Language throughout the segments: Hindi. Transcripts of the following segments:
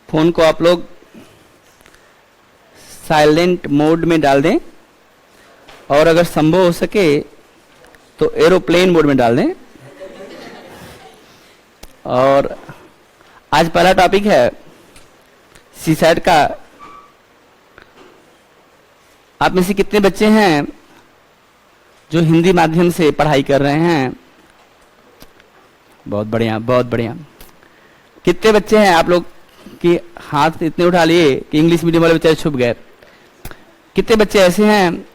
फोन को आप लोग साइलेंट मोड में डाल दें और अगर संभव हो सके तो एरोप्लेन मोड में डाल दें। और आज पहला टॉपिक है सीसैट का। आप में से कितने बच्चे हैं जो हिंदी माध्यम से पढ़ाई कर रहे हैं? बहुत बढ़िया, बहुत बढ़िया। कितने बच्चे हैं आप लोग की हाथ इतने उठा लिए कि इंग्लिश मीडियम वाले बेचारे छुप गए? कितने बच्चे ऐसे हैं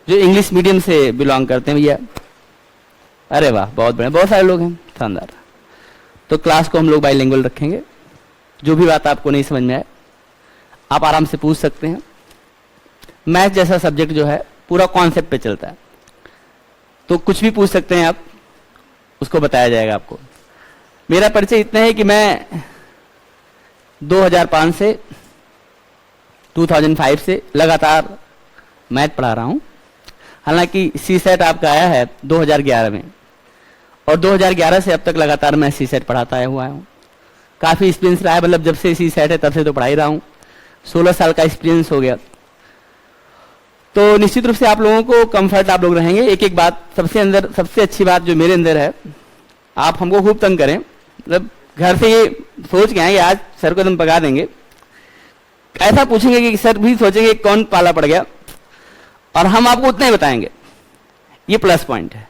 जो इंग्लिश मीडियम से बिलोंग करते हैं भैया? अरे वाह, बहुत बढ़िया, बहुत सारे लोग हैं, शानदार। तो क्लास को हम लोग बाइलिंगुअल रखेंगे। जो भी बात आपको नहीं समझ में आए आप आराम से पूछ सकते हैं। मैथ जैसा सब्जेक्ट जो है पूरा कॉन्सेप्ट पे चलता है, तो कुछ भी पूछ सकते हैं आप, उसको बताया जाएगा आपको। मेरा परिचय इतना है कि मैं 2005 से 2005 से लगातार मैथ पढ़ा रहा हूं। हालांकि सीसैट आपका आया है 2011 में, और 2011 से अब तक लगातार मैं सीसैट पढ़ाता आया हुआ हूं। काफी एक्सपीरियंस रहा है, मतलब जब से सीसैट है तब से तो पढ़ा ही रहा हूं। 16 साल का एक्सपीरियंस हो गया। तो निश्चित रूप से आप लोगों को कंफर्ट आप लोग रहेंगे। एक एक बात, सबसे अच्छी बात जो मेरे अंदर है, आप हमको खूब तंग करें, मतलब घर से ये सोच के आए कि आज सर को एकदम पका देंगे। ऐसा पूछेंगे कि सर भी सोचेंगे कौन पाला पड़ गया, और हम आपको उतना ही बताएंगे। ये प्लस पॉइंट है।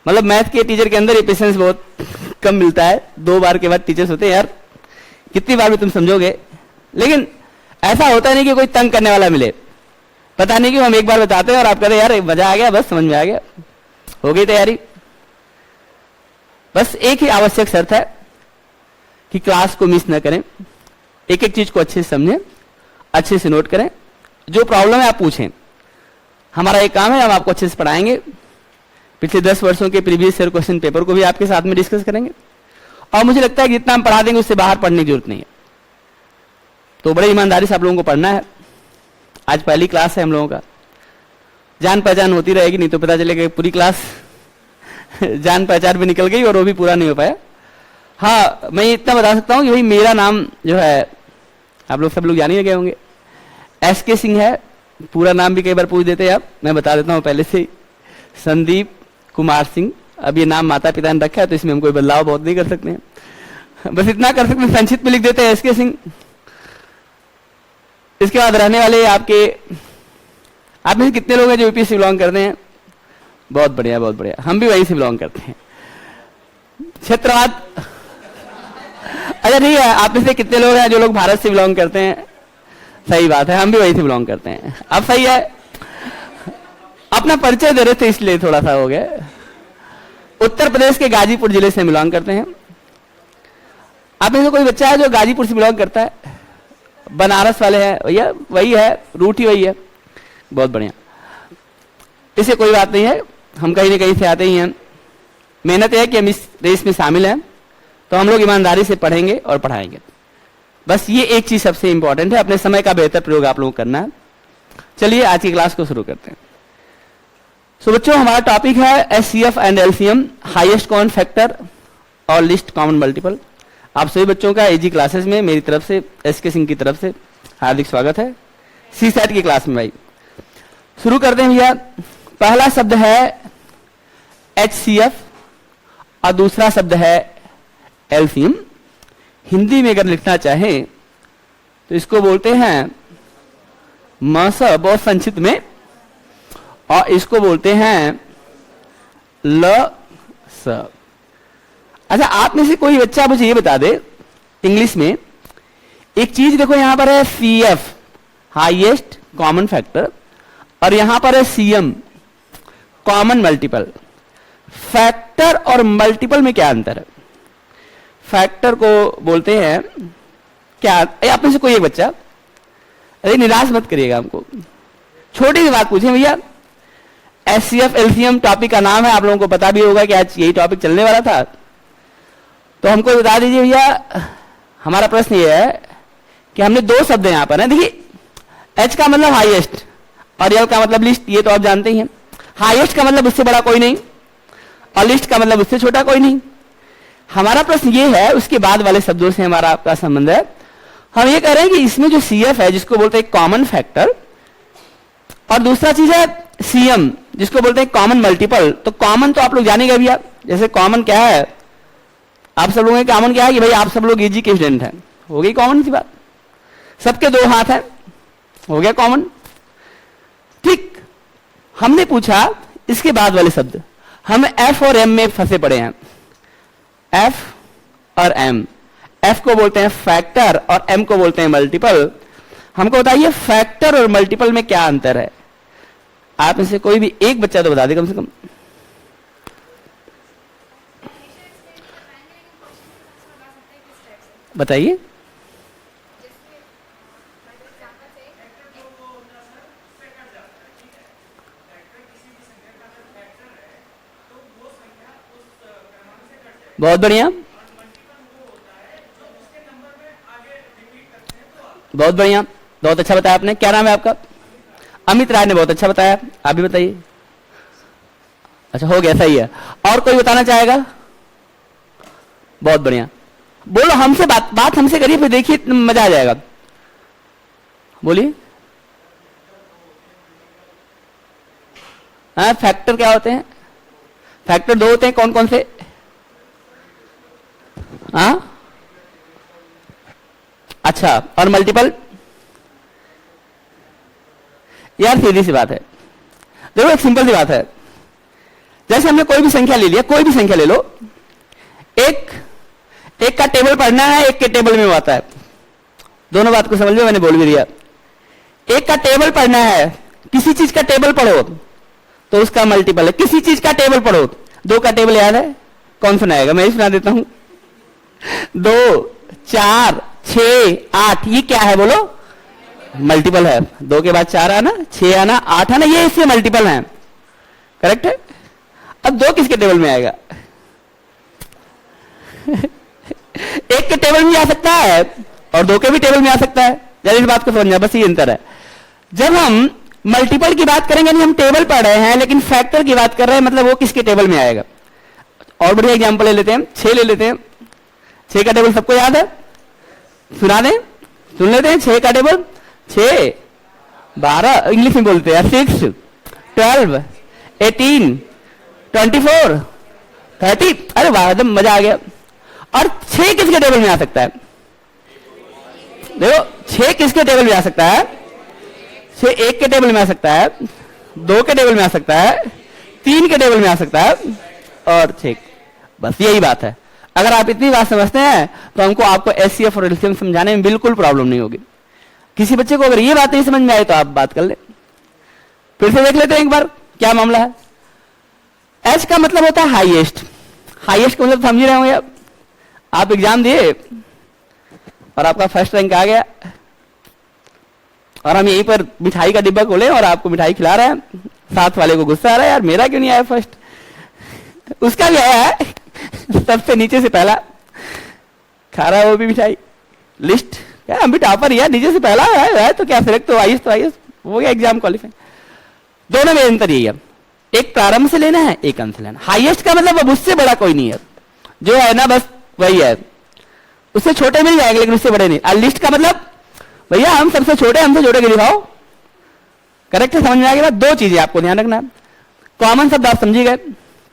मतलब मैथ के टीचर के अंदर ये पेशेंस बहुत कम मिलता है। 2 बार के बाद टीचर्स होते हैं, यार कितनी बार भी तुम समझोगे। लेकिन ऐसा होता नहीं कि कोई तंग करने वाला मिले। पता नहीं क्यों हम एक बार बताते हैं और आप कहते हैं यार मजा आ गया, बस समझ में आ गया, हो गई तैयारी। बस एक ही आवश्यक शर्त है कि क्लास को मिस न करें, एक एक चीज को अच्छे से समझें, अच्छे से नोट करें। जो प्रॉब्लम है आप पूछें। हमारा एक काम है, हम आपको अच्छे से पढ़ाएंगे। पिछले 10 वर्षों के प्रीवियस ईयर क्वेश्चन पेपर को भी आपके साथ में डिस्कस करेंगे। और मुझे लगता है कि जितना हम पढ़ा देंगे उससे बाहर पढ़ने की जरूरत नहीं है। तो बड़े ईमानदारी से आप लोगों को पढ़ना है। आज पहली क्लास है हम लोगों का, जान पहचान होती रहेगी, नहीं तो पता चलेगा पूरी क्लास जान पहचान भी निकल गई और वो भी पूरा नहीं हो पाया। हाँ, मैं इतना बता सकता हूँ कि भाई मेरा नाम जो है आप लोग सब लोग जान ही गए होंगे, SK सिंह है। पूरा नाम भी कई बार पूछ देते हैं आप, मैं बता देता हूँ पहले से ही, संदीप कुमार सिंह। अब ये नाम माता पिता ने रखा है तो इसमें हम कोई बदलाव बहुत नहीं कर सकते हैं, बस इतना कर सकते हैं संक्षिप्त में लिख देते हैं SK सिंह। इसके बाद रहने वाले आपके, आप में कितने लोग हैं जो यूपी से बिलोंग करते हैं? बहुत बढ़िया, बहुत बढ़िया। हम भी वहीं से बिलोंग करते हैं, क्षेत्रवाद। अच्छा ठीक है, आप में से कितने लोग हैं जो लोग भारत से बिलोंग करते हैं? सही बात है, हम भी वहीं से बिलोंग करते हैं। अब सही है, अपना परिचय दे रहे थे इसलिए थोड़ा सा हो गया। उत्तर प्रदेश के गाजीपुर जिले से बिलोंग करते हैं। आप में से कोई बच्चा है जो गाजीपुर से बिलोंग करता है? बनारस वाले हैं भैया? वही है, रूट ही वही है। बहुत बढ़िया, इससे कोई बात नहीं है, हम कहीं ना कहीं से आते ही हैं। मेहनत है कि हम इस रेस में शामिल हैं, तो हम लोग ईमानदारी से पढ़ेंगे और पढ़ाएंगे। बस ये एक चीज सबसे इंपॉर्टेंट है, अपने समय का बेहतर प्रयोग आप लोगों को करना है। चलिए आज की क्लास को शुरू करते हैं। सो बच्चों, हमारा टॉपिक है HCF and LCM, highest common factor और लिस्ट कॉमन मल्टीपल। आप सभी बच्चों का AG क्लासेस में मेरी तरफ से, SK सिंह की तरफ से हार्दिक स्वागत है सीसैट की क्लास में। भाई शुरू करते हैं भैया। पहला शब्द है HCF और दूसरा शब्द है LCM। हिंदी में अगर लिखना चाहें तो इसको बोलते हैं मस, बहुत संक्षिप्त में, और इसको बोलते हैं LS। अच्छा, आप में से कोई बच्चा मुझे ये बता दे, इंग्लिश में एक चीज देखो, यहां पर है CF हाईएस्ट कॉमन फैक्टर, और यहां पर है CM कॉमन मल्टीपल। फैक्टर और मल्टीपल में क्या अंतर है? फैक्टर को बोलते हैं क्या? आप में से कोई एक बच्चा, अरे निराश मत करिएगा हमको, छोटी सी बात पूछें भैया। HCF LCM टॉपिक का नाम है, आप लोगों को पता भी होगा कि आज यही टॉपिक चलने वाला था। तो हमको बता दीजिए भैया, हमारा प्रश्न ये है कि हमने 2 शब्द यहां पर है। देखिए, H का मतलब हाईएस्ट और L का मतलब लिस्ट, ये तो आप जानते ही हैं। हाईएस्ट का मतलब उससे बड़ा कोई नहीं और लिस्ट का मतलब उससे छोटा कोई नहीं। हमारा प्रश्न ये है, उसके बाद वाले शब्दों से हमारा आपका संबंध है। हम ये कह रहे हैं कि इसमें जो CF है जिसको बोलते हैं कॉमन फैक्टर, और दूसरा चीज है CM जिसको बोलते हैं कॉमन मल्टीपल। तो कॉमन तो आप लोग जानेंगे भैया, जैसे कॉमन क्या है, आप सब लोगों के कॉमन क्या है कि भाई आप सब लोग EG के स्टूडेंट हैं, हो गई कॉमन सी बात। सबके 2 हाथ हैं, हो गया कॉमन। ठीक, हमने पूछा इसके बाद वाले शब्द, हम F और M में फंसे पड़े हैं। F और M, F को बोलते हैं फैक्टर और M को बोलते हैं मल्टीपल। हमको बताइए फैक्टर और मल्टीपल में क्या अंतर है। आप में से कोई भी एक बच्चा तो बता दे कम से कम। बताइए। बहुत बढ़िया, बहुत बढ़िया, बहुत अच्छा बताया आपने। क्या नाम है आपका? अमित राय ने बहुत अच्छा बताया, आप भी बताइए। अच्छा, हो गया, सही है। और कोई बताना चाहेगा? बहुत बढ़िया, बोलो हमसे बात हमसे करिए, फिर देखिए मजा आ जाएगा। बोलिए। हाँ, फैक्टर क्या होते हैं? फैक्टर 2 होते हैं, कौन कौन से? हाँ, अच्छा, और मल्टीपल? यार सीधी सी बात है, देखो एक सिंपल सी बात है। जैसे हमने कोई भी संख्या ले लिया, कोई भी संख्या ले लो, एक का टेबल पढ़ना है, एक के टेबल में वो आता है। दोनों बात को समझ लो, मैंने बोल भी दिया। एक का टेबल पढ़ना है, किसी चीज का टेबल पढ़ो तो उसका मल्टीपल है। किसी चीज का टेबल पढ़ो, 2 का टेबल याद है? कौन सुनाएगा? मैं ही सुना देता हूं। 2, 4, 6, 8, ये क्या है बोलो? मल्टीपल है। 2 के बाद 4 आना, 6 आना, 8 आना, ये इससे मल्टीपल है। करेक्ट है? अब 2 किसके टेबल में आएगा? एक के टेबल में आ सकता है और 2 के भी टेबल में आ सकता है। जरा इस बात को समझना, बस ये अंतर है। जब हम मल्टीपल की बात करेंगे, हम टेबल पढ़ रहे हैं, लेकिन फैक्टर की बात कर रहे हैं, मतलब वो किसके टेबल में आएगा। और बढ़िया एग्जांपल ले लेते हैं, 6 ले लेते हैं। 6 का टेबल सबको याद है? सुना दें? सुन लेते हैं। 6 का टेबल, 6, 12, इंग्लिश में बोलते हैं 6, 12, 18, 24, 30। अरे वाह, एकदम मजा आ गया। और 6 किसके टेबल में आ सकता है? देखो 6 किसके टेबल में आ सकता है? 6 1 के टेबल में आ सकता है, 2 के टेबल में आ सकता है, 3 के टेबल में आ सकता है, और 6। बस यही बात है। अगर आप इतनी बात समझते हैं तो हमको आपको SCF और LCM समझाने में बिल्कुल प्रॉब्लम नहीं होगी। किसी बच्चे को अगर ये बात नहीं समझ में आए तो आप बात कर ले। फिर से देख लेते हैं एक बार क्या मामला है। H का मतलब होता है हाईएस्ट। हाईएस्ट का मतलब समझ रहे होंगे आप एग्जाम दिए और आपका फर्स्ट रैंक आ गया, और हम यहीं पर मिठाई का डिब्बा खोले और आपको मिठाई खिला रहे हैं। साथ वाले को गुस्सा आ रहा है, यार मेरा क्यों नहीं आया फर्स्ट? उसका भी आया है, सबसे नीचे से पहला खा रहा है वो भी मिठाई। लिस्ट क्या, हम भी टॉपर ही है, नीचे से पहला है तो क्या, सिलेक्ट तो आइए, तो आइए, हो गया एग्जाम क्वालिफाई। दोनों में अंतर यही है, एक प्रारंभ से लेना है, एक अंत से लेना। हाईएस्ट का मतलब अब उससे बड़ा कोई नहीं है, जो है ना बस वही है। उससे छोटे मिल जाएंगे लेकिन उससे बड़े नहीं। और लिस्ट का मतलब भैया हम सबसे छोटे, हमसे छोटे के दिखाओ। करेक्ट है? समझ में आ गया? 2 चीजें आपको ध्यान रखना। कॉमन शब्द आप समझिए गए।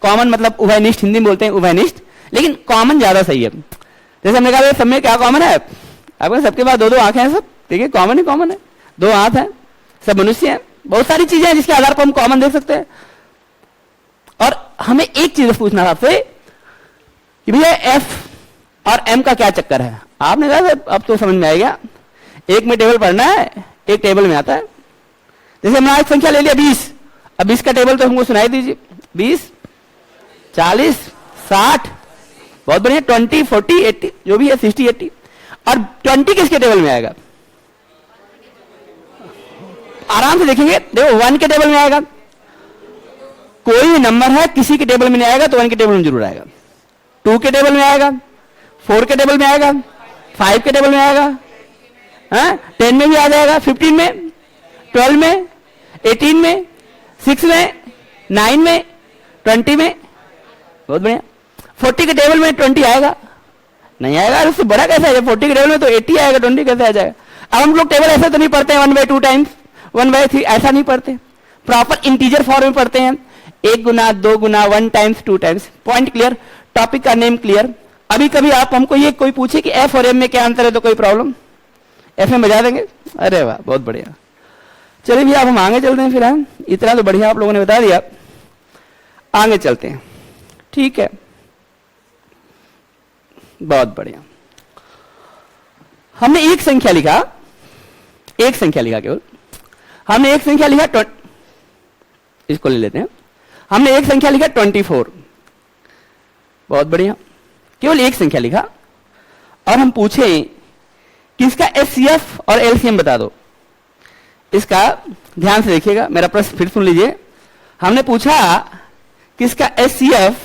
कॉमन मतलब उभयनिष्ठ, हिंदी में बोलते हैं उभयनिष्ठ, लेकिन कॉमन ज्यादा सही है। जैसे हमने कहा सब में क्या कॉमन है? आपको सबके पास 2-2 आंखें हैं, सब देखिए कॉमन ही कॉमन है। 2 हाथ हैं, सब मनुष्य हैं। बहुत सारी चीजें हैं जिसके आधार पर हम कॉमन देख सकते हैं। और हमें एक चीज पूछना आपसे कि भैया एफ और एम का क्या चक्कर है। आपने कहा अब तो समझ में आएगा, एक में टेबल पढ़ना है, एक टेबल में आता है। जैसे हमने एक संख्या ले लिया 20, अब 20 का टेबल तो हमको सुनाई दीजिए। 20, 40, 60, बहुत बढ़िया। 20, 40, 80, जो भी है 60, 80। और 20 किसके टेबल में आएगा? आराम से देखेंगे, देखो 1 के टेबल में आएगा। कोई भी नंबर है किसी के टेबल में नहीं आएगा तो 1 के टेबल में जरूर आएगा। 2 के टेबल में आएगा, 4 के टेबल में आएगा, 5 के टेबल में आएगा, 10 में भी आ जाएगा, 15 में, 12 में, 18 में, 6 में, 9 में, 20 में। बहुत बढ़िया। 40 के टेबल में 20 आएगा, नहीं आएगा। उससे बड़ा कैसे आएगा? 40 के टेबल में तो 80 आएगा, 20 कैसे आ जाएगा? अब हम लोग टेबल ऐसे तो नहीं पढ़ते हैं 1/2 टाइम्स 1/3, ऐसा नहीं पढ़ते, प्रॉपर इंटीजर फॉर्म में पढ़ते हैं, 1 गुना 2 गुना 1 times 2 times. Point clear, topic का नेम क्लियर। अभी कभी आप हमको ये कोई पूछे कि एफ और एम में क्या अंतर है तो कोई प्रॉब्लम? एफ में बजा देंगे? अरे वाह, बहुत बढ़िया। चलिए भैया अब हम आगे चलते हैं फिर। हम इतना तो बढ़िया आप लोगों ने बता दिया, आगे चलते हैं। ठीक है, बहुत बढ़िया। हमने एक संख्या लिखा, एक संख्या लिखा, केवल हमने एक संख्या लिखा, इसको ले लेते हैं। हमने एक संख्या लिखा 24, बहुत बढ़िया, केवल एक संख्या लिखा, और हम पूछे कि इसका एचसीएफ और एलसीएम बता दो। इसका ध्यान से देखिएगा, मेरा प्रश्न फिर सुन लीजिए। हमने पूछा कि इसका एचसीएफ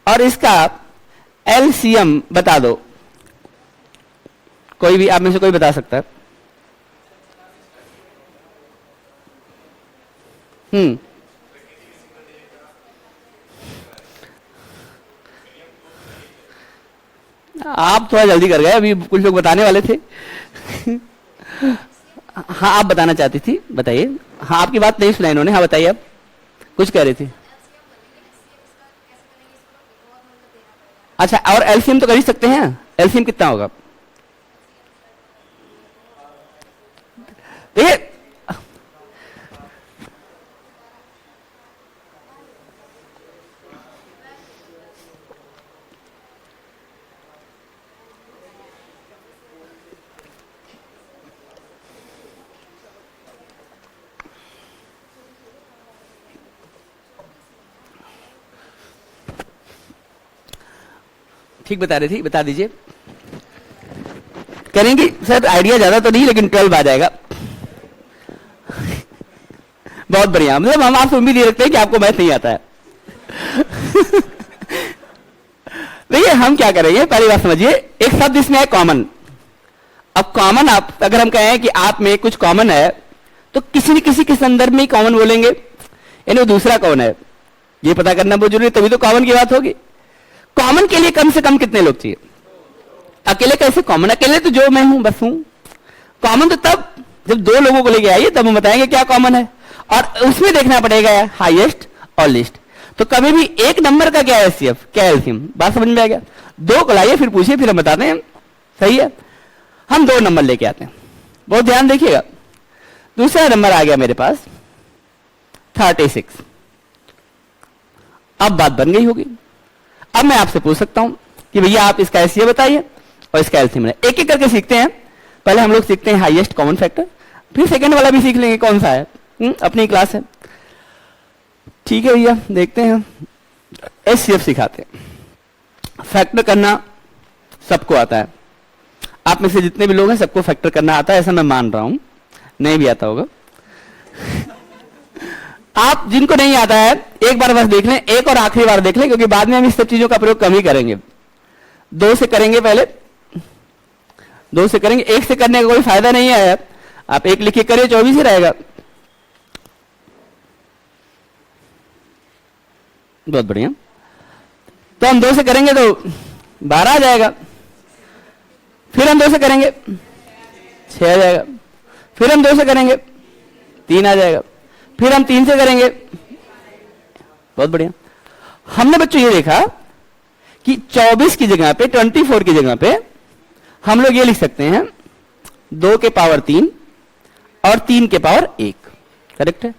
और इसका एलसीएम बता दो। कोई भी आप में से कोई बता सकता है? आप थोड़ा जल्दी कर गए, अभी कुछ लोग बताने वाले थे। हाँ, आप बताना चाहती थी, बताइए। हाँ, आपकी बात नहीं सुनाई इन्होंने। हाँ बताइए, आप कुछ कह रहे थे। अच्छा, और एलसीएम तो कर ही सकते हैं। एलसीएम कितना होगा? देखिए, ठीक बता रही थी, बता दीजिए। करेंगे सर, आइडिया ज्यादा तो नहीं, लेकिन 12 आ जाएगा। बहुत बढ़िया, मतलब हम आपसे उम्मीद ये रखते हैं कि आपको मैथ नहीं आता है। देखिए हम क्या करेंगे, पहली बात समझिए, एक शब्द इसमें है कॉमन। अब कॉमन, आप अगर हम कहें कि आप में कुछ कॉमन है, तो किसी न किसी के संदर्भ में ही कॉमन बोलेंगे, यानी वो दूसरा कौन है ये पता करना बहुत जरूरी, तभी तो कॉमन की बात होगी। कॉमन के लिए कम से कम कितने लोग चाहिए? अकेले कैसे कॉमन? अकेले तो जो मैं हूं बस हूं। कॉमन तो तब जब 2 लोगों को लेके आइए, तब हम बताएंगे क्या कॉमन है, और उसमें देखना पड़ेगा हाईएस्ट और लिस्ट। तो कभी भी एक नंबर का क्या है एचसीएफ, क्या एलसीएम, बात समझ में आ गया? 2 को लाइए, फिर पूछिए, फिर हम बताते हैं। सही है, हम 2 नंबर लेके आते हैं, बहुत ध्यान देखिएगा। दूसरा नंबर आ गया मेरे पास 36। अब बात बन गई होगी। अब मैं आपसे पूछ सकता हूं कि भैया आप इसका एचसीएफ बताइए और इसका एलसीएम। एक एक करके सीखते हैं। पहले हम लोग सीखते हैं हाईएस्ट कॉमन फैक्टर, फिर सेकंड वाला भी सीख लेंगे कौन सा है, अपनी क्लास है। ठीक है भैया, देखते हैं। एचसीएफ सिखाते हैं। फैक्टर करना सबको आता है, आप में से जितने भी लोग हैं सबको फैक्टर करना आता है, ऐसा मैं मान रहा हूं। नहीं भी आता होगा। आप जिनको नहीं आता है एक बार बस देख लें, एक और आखिरी बार देख लें, क्योंकि बाद में हम इस सब चीजों का प्रयोग कम ही करेंगे। 2 से करेंगे, पहले 2 से करेंगे, 1 से करने का कोई फायदा नहीं है। आप 1 लिखिए, करिए, 24 ही रहेगा। बहुत बढ़िया। तो हम 2 से करेंगे तो 12 आ जाएगा, फिर हम 2 से करेंगे 6 आ जाएगा, फिर हम 2 से करेंगे 3 आ जाएगा, फिर हम 3 से करेंगे। बहुत बढ़िया। हमने बच्चों ये देखा कि 24 की जगह पे, 24 की जगह पे हम लोग ये लिख सकते हैं 2 के पावर 3 और 3 के पावर 1। करेक्ट है।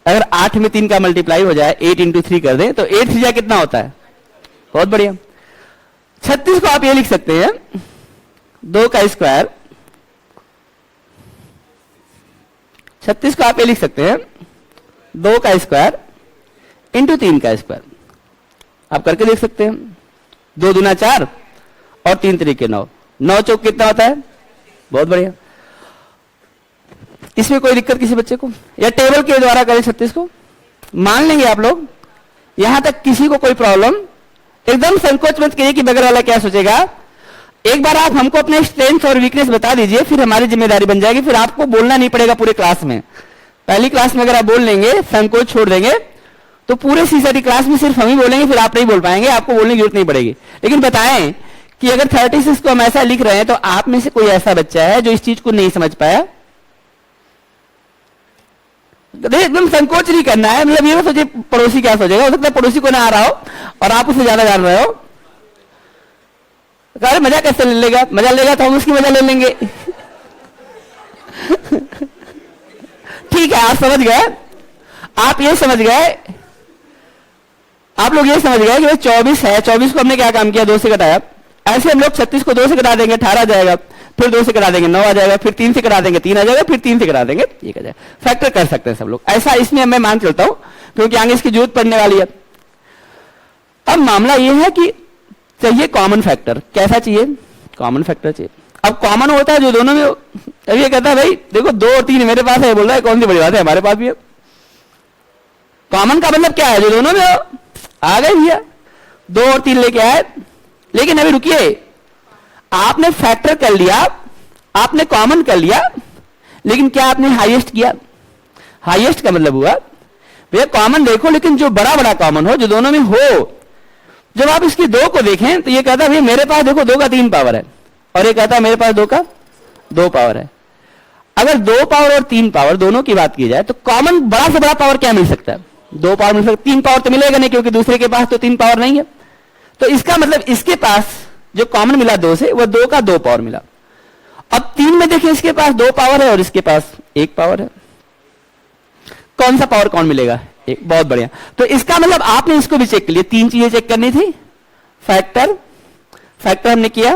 अगर 8 में 3 का मल्टीप्लाई हो जाए, 8 इंटू 3 कर दें, तो 8 3 कितना होता है? बहुत बढ़िया। 36 को आप ये लिख सकते हैं 2 का स्क्वायर, 36 को आप ये लिख सकते हैं 2 का स्क्वायर इंटू 3 का स्क्वायर। आप करके देख सकते हैं। 2 दूना 4 और 3 तरीके 9, 9 चौक कितना होता है? बहुत बढ़िया। इसमें कोई दिक्कत किसी बच्चे को, या टेबल के द्वारा करें 36 को? मान लेंगे आप लोग। यहां तक किसी को कोई प्रॉब्लम? एकदम संकोच मत कीजिए कि बगल वाला क्या सोचेगा। एक बार आप हमको अपने स्ट्रेंथ और वीकनेस बता दीजिए, फिर हमारी जिम्मेदारी बन जाएगी। फिर आपको बोलना नहीं पड़ेगा पूरे क्लास में। पहली क्लास में अगर आप बोल लेंगे, संकोच छोड़ देंगे, तो पूरे सीसरी क्लास में सिर्फ हम ही बोलेंगे, फिर आप नहीं बोल पाएंगे, आपको बोलने की जरूरत नहीं पड़ेगी। लेकिन बताएं कि अगर 36 को हम ऐसा लिख रहे हैं तो आप में से कोई ऐसा बच्चा है जो इस चीज को नहीं समझ पाया। एकदम संकोच नहीं करना है, मतलब ये मत सोचिए पड़ोसी क्या सोचेगा, हो सकता है पड़ोसी को ना आ रहा हो और आप उससे ज्यादा जान रहे हो। अरे मजा कैसे ले लेगा, मजा लेगा तो हम उसकी मजा ले लेंगे। ठीक है, आप समझ गए, आप ये समझ गए, आप लोग ये समझ गए कि भाई 24 है, 24 को हमने क्या काम किया, 2 से घटाया। ऐसे हम लोग 36 को 2 से घटा देंगे 18 आ जाएगा, फिर 2 से घटा देंगे 9 आ जाएगा, फिर 3 से घटा देंगे 3 आ जाएगा, फिर 3 से घटा देंगे 1 आ जाएगा। फैक्टर कर सकते हैं सब लोग, ऐसा इसमें मैं मान चलता हूं क्योंकि आगे इसकी जरूरत पड़ने वाली है। अब मामला ये है कि चाहिए कॉमन फैक्टर। कैसा चाहिए? कॉमन फैक्टर चाहिए। अब कॉमन होता है जो दोनों में हो। अब ये कहता है भाई देखो 2 और 3 मेरे पास है, बोल रहा है कौन सी बड़ी बात है, हमारे पास भी है। कॉमन का मतलब क्या है? जो दोनों में हो। आ गए भैया, 2 और 3 लेके आए। लेकिन अभी रुकिए, आपने फैक्टर कर लिया, आपने कॉमन कर लिया, लेकिन क्या आपने हाईएस्ट किया? हाईएस्ट का मतलब हुआ भैया कॉमन देखो, लेकिन जो बड़ा बड़ा कॉमन हो, जो दोनों में हो। जब आप इसकी 2 को देखें तो ये कहता है भैया मेरे पास देखो 2 का 3 पावर है, और ये कहता है मेरे पास 2 का 2 पावर है। अगर 2 पावर और 3 पावर दोनों की बात की जाए तो कॉमन बड़ा से बड़ा पावर क्या मिल सकता है? 2 पावर मिल सकता है। 3 पावर तो मिलेगा नहीं क्योंकि दूसरे के पास तो 3 पावर नहीं है। तो इसका मतलब इसके पास जो कॉमन मिला 2 से, वह 2 का 2 पावर मिला। अब 3 में देखिए इसके पास 2 पावर है और इसके पास 1 पावर है। कौन सा पावर कौन मिलेगा? 1। बहुत बढ़िया। तो इसका मतलब आपने इसको भी चेक कर लिया। 3 चीजें चेक करनी थी, फैक्टर, फैक्टर हमने किया,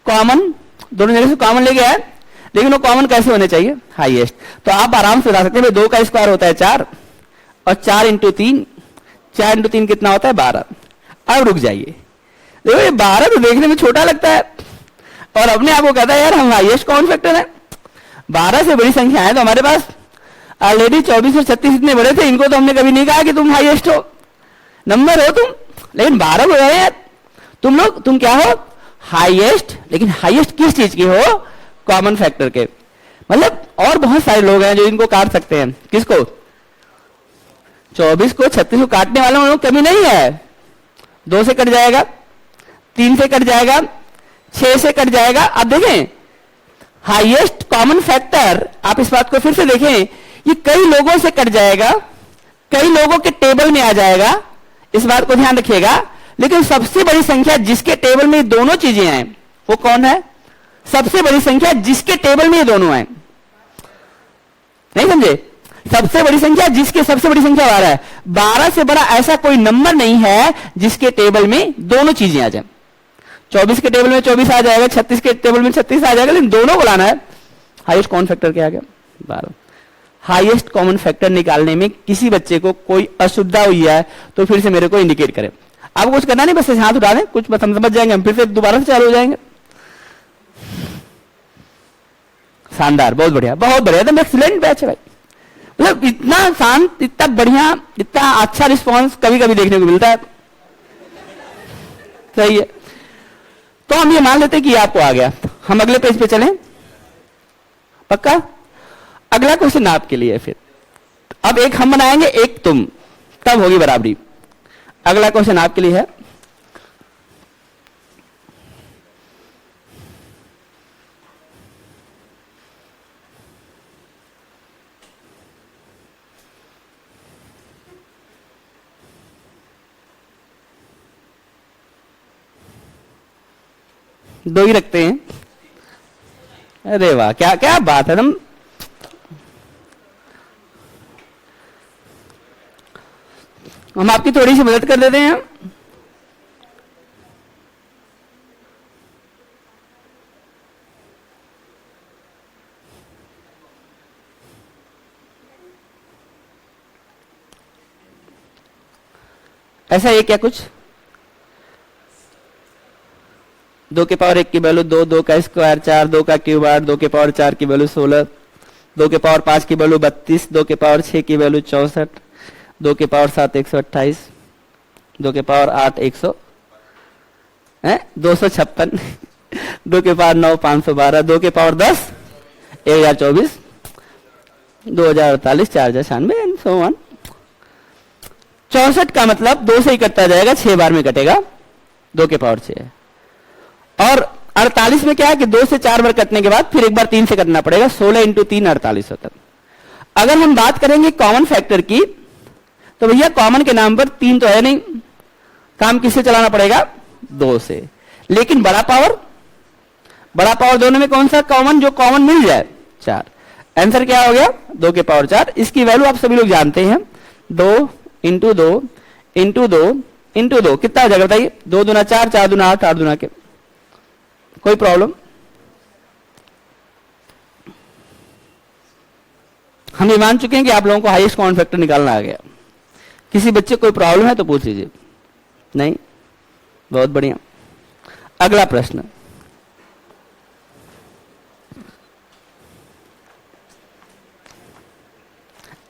कॉमन, दोनों जगह से कॉमन ले गया है, लेकिन वो कॉमन कैसे होने चाहिए? हाईएस्ट। तो आप आराम से बता सकते हैं 2 का स्क्वायर होता है 4, और 4 इंटू 3, 4 इंटू 3 कितना होता है? 12। अब रुक जाइए, देखो ये 12 तो देखने में छोटा लगता है और अपने आप को कहता है यार हम हाईएस्ट कॉमन फैक्टर है। 12 से बड़ी संख्या है तो हमारे पास ऑलरेडी 24 और 36 इतने बड़े थे, इनको तो हमने कभी नहीं कहा कि तुम हाईएस्ट हो, नंबर हो तुम, लेकिन 12 हो गए यार तुम लोग, तुम क्या हो? हाईएस्ट। लेकिन हाईएस्ट किस चीज के हो? कॉमन फैक्टर के। मतलब और बहुत सारे लोग हैं जो इनको काट सकते हैं। किसको? 24 को 36 को काटने वालों में कमी नहीं है। 2 से कट जाएगा, 3 से कट जाएगा, 6 से कट जाएगा। अब देखें हाईएस्ट कॉमन फैक्टर, आप इस बात को फिर से देखें, ये कई लोगों से कट जाएगा, कई लोगों के टेबल में आ जाएगा, इस बात को ध्यान रखिएगा। लेकिन सबसे बड़ी संख्या जिसके टेबल में ये दोनों चीजें हैं वो कौन है? सबसे बड़ी संख्या जिसके टेबल में ये दोनों हैं। नहीं समझे? सबसे बड़ी संख्या जिसके, सबसे बड़ी संख्या 12 है। 12 से बड़ा ऐसा कोई नंबर नहीं है जिसके टेबल में दोनों चीजें आ जाए। 24 के टेबल में 24 आ जाएगा, 36 के टेबल में 36 आ जाएगा, लेकिन दोनों को लाना है। हाईएस्ट कॉमन फैक्टर क्या आ गया? 12। हाईएस्ट कॉमन फैक्टर निकालने में किसी बच्चे को कोई असुविधा हुई है तो फिर से मेरे को इंडिकेट करे। आपको कुछ करना नहीं, बस हाथ उठा दें, कुछ हम समझ जाएंगे, हम फिर से दोबारा से चालू हो जाएंगे। शानदार, बहुत बढ़िया, बहुत बढ़िया, एकदम एक्सीलेंट बैच है भाई। मतलब इतना शांत, इतना बढ़िया, इतना अच्छा रिस्पांस कभी कभी देखने को मिलता है। सही है। तो हम ये मान लेते हैं कि आपको आ गया। हम अगले पेज पे चलें, पक्का? अगला क्वेश्चन आपके लिए। फिर अब एक हम बनाएंगे, एक तुम, तब होगी बराबरी। अगला क्वेश्चन आपके लिए है, दो ही रखते हैं। अरे वाह, क्या क्या बात है। हम आपकी थोड़ी सी मदद कर देते हैं। ऐसा है क्या कुछ? 2 के पावर 1 की वैल्यू 2, 2 का स्क्वायर 4, 2 का क्यूब 8, 2 के पावर 4 की वैल्यू 16, 2 के पावर 5 की वैल्यू 32, 2 के पावर 6 की वैल्यू 64, 2 के पावर 7 128, 2 के पावर 8 100 256, 2 के पावर 9 512, 2 के पावर 10 1024, 2048, 4096 एंड सो ऑन। 64 का मतलब 2 से ही कटता जाएगा, 6 बार में कटेगा, 2 के पावर 6 है। और 48 में क्या है कि 2 से 4 बार कटने के बाद फिर एक बार 3 से कटना पड़ेगा, 16 इंटू 3 48 होता है। अगर हम बात करेंगे कॉमन फैक्टर की, तो भैया कॉमन के नाम पर 3 तो है नहीं, काम किससे चलाना पड़ेगा, 2 से। लेकिन बड़ा पावर दोनों में कौन सा कॉमन, जो कॉमन मिल जाए, 4। आंसर क्या हो गया, 2 के पावर 4। इसकी वैल्यू आप सभी लोग जानते हैं, 2 इंटू 2 इंटू 2 इंटू 2 कितना हो जाएगा बताइए, 2 दूना 4, 4 दूना 8, 8 दूना के, कोई प्रॉब्लम? हम ये मान चुके हैं कि आप लोगों को हाईएस्ट कॉमन फैक्टर निकालना आ गया। किसी बच्चे को कोई प्रॉब्लम है तो पूछ लीजिए। नहीं, बहुत बढ़िया। अगला प्रश्न,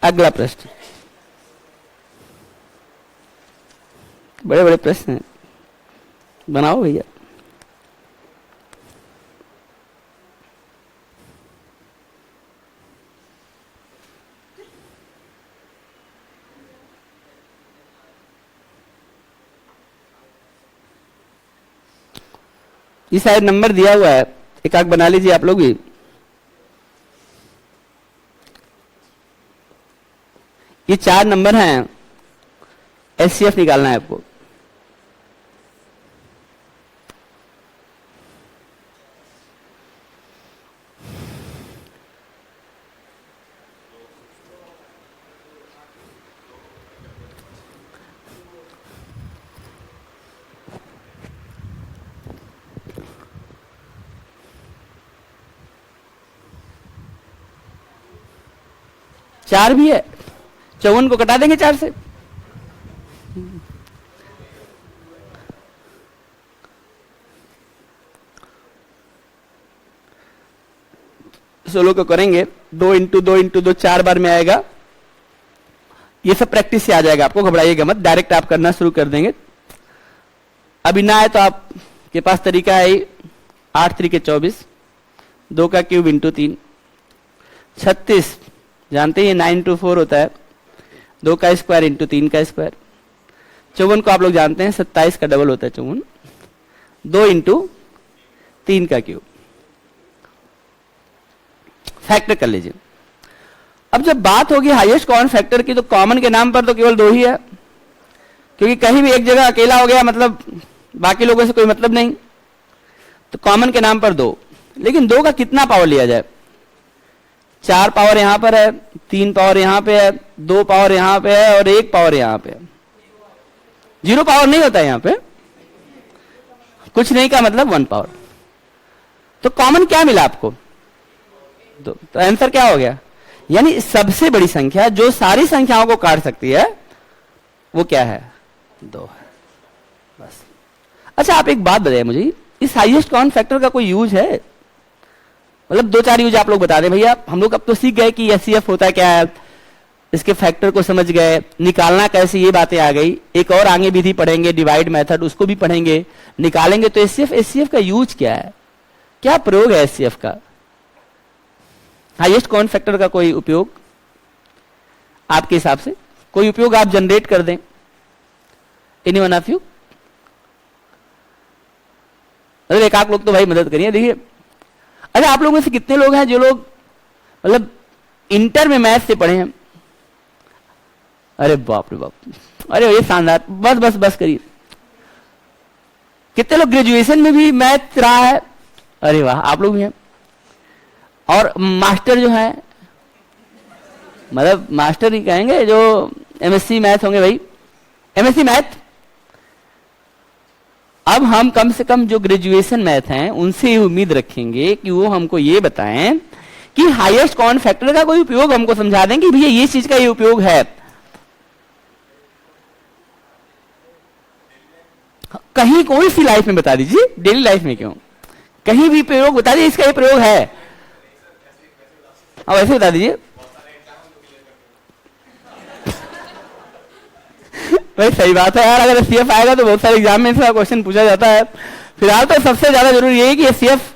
अगला प्रश्न, बड़े बड़े प्रश्न हैं, बनाओ भैया। ये शायद नंबर दिया हुआ है, एक आग बना लीजिए आप लोग भी। ये 4 नंबर हैं, एचसीएफ निकालना है आपको। चार भी है, 54 को कटा देंगे 4 से। सोलो को करेंगे, 2 इंटू 2 इंटू 2 4 बार में आएगा। ये सब प्रैक्टिस से आ जाएगा, आपको घबराइएगा मत, डायरेक्ट आप करना शुरू कर देंगे। अभी ना आए तो आपके पास तरीका है, 8 3 24, 2 का क्यूब इंटू 3, 36, जानते हैं 9 इंटू 4 होता है, 2 का स्क्वायर इंटू 3 का स्क्वायर। 54 को आप लोग जानते हैं 27 का डबल होता है 54, 2 इंटू 3 का क्यूब। फैक्टर कर लीजिए। अब जब बात होगी हाईएस्ट कॉमन फैक्टर की, तो कॉमन के नाम पर तो केवल 2 ही है, क्योंकि कहीं भी एक जगह अकेला हो गया मतलब बाकी लोगों से कोई मतलब नहीं, तो कॉमन के नाम पर 2। लेकिन 2 का कितना पावर लिया जाए, 4 पावर यहां पर है, 3 पावर यहां पे है, 2 पावर यहां पे है और 1 पावर यहां पे है। 0 पावर नहीं होता यहां पे, कुछ नहीं का मतलब 1 पावर। तो कॉमन क्या मिला आपको, 2। तो आंसर क्या हो गया, यानी सबसे बड़ी संख्या जो सारी संख्याओं को काट सकती है वो क्या है, 2 है, बस। अच्छा आप एक बात बताइए मुझे, इस हाईएस्ट कॉमन फैक्टर का कोई यूज है, मतलब 2-4 यूज आप लोग बता दें भैया। हम लोग अब तो सीख गए कि एचसीएफ होता क्या है, इसके फैक्टर को समझ गए, निकालना कैसे ये बातें आ गई। एक और आगे विधि पढ़ेंगे, डिवाइड मेथड, उसको भी पढ़ेंगे, निकालेंगे। तो एचसीएफ का यूज क्या है, क्या प्रयोग है एचसीएफ का, हाईएस्ट कॉमन फैक्टर का कोई उपयोग आपके हिसाब से, कोई उपयोग आप जनरेट कर दें, एनी वन ऑफ यू। अरे एक आध लोग तो भाई मदद करिए। देखिए, अच्छा आप लोगों में से कितने लोग हैं जो लोग मतलब इंटर में मैथ से पढ़े हैं? अरे बाप रे बाप, अरे ये शानदार, बस बस बस करिए। कितने लोग ग्रेजुएशन में भी मैथ रहा है? अरे वाह, आप लोग भी हैं। और मास्टर जो है, मतलब मास्टर ही कहेंगे जो एमएससी मैथ होंगे भाई, एमएससी मैथ। अब हम कम से कम जो ग्रेजुएशन मैथ हैं उनसे उम्मीद रखेंगे कि वो हमको ये बताएं कि हाईएस्ट कॉमन फैक्टर का कोई उपयोग हमको समझा दें कि भैया ये चीज का ये उपयोग है। कहीं कोई सी लाइफ में बता दीजिए, डेली लाइफ में क्यों, कहीं भी प्रयोग बता दीजिए इसका ये प्रयोग है। अब ऐसे बता दीजिए भाई, सही बात है यार, अगर सीएफ आएगा तो बहुत सारे एग्जाम में इसका क्वेश्चन पूछा जाता है। फिलहाल तो सबसे ज्यादा जरूरी है कि सीएफ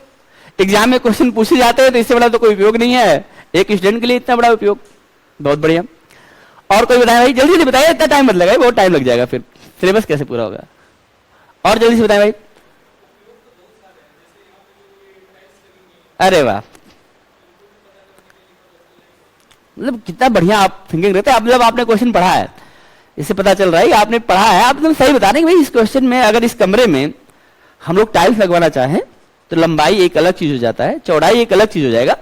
एग्जाम में क्वेश्चन पूछे जाते हैं, तो इससे बड़ा तो कोई उपयोग नहीं है एक स्टूडेंट के लिए, इतना बड़ा उपयोग। बहुत बढ़िया। और कोई बताए भाई, जल्दी से बताइए, इतना टाइम मत लगाइए, बहुत टाइम लग जाएगा, फिर सिलेबस कैसे पूरा होगा। और जल्दी से बताएं भाई। अरे वाह, मतलब कितना बढ़िया आप थिंकिंग रहते हैं। मतलब आपने क्वेश्चन पढ़ा है, इससे पता चल रहा है कि आपने पढ़ा है। आप एकदम सही बता रहे हैं कि भाई इस क्वेश्चन में अगर इस कमरे में हम लोग टाइल्स लगवाना चाहें तो लंबाई एक अलग चीज हो जाता है, चौड़ाई एक अलग चीज हो जाएगा।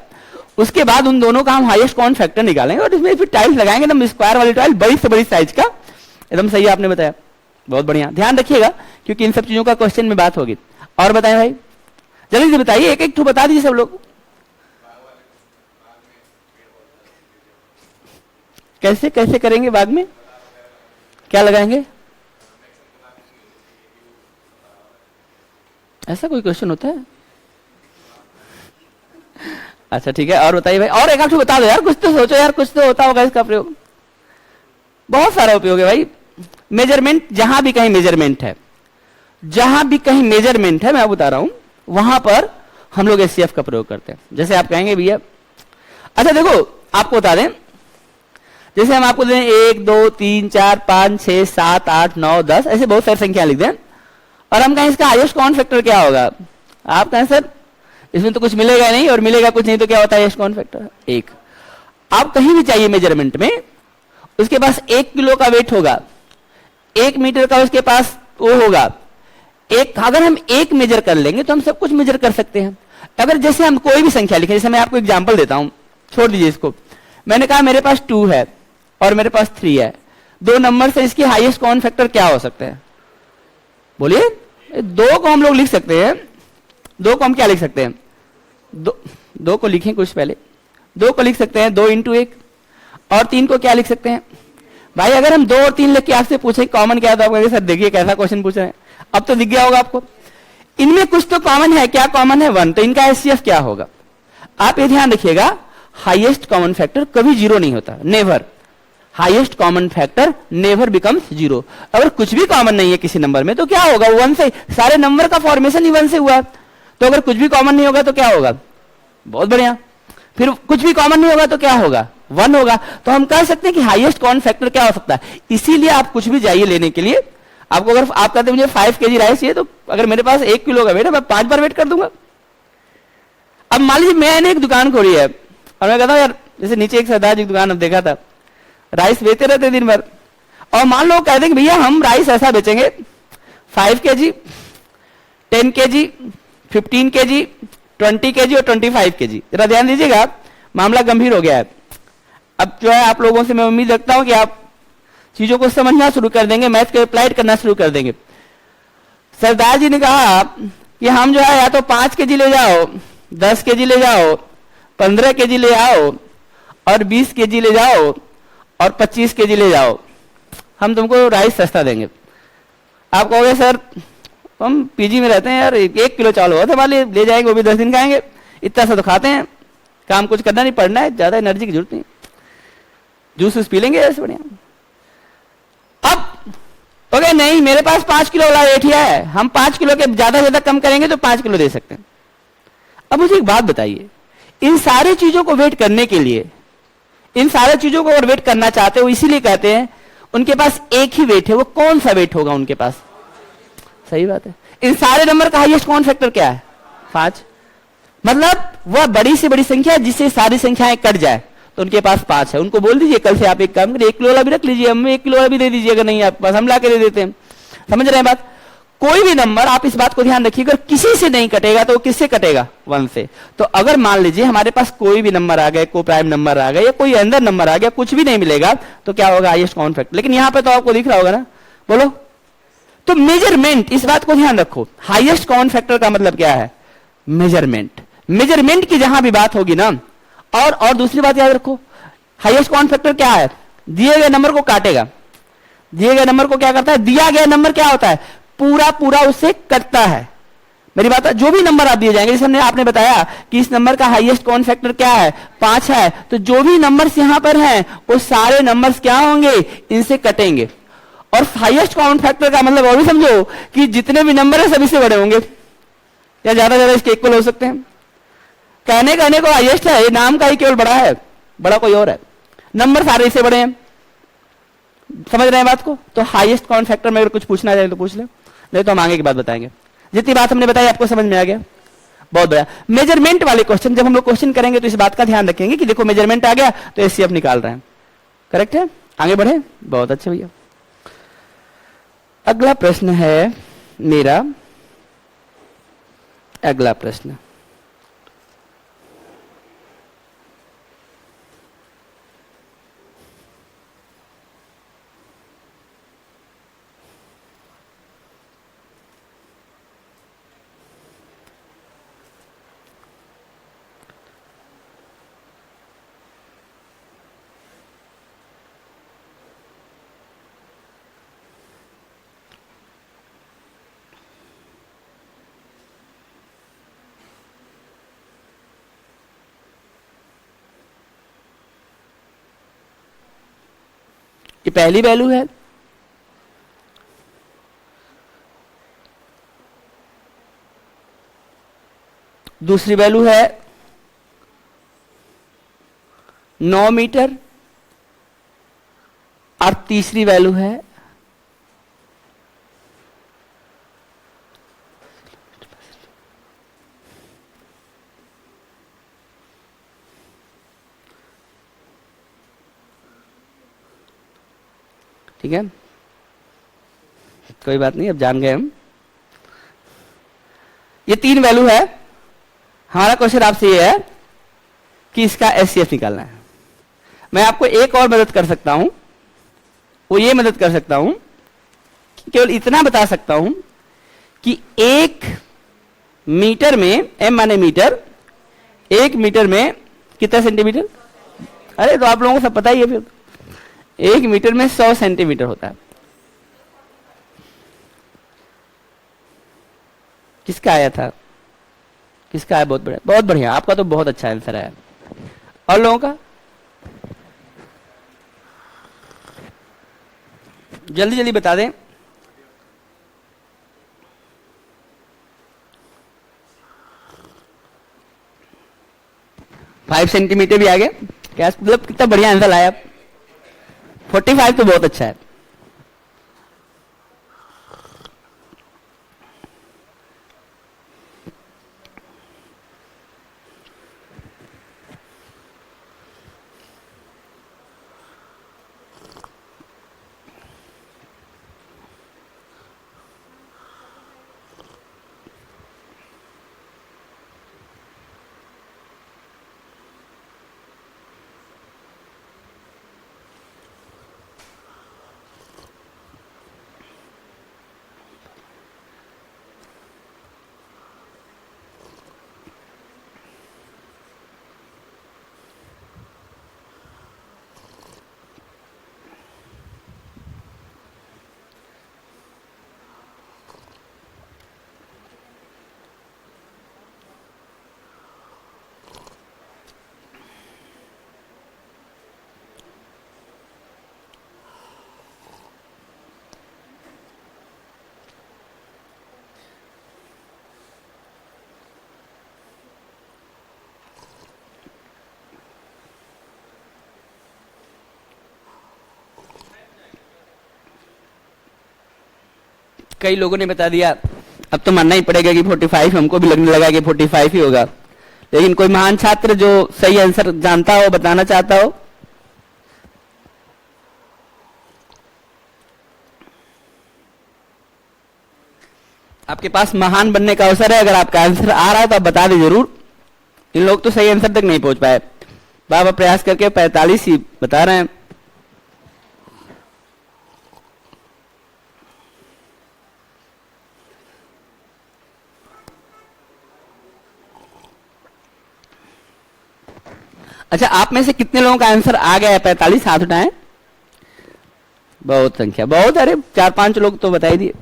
उसके बाद उन दोनों का हम हाईएस्ट कॉमन फैक्टर निकालेंगे और इसमें फिर टाइल्स लगाएंगे एकदम स्क्वायर वाली टाइल, बड़ी से बड़ी साइज का। एकदम सही आपने बताया, बहुत बढ़िया। ध्यान रखिएगा क्योंकि इन सब चीजों का क्वेश्चन में बात होगी। और बताएं भाई, जल्दी से बताइए, एक एक ठो बता दीजिए सब लोग। कैसे कैसे करेंगे बाग में, क्या लगाएंगे? ऐसा कोई क्वेश्चन होता है? अच्छा ठीक है, और बताइए भाई, और एक आध बता दो यार, कुछ तो सोचो यार, कुछ तो होता होगा इसका प्रयोग। बहुत सारा उपयोग है भाई। मेजरमेंट, जहां भी कहीं मेजरमेंट है, जहां भी कहीं मेजरमेंट है, मैं बता रहा हूं वहां पर हम लोग एचसीएफ का प्रयोग करते हैं। जैसे आप कहेंगे भैया, अच्छा देखो आपको बता दें, जैसे हम आपको दें 1 2 3 4 5 6 7 8 9 10 ऐसे बहुत सारी संख्या लिख दें और हम कहें इसका हाईएस्ट कॉमन फैक्टर क्या होगा, आप कहें सर इसमें तो कुछ मिलेगा नहीं, और मिलेगा कुछ नहीं तो क्या होता है हाईएस्ट कॉमन फैक्टर? 1। आप कहीं भी चाहिए मेजरमेंट में, उसके पास 1 किलो का वेट होगा, 1 मीटर का उसके पास वो होगा, एक। अगर हम 1 मेजर कर लेंगे तो हम सब कुछ मेजर कर सकते हैं। अगर जैसे हम कोई भी संख्या लिखें, जैसे मैं आपको एग्जांपल देता हूं, छोड़ दीजिए इसको। मैंने कहा मेरे पास 2 है और मेरे पास 3 है, 2 नंबर से इसकी हाईएस्ट कॉमन फैक्टर क्या हो सकते हैं? बोलिए। 2 को हम लोग लिख सकते हैं, 2 को हम क्या लिख सकते हैं? 2 को लिखें कुछ पहले, 2 को लिख सकते हैं 2 × 1, और 3 को क्या लिख सकते हैं भाई? अगर हम 2 और 3 लिख के आपसे पूछे कॉमन क्या है तो आप कहेंगे सर देखिए कैसा क्वेश्चन पूछ रहे हैं। अब तो दिख गया होगा आपको, इनमें कुछ तो कॉमन है। क्या कॉमन है? 1। तो इनका एचसीएफ क्या होगा? आप ये ध्यान रखिएगा, हाईएस्ट कॉमन फैक्टर कभी 0 नहीं होता, never. Highest common factor never becomes 0। अगर कुछ भी कॉमन नहीं है किसी नंबर में तो क्या होगा? 1 से, सारे नंबर का फॉर्मेशन ही 1 से हुआ। तो अगर कुछ भी कॉमन नहीं होगा तो क्या होगा? बहुत बढ़िया। फिर कुछ भी कॉमन नहीं होगा तो क्या होगा? 1 होगा। तो हम कह सकते हैं कि हाईएस्ट कॉमन फैक्टर क्या हो सकता है। इसीलिए आप कुछ भी जाइए लेने के लिए, आपको अगर आप कहते हैं मुझे 5 kg राइस चाहिए, तो अगर मेरे पास 1 किलो का वेट है, मैं 5 बार वेट कर दूंगा। अब मान लीजिए मैंने एक दुकान खोली है और मैं कहता हूं यार, जैसे नीचे एक सरदार जी की दुकान अब देखा था, राइस बेचते रहते दिन भर, और मान लो कहते हैं कि भैया हम राइस ऐसा बेचेंगे 5 kg, 10 kg, 15 kg, 20 kg और 25 kg। जरा ध्यान दीजिएगा, मामला गंभीर हो गया है। अब जो है आप लोगों से मैं उम्मीद रखता हूं कि आप चीजों को समझना शुरू कर देंगे, मैथ को अप्लाइड करना शुरू कर देंगे। सरदार जी ने कहा कि हम जो है या तो 5 kg ले जाओ, 10 kg ले जाओ, 15 kg ले आओ, और 20 kg ले जाओ, और 25 kg ले जाओ, हम तुमको राइस सस्ता देंगे। आप कहोगे सर हम पीजी में रहते हैं यार, 1 किलो चावल होता हमारे ले जाएंगे, वो भी 10 दिन खाएंगे, इतना सा तो खाते हैं, काम कुछ करना नहीं, पढ़ना है, ज्यादा एनर्जी की जरूरत नहीं, जूस पी लेंगे ऐसे बढ़िया। अब ओके नहीं, मेरे पास 5 किलो वाला एठिया है, हम 5 किलो के ज्यादा से ज्यादा कम करेंगे तो 5 किलो दे सकते हैं। अब मुझे एक बात बताइए, इन सारी चीजों को वेट करने के लिए, इन सारी चीजों को अगर वेट करना चाहते हो, इसीलिए कहते हैं उनके पास एक ही वेट है, वो कौन सा वेट होगा उनके पास? सही बात है, इन सारे नंबर का हाईएस्ट कॉमन फैक्टर क्या है? 5। मतलब वह बड़ी से बड़ी संख्या जिससे सारी संख्याएं कट जाए, तो उनके पास 5 है। उनको बोल दीजिए कल से आप एक काम करिए, 1 किलो वाला भी रख लीजिए, हमें 1 किलो वाला भी दे दीजिए, अगर नहीं आपके पास हम ला के दे देते हैं। समझ रहे हैं बात? कोई भी नंबर, आप इस बात को ध्यान रखिएगा, किसी से नहीं कटेगा तो किससे कटेगा? 1 से। तो अगर मान लीजिए हमारे पास कोई भी नंबर आ गया, को प्राइम नंबर आ गया, या कोई अंदर नंबर आ गया, कुछ भी नहीं मिलेगा, तो क्या होगा? Highest common factor. लेकिन यहां पे तो आपको दिख रहा होगा ना, बोलो। तो मेजरमेंट, इस बात को ध्यान रखो, हाईएस्ट कॉमन फैक्टर का मतलब क्या है? मेजरमेंट। मेजरमेंट की जहां भी बात होगी ना, और दूसरी बात याद रखो, हाईएस्ट कॉमन फैक्टर क्या है? दिए गए नंबर को काटेगा। दिए गए नंबर को क्या करता है? दिया गया नंबर क्या होता है? पूरा पूरा उससे कटता है। मेरी बात है, जो भी नंबर आप दिए जाएंगे, जैसे हमने आपने बताया कि इस नंबर का हाईएस्ट कॉमन फैक्टर क्या है? 5 है, तो जो भी नंबर्स यहां पर हैं वो सारे नंबर्स क्या होंगे? इनसे कटेंगे। और हाईएस्ट कॉमन फैक्टर का मतलब और भी समझो कि जितने भी नंबर है सभी से बड़े होंगे, या ज्यादा ज्यादा इसके इक्वल हो सकते हैं। कहने को हाईएस्ट है, ये नाम का ही केवल बड़ा है, बड़ा कोई और है, नंबर सारे इससे बड़े हैं। समझ रहे हैं बात को? तो हाईएस्ट कॉमन फैक्टर में अगर कुछ पूछना चाहे तो पूछ ले, नहीं तो हम आगे की बात बताएंगे। जितनी बात हमने बताई आपको समझ में आ गया? बहुत बढ़िया। मेजरमेंट वाले क्वेश्चन जब हम लोग क्वेश्चन करेंगे तो इस बात का ध्यान रखेंगे कि देखो मेजरमेंट आ गया तो एचसीएफ निकाल रहे हैं। करेक्ट है, आगे बढ़े। बहुत अच्छे भैया। अगला प्रश्न है मेरा, अगला प्रश्न, ये पहली वैल्यू है, दूसरी वैल्यू है 9 मीटर और तीसरी वैल्यू है ठीक है, कोई बात नहीं, अब जान गए हम। ये 3 वैल्यू है। हमारा क्वेश्चन आपसे ये है कि इसका एचसीएफ निकालना है। मैं आपको एक और मदद कर सकता हूं, वो ये मदद कर सकता हूं, केवल इतना बता सकता हूं कि 1 मीटर में, एम माने मीटर, 1 मीटर में कितना सेंटीमीटर? अरे तो आप लोगों को सब पता ही है फिर। 1 मीटर में 100 सेंटीमीटर होता है। किसका आया था? किसका आया? बहुत बढ़िया, बहुत बढ़िया, आपका तो बहुत अच्छा आंसर है। और लोगों का जल्दी जल्दी बता दें। फाइव सेंटीमीटर भी आ गया। क्या मतलब कितना बढ़िया आंसर आया। 45 तो बहुत अच्छा है। कई लोगों ने बता दिया, अब तो मानना ही पड़ेगा कि 45, हमको भी लगने लगा कि 45 ही होगा। लेकिन कोई महान छात्र जो सही आंसर जानता हो, बताना चाहता हो? आपके पास महान बनने का अवसर है। अगर आपका आंसर आ रहा है तो आप बता दें जरूर। इन लोग तो सही आंसर तक नहीं पहुंच पाए। बाबा प्रयास करके 45 ही बता रहे हैं। अच्छा, आप में से कितने लोगों का आंसर आ गया है 45? हाथ उठाएं। बहुत संख्या, बहुत, अरे 4-5 लोग तो बता ही दिए।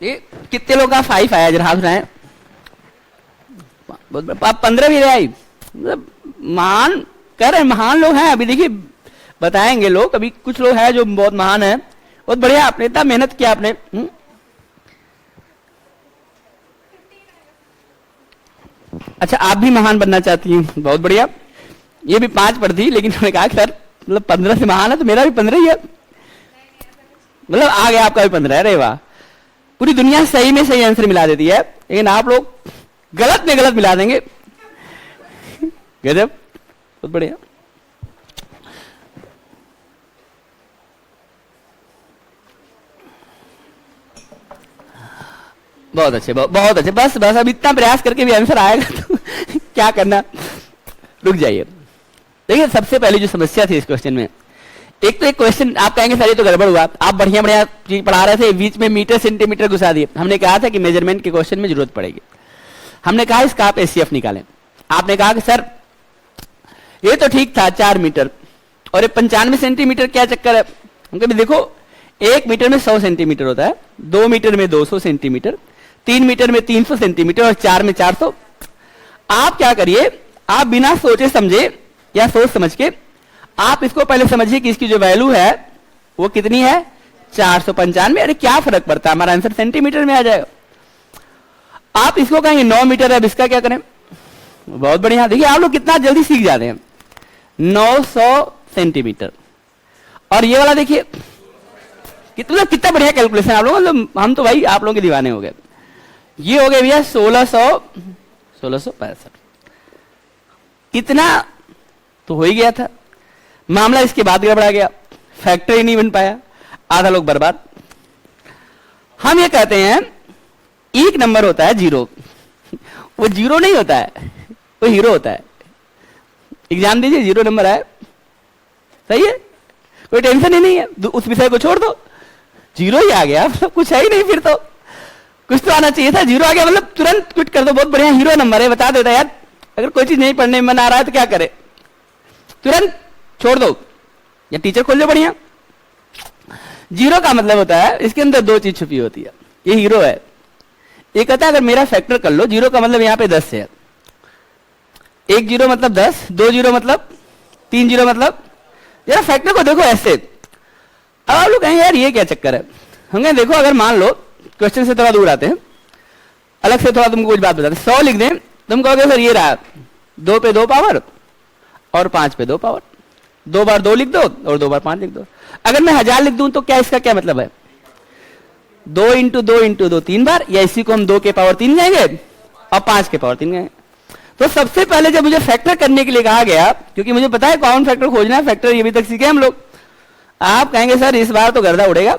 ये कितने लोग का 5 आया? जरा हाथ उठाएं। आप 15 भी रहे आई। मतलब महान कह रहे हैं महान लोग हैं, अभी देखिए बताएंगे लोग, अभी कुछ लोग हैं जो बहुत महान है, बहुत बढ़िया, आपने इतना मेहनत किया आपने। अच्छा, आप भी महान बनना चाहती हैं, बहुत बढ़िया। ये भी 5 पर थी, लेकिन उन्होंने कहा सर मतलब 15 से महान है तो मेरा भी 15 ही है, मतलब आ गया आपका भी 15। अरे वाह, पूरी दुनिया सही में सही आंसर मिला देती है, लेकिन आप लोग गलत में गलत मिला देंगे। गजब, बहुत बढ़िया। बहुत अच्छे, बहुत अच्छे। बस बस अब इतना प्रयास करके भी आंसर आएगा तो क्या करना, रुक जाइए। देखिए सबसे पहले जो समस्या थी इस क्वेश्चन में, एक तो एक क्वेश्चन आप कहेंगे सर ये तो गड़बड़ हुआ, आप बढ़िया बढ़िया चीज पढ़ा रहे थे, बीच में मीटर सेंटीमीटर घुसा दिए। हमने कहा था कि मेजरमेंट के क्वेश्चन में जरूरत पड़ेगी, हमने कहा इसका आप एचसीएफ निकालें। आपने कहा कि सर ये तो ठीक था 4 मीटर, और ये 95 सेंटीमीटर क्या चक्कर है। हम कभी देखो 1 मीटर में 100 सेंटीमीटर होता है, 2 मीटर में 200 सेंटीमीटर, 3 मीटर में 300 सेंटीमीटर और 4 में 400। आप क्या करिए, आप बिना सोचे समझे या सोच समझ के आप इसको पहले समझिए कि इसकी जो वैल्यू है वो कितनी है, 495। अरे क्या फर्क पड़ता है, हमारा आंसर सेंटीमीटर में आ जाएगा। आप इसको कहेंगे 9 मीटर है, अब इसका क्या करें। बहुत बढ़िया, देखिए आप लोग कितना जल्दी सीख जाते हैं। 900 सेंटीमीटर, और ये वाला देखिए कितना बढ़िया कैलकुलेशन आप लोग, मतलब हम तो भाई आप लोगों के दीवाने हो गए। ये हो गए भैया 1665। इतना तो हो ही गया था। मामला इसके बाद गड़बड़ा गया, फैक्टर ही नहीं बन पाया, आधा लोग बर्बाद। हम ये कहते हैं एक नंबर होता है 0, वो 0 नहीं होता है, वो हीरो होता है। एग्जाम दीजिए 0 नंबर आए, सही है, कोई टेंशन ही नहीं है, उस विषय को छोड़ दो, 0 ही आ गया, मतलब कुछ है ही नहीं, फिर तो कुछ तो आना चाहिए था। 0 आ गया मतलब तुरंत क्विट कर दो, बहुत बढ़िया हीरो नंबर है, बता देता यार। अगर कोई चीज नहीं पढ़ने में मन आ रहा है तो क्या करे, तुरंत छोड़ दो या टीचर खोल लो बढ़िया। 0 का मतलब होता है इसके अंदर 2 चीज छुपी होती है। ये हीरो है, ये कहता है अगर मेरा फैक्टर कर लो, 0 का मतलब यहां पे 10 है, 1 0 मतलब 10, 2 0 मतलब 3 0 मतलब, यार फैक्टर को देखो ऐसे। अब आप लोग कहेंगे यार ये क्या चक्कर है। हम कहें देखो अगर मान लो क्वेश्चन से थोड़ा दूर आते हैं, अलग से थोड़ा तुमको कुछ बात बताते, 100 लिख दें, तुम कहोगे सर ये रहा 2 पे 2 पावर और 5 पे 2 पावर, 2 बार 2 लिख दो और 2 बार 5 लिख दो। अगर मैं 1000 लिख दूं तो क्या इसका क्या मतलब है, 2 इंटू 2 इंटू 2 3 बार, या इसी को हम 2 के पावर 3 कहेंगे और 5 के पावर 3 कहेंगे। तो सबसे पहले जब मुझे फैक्टर करने के लिए कहा गया, क्योंकि मुझे पता है कौन फैक्टर खोजना है, फैक्टर ये अभी तक सीखे हम लोग। आप कहेंगे सर इस बार तो गर्दा उड़ेगा।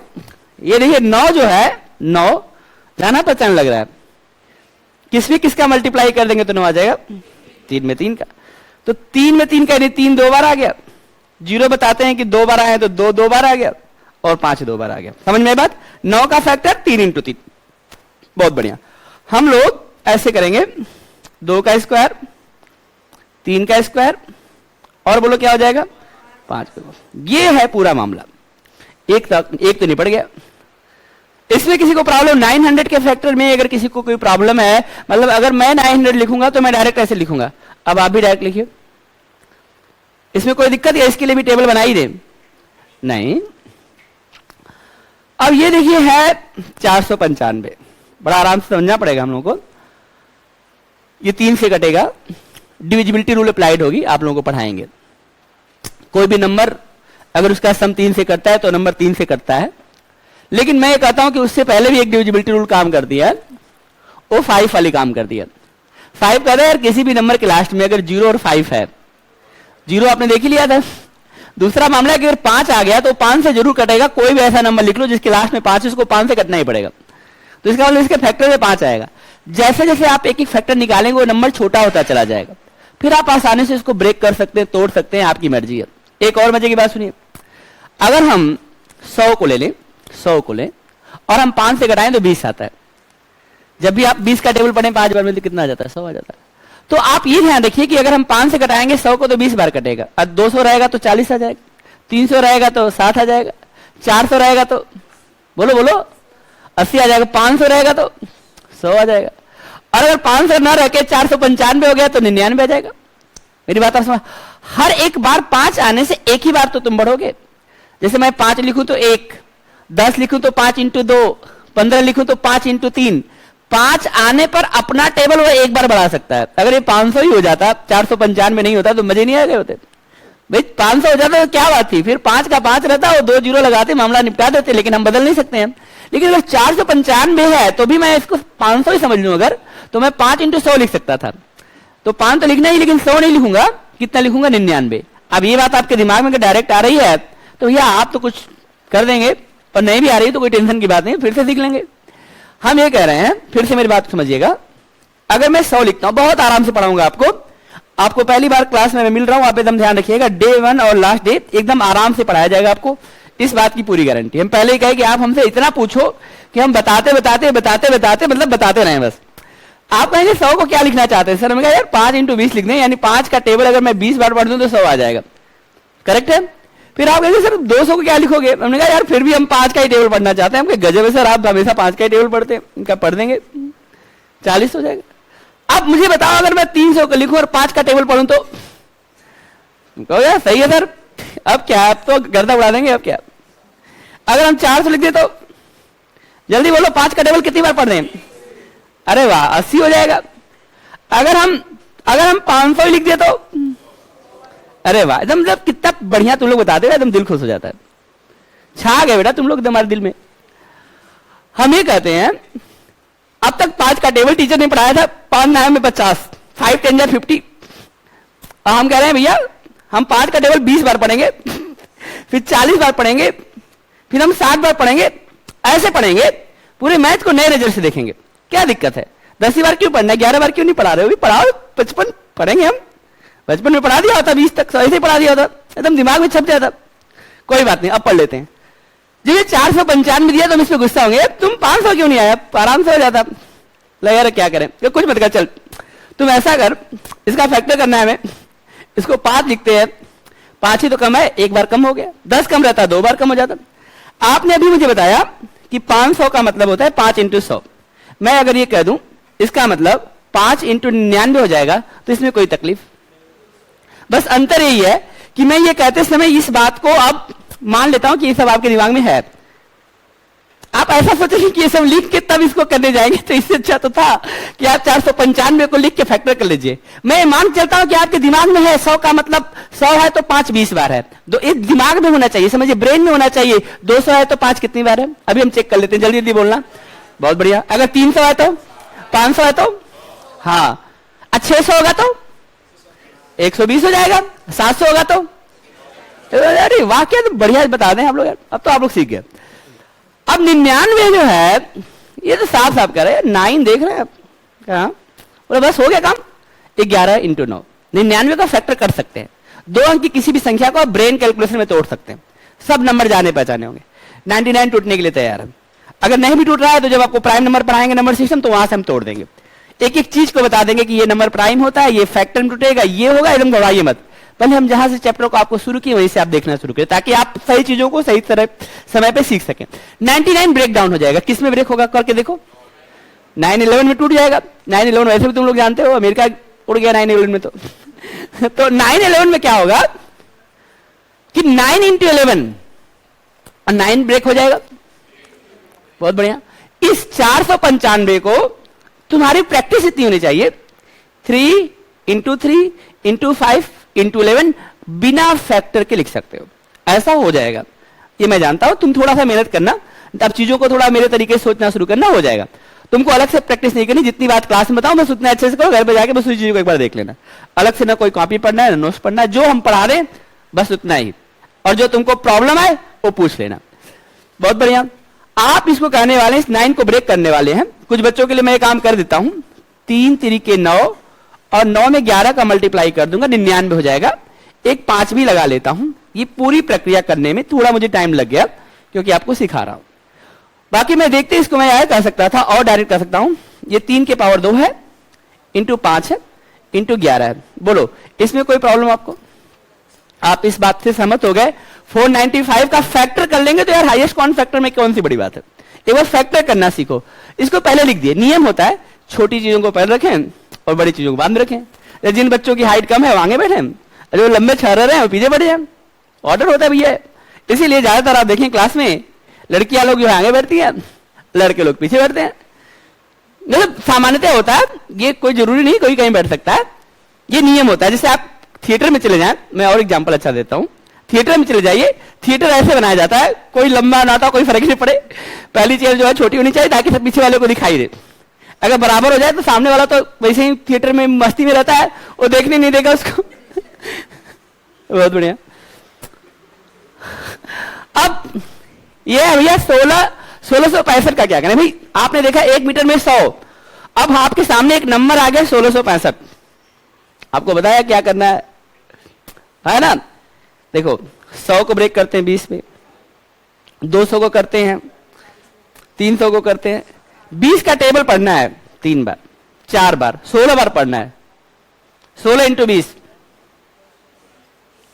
ये देखिए 9 जो है, 9 जाना पहचान लग रहा है, किस भी किसका मल्टीप्लाई कर देंगे तो 9 आ जाएगा, 3 में 3 का, तो 3 में 3 का यानी 3 2 बार आ गया। 0 बताते हैं कि 2 बार आए तो 2 2 बार आ गया और 5 2 बार आ गया। समझ में बात, 9 का फैक्टर 3 इंटू 3। बहुत बढ़िया, हम लोग ऐसे करेंगे 2 का स्क्वायर, 3 का स्क्वायर, और बोलो क्या हो जाएगा 5 का। ये है पूरा मामला, एक तो निपट गया। इसमें किसी को प्रॉब्लम 900 के फैक्टर में अगर किसी को कोई प्रॉब्लम है, मतलब अगर मैं 900 लिखूंगा तो मैं डायरेक्ट ऐसे लिखूंगा, अब आप भी डायरेक्ट लिखिए, इसमें कोई दिक्कत है, इसके लिए भी टेबल बना ही दे नहीं। अब ये देखिए है 495, बड़ा आराम से समझना पड़ेगा हम लोगों को। ये 3 से कटेगा, डिविजिबिलिटी रूल अप्लाइड होगी, आप लोगों को पढ़ाएंगे। कोई भी नंबर अगर उसका सम 3 से कटता है तो नंबर 3 से कटता है, लेकिन मैं ये कहता हूं कि उससे पहले भी एक डिविजिबिलिटी रूल काम करती है, वो 5 वाली काम करती है। 5 कहता है यार किसी भी नंबर के लास्ट में अगर 0 और 5 है, 0 आपने देख ही लिया था। दूसरा मामला है कि अगर 5 आ गया तो 5 से जरूर कटेगा, कोई भी ऐसा नंबर लिख लो जिसके लास्ट में 5 है, उसको 5 से कटना ही पड़ेगा, तो इसका मतलब इसके फैक्टर में 5 आएगा। जैसे जैसे आप एक एक फैक्टर निकालेंगे वो नंबर छोटा होता चला जाएगा, फिर आप आसानी से इसको ब्रेक कर सकते हैं, तोड़ सकते हैं, आपकी मर्जी है। एक और मजे की बात सुनिए, अगर हम 100 को ले लें, 100 को लें और हम 5 से घटाएं तो 20 आता है। जब भी आप 20 का टेबल पढ़ें 5 बार में तो कितना आ जाता है, 100 आ जाता है। तो आप ये ध्यान रखिए कि अगर हम 5 से घटाएंगे 100 को तो 20 बार कटेगा, और 200 रहेगा तो 40 आ जाएगा, 300 रहेगा तो 60 आ जाएगा, 400 रहेगा तो बोलो बोलो 80 आ जाएगा, 500 रहेगा तो 100 आ जाएगा, और अगर 500 ना रह के 495 हो गया तो 99 आ जाएगा। मेरी बात आप समझ, हर एक बार 5 आने से एक ही बार तो तुम बढ़ोगे। जैसे मैं 5 लिखूं तो 1, 10 लिखूं तो 5 इंटू 2, 15 लिखूं तो 5 इंटू 3। 5 आने पर अपना टेबल वो एक बार बढ़ा सकता है। अगर ये 500 ही हो जाता, 495 नहीं होता तो मजे नहीं आ गए होते भाई। 500 हो जाता तो क्या बात थी, फिर 5 का 5 रहता, वो 2 जीरो लगाते, मामला निपटा देते। लेकिन हम बदल नहीं सकते हैं। लेकिन अगर 495 है तो भी मैं इसको 500 ही समझ लूं अगर, तो मैं 5 इंटू 100 लिख सकता था। तो 5 तो लिखना ही, लेकिन 100 नहीं लिखूंगा। कितना लिखूंगा? 99। अब ये बात आपके दिमाग में डायरेक्ट आ रही है तो भैया आप तो कुछ कर देंगे, और नहीं भी आ रही तो कोई टेंशन की बात नहीं, फिर से सीख लेंगे। हम ये कह रहे हैं, फिर से मेरी बात समझिएगा, अगर मैं 100 लिखता हूं, बहुत आराम से पढ़ाऊंगा आपको पहली बार क्लास में मैं मिल रहा हूं, आप एकदम ध्यान रखिएगा। डे 1 और लास्ट डे एकदम आराम से पढ़ाया जाएगा आपको, इस बात की पूरी गारंटी। हम पहले ही कहे कि आप हमसे इतना पूछो कि हम बताते मतलब बताते रहें बस। आप कहेंगे 100 को क्या लिखना चाहते हैं? सर हमने कहा यार 5 इंटू 20 लिख दें, यानी 5 का टेबल अगर मैं 20 बार पढ़ दूं तो 100 आ जाएगा। करेक्ट है? फिर आप कहेंगे सर 200 को क्या लिखोगे? हमने कहा यार फिर भी हम 5 का ही टेबल पढ़ना चाहते हैं। हम कहे गजब है सर, आप हमेशा 5 का ही टेबल पढ़ते हैं। इनका पढ़ देंगे 40 हो जाएगा। अब मुझे बताओ अगर मैं 300 को लिखूं और 5 का टेबल पढ़ूं तो कहो यार सही है सर, अब क्या, अब तो गर्दा उड़ा देंगे। अब क्या अगर हम 400 लिख दे तो? जल्दी बोलो, 5 का टेबल कितनी बार पढ़ दें? अरे वाह, 80 हो जाएगा। अगर हम 500 लिख दे तो? अरे वाह, एकदम मतलब कितना बढ़िया तुम लोग बताते हो, एकदम दिल खुश हो जाता है। छा गए बेटा तुम लोग हमारे दिल में। हम ये कहते हैं अब तक 5 का टेबल टीचर ने पढ़ाया था, 5 9 में 50, 5 10 जा 50। और हम कह रहे हैं भैया हम 5 का टेबल 20 बार पढ़ेंगे, फिर 40 बार पढ़ेंगे, फिर हम 60 बार पढ़ेंगे। ऐसे पढ़ेंगे, पूरे मैथ को नए नजर से देखेंगे। क्या दिक्कत है? 10 बार क्यों पढ़ना है? 11 बार क्यों नहीं पढ़ा रहे हो? भी पढ़ाओ, 55 पढ़ेंगे हम। बचपन में पढ़ा दिया होता, 20 तक ऐसे ही पढ़ा दिया होता, एकदम दिमाग में छप जाता। कोई बात नहीं, अब पढ़ लेते हैं। जब ये 495 दिया तो हम इस पे गुस्सा होंगे, तुम 500 क्यों नहीं आया? आराम से हो जाता। लगा यार क्या करें, कुछ मत कर, चल तुम ऐसा कर, इसका फैक्टर करना है हमें, इसको 5 लिखते हैं। 5 ही तो कम है, एक बार कम हो गया। 10 कम रहता 2 बार कम हो जाता। आपने अभी मुझे बताया कि 500 का मतलब होता है 5 इंटू 100। मैं अगर ये कह दूं इसका मतलब 5 इंटू 99 हो जाएगा, तो इसमें कोई तकलीफ? बस अंतर यही है कि मैं ये कहते समय इस बात को अब मान लेता हूं कि ये सब आपके दिमाग में है। आप ऐसा सोचेंगे कि ये सब लिख के तब इसको करने जाएंगे, तो इससे अच्छा तो था कि आप 495 को लिख के फैक्टर कर लीजिए। मैं मान चलता हूं कि आपके दिमाग में है 100 का मतलब 100 है तो 5 20 बार है, तो इस दिमाग में होना चाहिए, समझिए ब्रेन में होना चाहिए। 200 है तो 5 कितनी बार है? अभी हम चेक कर लेते हैं, जल्दी जल्दी बोलना। बहुत बढ़िया। अगर 300 है तो? 500 है तो? हाँ। 600 होगा तो 120 हो जाएगा। 700 होगा तो? अरे वाह, क्या तो बढ़िया बता दें आप लोग। अब तो आप लोग सीख गए। अब 99 जो है ये तो साफ साफ कर रहे हैं, 9 देख रहे हैं आप कहा, बोले बस हो गया काम। 11 इंटू 9, 99 का फैक्टर कर सकते हैं। 2 अंक की किसी भी संख्या को आप ब्रेन कैलकुलेशन में तोड़ सकते हैं, सब नंबर जाने पहचाने होंगे। 99 टूटने के लिए तैयार है। अगर नहीं भी टूट रहा है तो जब आपको प्राइम नंबर पढ़ाएंगे नंबर सिस्टम, तो वहां से हम तोड़ देंगे। एक एक चीज को बता देंगे कि ये नंबर प्राइम होता है, ये फैक्टर में टूटेगा, ये होगा, एकदम घबराइए मत। पहले हम जहां से चैप्टर को आपको शुरू किए वहीं से आप देखना शुरू करें, ताकि आप सही चीजों को सही तरह समय पे सीख सकें। 99 ब्रेक डाउन हो जाएगा। किस में ब्रेक होगा करके देखो। 9/11 में टूट जाएगा। 9/11 वैसे भी तुम लोग जानते हो, अमेरिका उड़ गया 9/11 में। तो 9/11 में क्या होगा कि 9 इंटू 11 और 9 ब्रेक हो जाएगा। बहुत बढ़िया। इस 495 को तुम्हारी प्रैक्टिस इतनी होनी चाहिए, 3 इंटू 3 इंटू 5 इंटू 11 बिना फैक्टर के लिख सकते हो। ऐसा हो जाएगा, ये मैं जानता हूं। तुम थोड़ा सा मेहनत करना, अब चीजों को थोड़ा मेरे तरीके से सोचना शुरू करना, हो जाएगा। तुमको अलग से प्रैक्टिस नहीं करनी, जितनी बात क्लास में बताऊं बस उतना अच्छे से करो, घर पे जाके बस उस चीज को एक बार देख लेना। अलग से ना कोई कॉपी पढ़ना है ना नोट्स पढ़ना है, जो हम पढ़ा दें बस उतना ही। और जो तुमको प्रॉब्लम आए वो पूछ लेना। बहुत बढ़िया। आप इसको कहने वाले हैं, इस 9 को ब्रेक करने वाले हैं। कुछ बच्चों के लिए मैं ये काम कर देता हूं, 3 3 9 और 9 में 11 का मल्टीप्लाई कर दूंगा, 99 हो जाएगा। एक 5 भी लगा लेता हूं। ये पूरी प्रक्रिया करने में थोड़ा मुझे टाइम लग गया क्योंकि आपको सिखा रहा हूं। बाकी मैं देखते इसको मैं आया कर सकता था और डायरेक्ट कर सकता हूं। ये 3 के पावर 2 है, इंटू 5 है, इंटू 11 है। बोलो इसमें कोई प्रॉब्लम आपको? आप इस बात से सहमत हो गए? 495 का फैक्टर कर लेंगे तो यार हाईएस्ट कौन फैक्टर में कौन सी बड़ी बात है। एक बार फैक्टर करना सीखो। इसको पहले लिख दिए। नियम होता है छोटी चीजों को पहले रखें और बड़ी चीजों को बाद में रखें। जिन बच्चों की हाइट कम है वो आगे बैठे, जो लंबे छह रहे हैं वो पीछे बैठे हैं। ऑर्डर होता है भैया। इसीलिए ज्यादातर आप देखें क्लास में लड़कियां लोग जो आगे बैठती हैं, लड़के लोग पीछे बैठते हैं। मतलब सामान्यतः होता है, ये कोई जरूरी नहीं कोई कहीं बैठ सकता है, ये नियम होता है। जैसे आप थिएटर में चले जाएं, मैं और एग्जांपल अच्छा देता हूं, थिएटर में चले जाइए, थिएटर ऐसे बनाया जाता है, कोई लंबा ना था कोई फर्क नहीं पड़े, पहली चेयर जो है छोटी होनी चाहिए ताकि सब पीछे वाले को दिखाई दे। अगर बराबर हो जाए तो सामने वाला तो वैसे ही थिएटर में मस्ती में रहता है, वो देखने नहीं देगा उसको। बहुत बढ़िया। अब ये है भैया 1665 का क्या करें भाई। आपने देखा 1 मीटर में 100, अब आपके सामने एक नंबर आ गया 1665, आपको बताया क्या करना है ना। देखो 100 को ब्रेक करते हैं 20 पे, 200 को करते हैं, 300 को करते हैं, 20 का टेबल पढ़ना है 3 बार 4 बार 16 बार पढ़ना है। 16 इंटू 20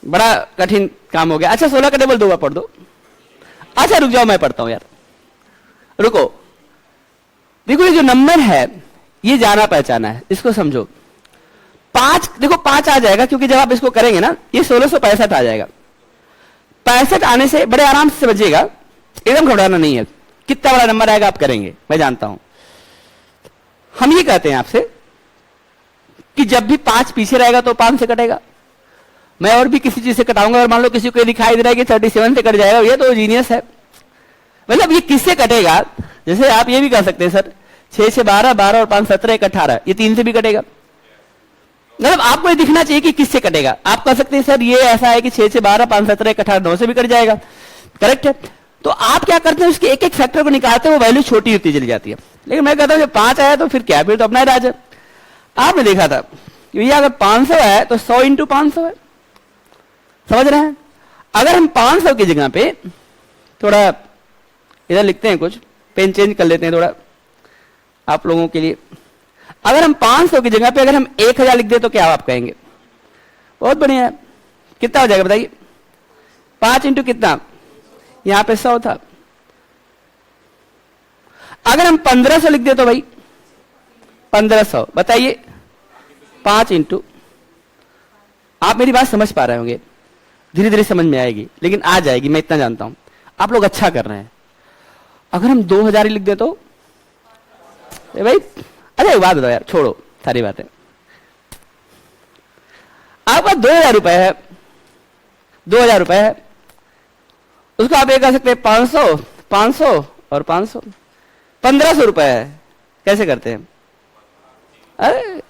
बड़ा कठिन काम हो गया। अच्छा 16 का टेबल 2 बार पढ़ दो। अच्छा रुक जाओ मैं पढ़ता हूं यार, रुको। देखो ये जो नंबर है ये जाना पहचाना है, इसको समझो। 5 देखो 5 आ जाएगा क्योंकि जब आप इसको करेंगे ना ये 1665 आ जाएगा। 65 आने से बड़े आराम से समझिएगा, एकदम घबराना नहीं है। कितना बड़ा नंबर आएगा आप करेंगे, मैं जानता हूं। हम ये कहते हैं आपसे कि जब भी 5 पीछे रहेगा तो 5 से कटेगा। मैं और भी किसी चीज से कटाऊंगा, और मान लो किसी को दिखाई दे रहा है कि 37 से कट जाएगा, ये तो जीनियस है। मतलब ये किससे कटेगा, जैसे आप ये भी कर सकते हैं सर 6 से 12, 12 और 5 17, 1 18, ये 3 से भी कटेगा। मतलब आपको ये दिखना चाहिए कि किससे कटेगा। आप कह सकते हैं सर ये ऐसा है कि 6 से 12, 5 17, 1 18, 9 से भी कट जाएगा, करेक्ट है। तो आप क्या करते हैं उसके एक एक फैक्टर को निकालते हैं, वो वैल्यू छोटी होती चली जाती है। लेकिन मैं कहता हूं जब 5 आया तो फिर क्या, फिर तो अपना ही राज है। आपने देखा था भैया अगर 500 है तो 100 इंटू 500 है, समझ रहे हैं। अगर हम 500 की जगह पे थोड़ा इधर लिखते हैं, कुछ पेन चेंज कर लेते हैं थोड़ा आप लोगों के लिए। अगर हम 500 की जगह पे अगर हम 1000 लिख दे तो क्या आप कहेंगे? बहुत बढ़िया है। कितना हो जाएगा बताइए? 5 इंटू कितना, यहां पे 100 था। अगर हम 1500 लिख दे तो भाई 1500, बताइए 5 इंटू, आप मेरी बात समझ पा रहे होंगे, धीरे धीरे समझ में आएगी, लेकिन आ जाएगी, मैं इतना जानता हूं। आप लोग अच्छा कर रहे हैं। अगर हम 2000 ही लिख दे तो भाई, अरे एक बात बताओ यार, छोड़ो सारी बातें। आपके पास 2000 रुपए है, 2000 रुपए है, उसको आप ये कह सकते हैं 500, 500 और 500, 1500 रुपए है। कैसे करते हैं? अरे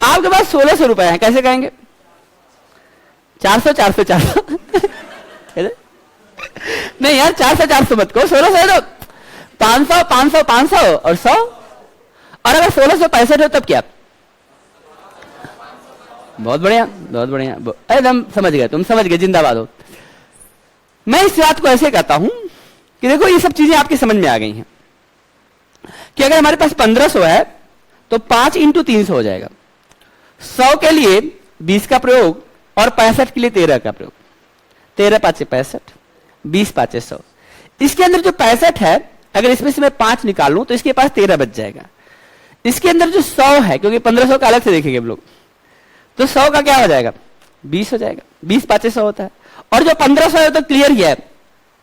आपके पास 1600 रुपए है, कैसे कहेंगे? 400 400 400 नहीं यार, 400 400 मत कहो, 1600 है तो 500 500 500 और 100। और अगर 1665 हो तब क्या? बहुत बढ़िया, बहुत बढ़िया, एकदम समझ गए, तुम समझ गए, जिंदाबाद हो। मैं इस बात को ऐसे कहता हूं कि देखो ये सब चीजें आपकी समझ में आ गई हैं कि अगर हमारे पास 1500 है तो 5 इंटू 300 हो जाएगा। 100 के लिए 20 का प्रयोग और 65 के लिए 13 का प्रयोग। 13 5 65, 20 5 100। इसके अंदर जो 65 है, अगर इसमें से मैं 5 निकाल लूं तो इसके पास 13 बच जाएगा। इसके अंदर जो 100 है, क्योंकि 1500 का अलग से देखेंगे हम लोग, तो 100 का क्या हो जाएगा? 20 हो जाएगा। 20 5 100 होता है। और जो 1500 है तो क्लियर ही है,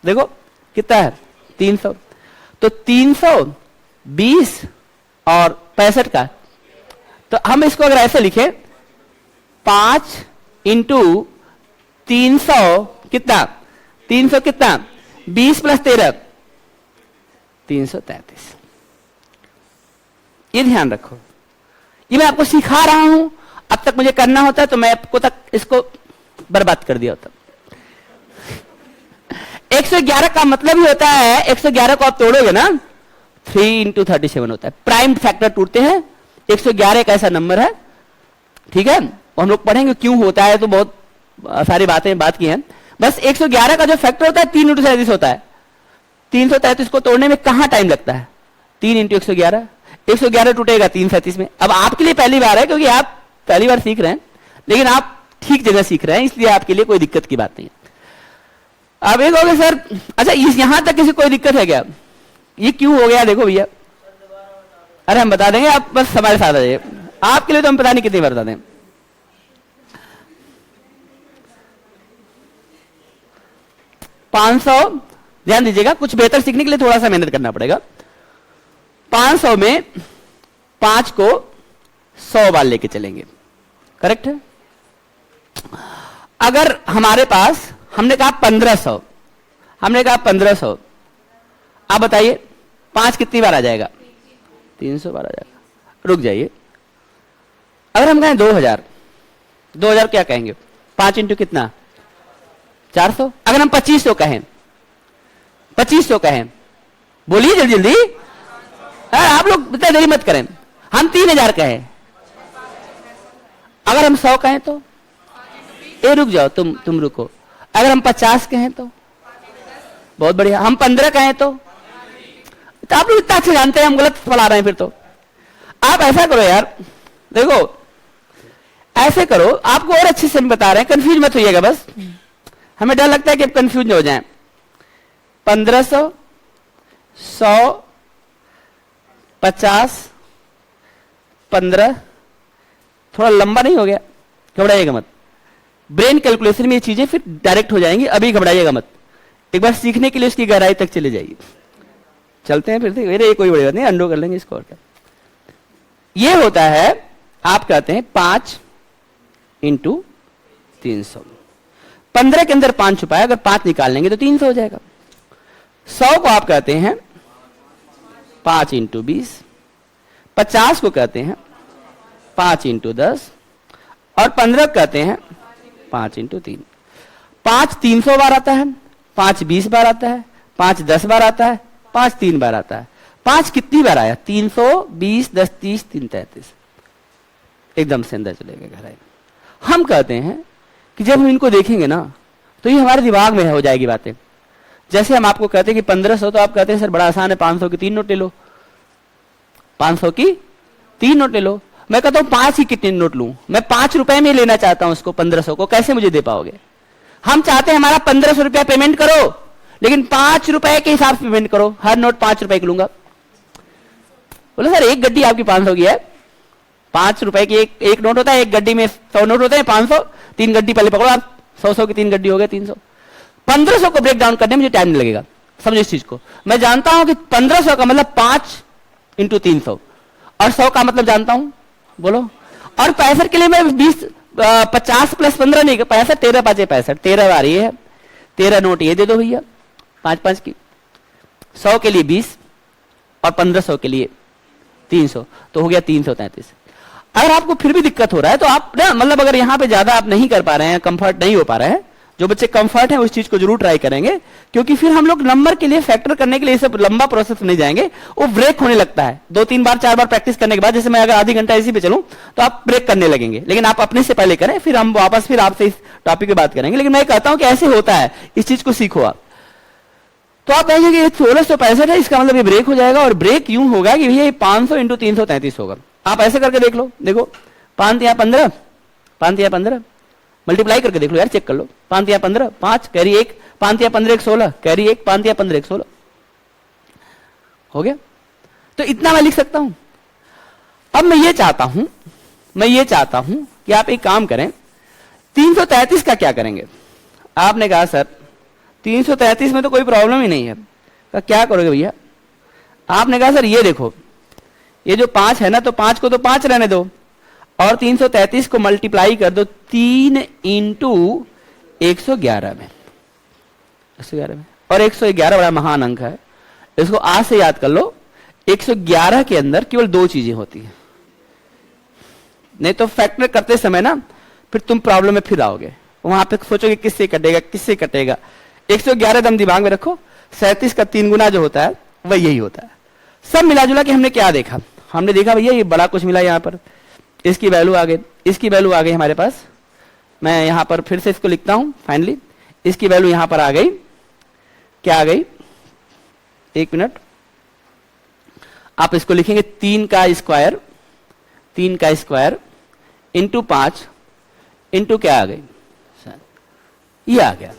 देखो कितना है? 300। तो 300, 20 और 65 का, तो हम इसको अगर ऐसे लिखें 5 इंटू 300 कितना? 300 कितना? 20 प्लस 13, 333। ये ध्यान रखो, ये मैं आपको सिखा रहा हूं। अब तक मुझे करना होता है तो मैं आपको तक इसको बर्बाद कर दिया होता। 111 का मतलब ही होता है, 111 को आप तोड़ोगे ना, 3 इंटू 37 होता है। प्राइम फैक्टर टूटते हैं। 111 एक ऐसा नंबर है, ठीक है, हम लोग पढ़ेंगे क्यों होता है, तो बहुत सारी बातें बात की हैं। बस 111 का जो फैक्टर होता है 3 इंटू 37 होता है। 333 को तोड़ने में कहां टाइम लगता है? 3 इंटू 111, 111 टूटेगा 337 में। अब आपके लिए पहली बार है क्योंकि आप पहली बार सीख रहे हैं, लेकिन आप ठीक जगह सीख रहे हैं, इसलिए आपके लिए कोई दिक्कत की बात नहीं है। अब एक हो गया सर, अच्छा यहां तक किसी कोई दिक्कत है क्या? ये क्यों हो गया? देखो भैया, अरे हम बता देंगे, आप बस हमारे साथ आ जाइए। आपके लिए तो हम पता नहीं कितनी बार बता दें। 500, ध्यान दीजिएगा, कुछ बेहतर सीखने के लिए थोड़ा सा मेहनत करना पड़ेगा। 500 में 5 को 100 बार लेके चलेंगे, करेक्ट है। अगर हमारे पास, हमने कहा 1500, हमने कहा 1500, आप बताइए 5 कितनी बार आ जाएगा? 300 बार आ जाएगा। रुक जाइए, अगर हम कहें 2000, 2000 क्या कहेंगे? 5 इंटू कितना? 400। अगर हम 2500 कहें, 2500 कहें, बोलिए जल्दी जल्दी, आप लोग इतना देरी मत करें। हम 3000 कहें, अगर हम 100 कहें तो, ए रुक जाओ, तुम रुको। अगर हम 50 कहें तो, बहुत बढ़िया। हम 15 कहें तो आप लोग इतना अच्छे जानते हैं, हम गलत पढ़ा रहे हैं फिर तो। आप ऐसा करो यार, देखो ऐसे करो, आपको और अच्छे से हम बता रहे हैं, कंफ्यूज मत होइएगा बस, हमें डर लगता है कि आप कंफ्यूज न हो जाएं। 1500, 100, 50, 15, थोड़ा लंबा नहीं हो गया? घबराइएगा मत, ब्रेन कैलकुलेशन में ये चीजें फिर डायरेक्ट हो जाएंगी, अभी घबराइएगा मत, एक बार सीखने के लिए उसकी गहराई तक चले जाइए। चलते हैं फिर से, ये कोई बड़ी बात नहीं, अंडो कर लेंगे इसको और क्या। ये होता है, आप कहते हैं 5 इंटू 300। 15 के अंदर 5 छुपाया, अगर 5 निकाल लेंगे तो 300 हो जाएगा। 100 को आप कहते हैं 5 इंटू 20। 50 को कहते हैं 5 इंटू 10, और 15 कहते हैं 5 इंटू 3। 5 300 बार आता है, 5 20 बार आता है, 5 10 बार आता है, 5 3 बार आता है। 5 कितनी बार आया? 300, 20, 10, 30, 3, 33। एकदम से अंदर चले गए घर। हम कहते हैं कि जब हम इनको देखेंगे ना, तो ये हमारे दिमाग में हो जाएगी बातें। जैसे हम आपको कहते हैं कि 1500, तो आप कहते हैं सर बड़ा आसान है, 500 की 3 नोट ले लो, 500 की 3 नोट ले लो। मैं कहता हूं 5 की कितने नोट लूं? मैं 5 रुपए में लेना चाहता हूं उसको, 1500 को कैसे मुझे दे पाओगे? हम चाहते हैं हमारा 1500 रुपया पेमेंट करो, लेकिन 5 रुपए के हिसाब से पेमेंट करो, हर नोट 5 रुपए की लूंगा। बोले सर एक गड्डी आपकी 500 की है, 5 रुपए की एक नोट होता है, एक गड्डी में 100 नोट होते हैं, 500, 3 गड्डी पहले पकड़ो आप, 100 की 3 गड्डी हो गए 300। 1500 को ब्रेक डाउन करने में मुझे टाइम नहीं लगेगा, समझो इस चीज को। मैं जानता हूं कि 1500 का मतलब 5 इंटू 300, और 100 का मतलब जानता हूं, बोलो। और 65 के लिए मैं 50 प्लस 15 नहीं, 65, 13 5 65, 13 आ रही है, 13 नोट ये दे दो भैया 5-5 की। 100 के लिए 20 और 1500 के लिए 300, तो हो गया 333। अगर आपको फिर भी दिक्कत हो रहा है तो आप ना, मतलब अगर यहां पे ज्यादा आप नहीं कर पा रहे हैं, कंफर्ट नहीं हो पा रहे हैं, जो बच्चे कंफर्ट हैं उस चीज को जरूर ट्राई करेंगे, क्योंकि फिर हम लोग नंबर के लिए फैक्टर करने के लिए सब लंबा प्रोसेस नहीं जाएंगे, वो ब्रेक होने लगता है। 2-3 बार 4 बार प्रैक्टिस करने के बाद, जैसे मैं अगर आधी घंटा इसी पे चलूं तो आप ब्रेक करने लगेंगे, लेकिन आप अपने से पहले करें, फिर हम वापस फिर आपसे इस टॉपिक पे बात करेंगे। लेकिन मैं कहता हूं कि ऐसे होता है, इस चीज को सीखो आप। तो आप कहेंगे कि 1665 है, इसका मतलब ये ब्रेक हो जाएगा, और ब्रेक यूं होगा कि भैया 500 इंटू 333 होगा। आप ऐसे करके देख लो, देखो 5 या 15, 5 या 15 मल्टीप्लाई करके देख लो यार, चेक कर लो। 5 या 15, 5 कैरी 1, 5 या 15 1 16, कैरी 1, 5 या 15 1 16 हो गया। तो इतना मैं लिख सकता हूं। अब मैं ये चाहता हूं कि आप एक काम करें, 333 का क्या करेंगे? आपने कहा सर 333 में तो कोई प्रॉब्लम ही नहीं है, तो क्या करोगे भैया? आपने कहा सर ये देखो, ये जो 5 है ना, तो 5 को तो 5 रहने दो, और 333 को मल्टीप्लाई कर दो 3 इंटू 111 में, 111 में। और 111 बड़ा महान अंक है, इसको आज से याद कर लो। 111 के अंदर केवल 2 चीजें होती हैं, नहीं तो फैक्टर करते समय ना फिर तुम प्रॉब्लम में फिर आओगे, वहां पे सोचोगे किससे कटेगा किससे कटेगा। 111 दम दिमाग में रखो, 37 का 3 गुना जो होता है वह यही होता है। सब मिला जुला के हमने क्या देखा? हमने देखा भैया ये बड़ा कुछ मिला, यहां पर इसकी वैल्यू आ गई, इसकी वैल्यू आ गई हमारे पास। मैं यहां पर फिर से इसको लिखता हूं, फाइनली इसकी वैल्यू यहां पर आ गई, क्या आ गई? 1 मिनट, आप इसको लिखेंगे 3 का स्क्वायर इंटू 5 इंटू क्या आ गई? ये आ गया।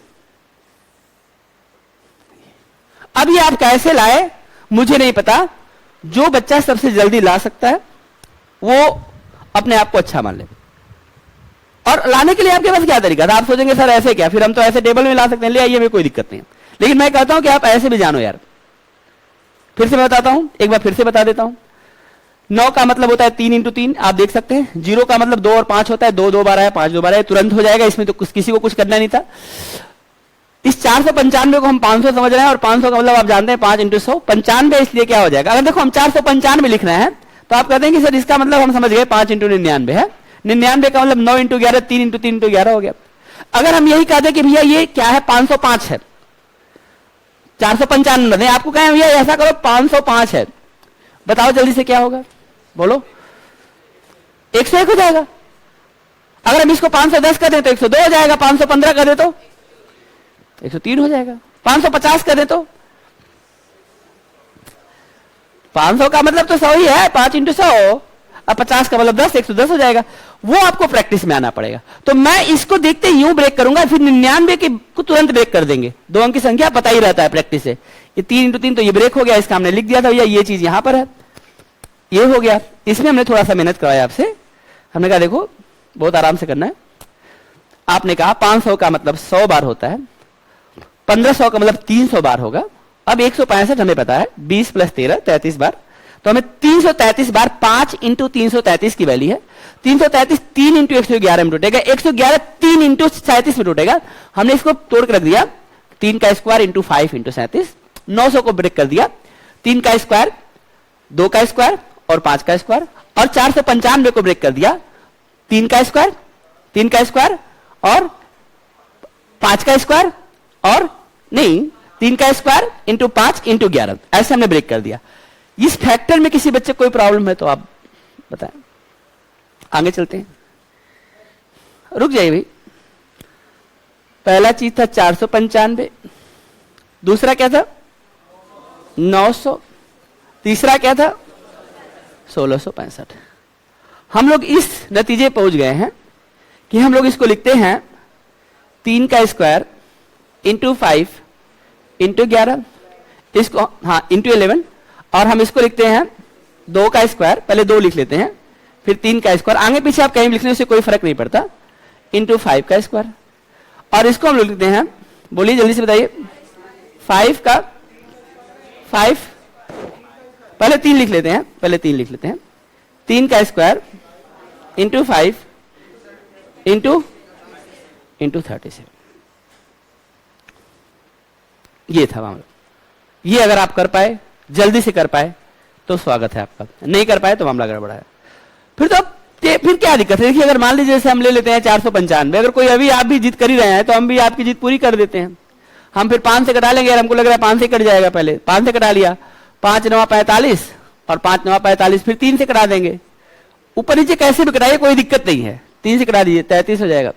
अब ये आप कैसे लाए मुझे नहीं पता, जो बच्चा सबसे जल्दी ला सकता है वो अपने आप को अच्छा मान ले। और लाने के लिए आपके पास क्या तरीका था? आप सोचेंगे सर ऐसे क्या, फिर हम तो ऐसे टेबल में ला सकते हैं, ले आइए, में कोई दिक्कत नहीं है। लेकिन मैं कहता हूं कि आप ऐसे भी जानो यार। फिर से मैं बताता हूं, एक बार फिर से बता देता हूं। 9 का मतलब होता है 3 इंटू 3, आप देख सकते हैं। 0 का मतलब 2 और 5 होता है, 2 2 बार है, 5 2 बार है, तुरंत हो जाएगा, इसमें तो किसी को कुछ करना नहीं था। इस 495 को हम 500 समझ रहे हैं, और 500 का मतलब आप जानते हैं 5 इंटू 100, 95। इसलिए क्या हो जाएगा, अगर देखो हम 495 लिख रहे हैं तो आप कहते हैं कि सर इसका मतलब हम समझ गए 5 इंटू 99 है। 99 का मतलब 9 इंटू 11, 3 इंटू 3 इंटू 11 हो गया। अगर हम यही कहते कि भैया ये क्या है, 505 है, 495 नहीं, आपको कहें भैया ऐसा करो 505 है, बताओ जल्दी से क्या होगा, बोलो। 101 हो जाएगा। अगर हम इसको 510 कर दें तो 102 हो जाएगा, 515 कर दे तो 103 हो जाएगा, 550 कर दे तो 500 का मतलब तो 100 ही है, 5 इंटू 100, अब 50 का मतलब 10, 110 हो जाएगा। वो आपको प्रैक्टिस में आना पड़ेगा। तो मैं इसको देखते यूं ब्रेक करूंगा, फिर 99 के को तुरंत ब्रेक कर देंगे। 2 अंक की संख्या पता ही रहता है प्रैक्टिस से। ये 3 इंटू 3 तो ये ब्रेक हो गया, इसका हमने लिख दिया था भैया ये चीज यहां पर है, ये हो गया। इसमें हमने थोड़ा सा मेहनत करवाया आपसे, हमने कहा देखो बहुत आराम से करना है। आपने कहा 500 का मतलब 100 बार होता है, 1500 का मतलब 300 बार होगा। अब 165 हमें पता है, 20 प्लस 13 33 बार, तो हमें 333 बार 5 इंटू 333 की वैल्यू है। 333 3 इंटू 111 में टूटेगा, 111 3 इंटू 37 में टूटेगा। हमने इसको तोड़ कर रख दिया, 3 का स्क्वायर इंटू 5 इंटू 37, 900 को ब्रेक कर दिया, 3 का स्क्वायर, 2 का स्क्वायर और 5 का स्क्वायर, और 495 को ब्रेक कर दिया, 3 का स्क्वायर, 3 का स्क्वायर और 5 का स्क्वायर, और नहीं 3 का स्क्वायर इंटू 5 इंटू 11, ऐसे हमने ब्रेक कर दिया। इस फैक्टर में किसी बच्चे को कोई प्रॉब्लम है तो आप बताएं, आगे चलते हैं। रुक जाइए भाई, पहला चीज था 495, दूसरा क्या था 900, तीसरा क्या था 1665। हम लोग इस नतीजे पहुंच गए हैं कि हम लोग इसको लिखते हैं 3 का स्क्वायर इंटू 5 इंटू 11, इसको हाँ इंटू 11, और हम इसको लिखते हैं 2 का स्क्वायर, पहले 2 लिख लेते हैं, फिर 3 का स्क्वायर, आगे पीछे आप कहीं लिखने से कोई फर्क नहीं पड़ता, इंटू 5 का स्क्वायर, और इसको हम लोग लिखते हैं, बोलिए जल्दी से बताइए, 5 का 5, पहले 3 लिख लेते हैं, पहले 3 लिख लेते हैं, 3 का स्क्वायर इंटू 5 इंटू 37, ये था मामला। ये अगर आप कर पाए, जल्दी से कर पाए तो स्वागत है आपका, नहीं कर पाए तो मामला गड़बड़ा है। फिर तो फिर क्या दिक्कत है, देखिए अगर मान लीजिए जैसे हम ले लेते हैं 495, अगर कोई अभी आप भी जीत कर ही रहे हैं तो हम भी आपकी जीत पूरी कर देते हैं। हम फिर 5 से कटा लेंगे, और हमको लग रहा है 5 से कट जाएगा, पहले 5 से कटा लिया, 5 9 45 और 5 9 45, फिर 3 से कटा देंगे, ऊपर नीचे कैसे भी कटाइए कोई दिक्कत नहीं है, 3 से कटा दीजिए 33 हो जाएगा,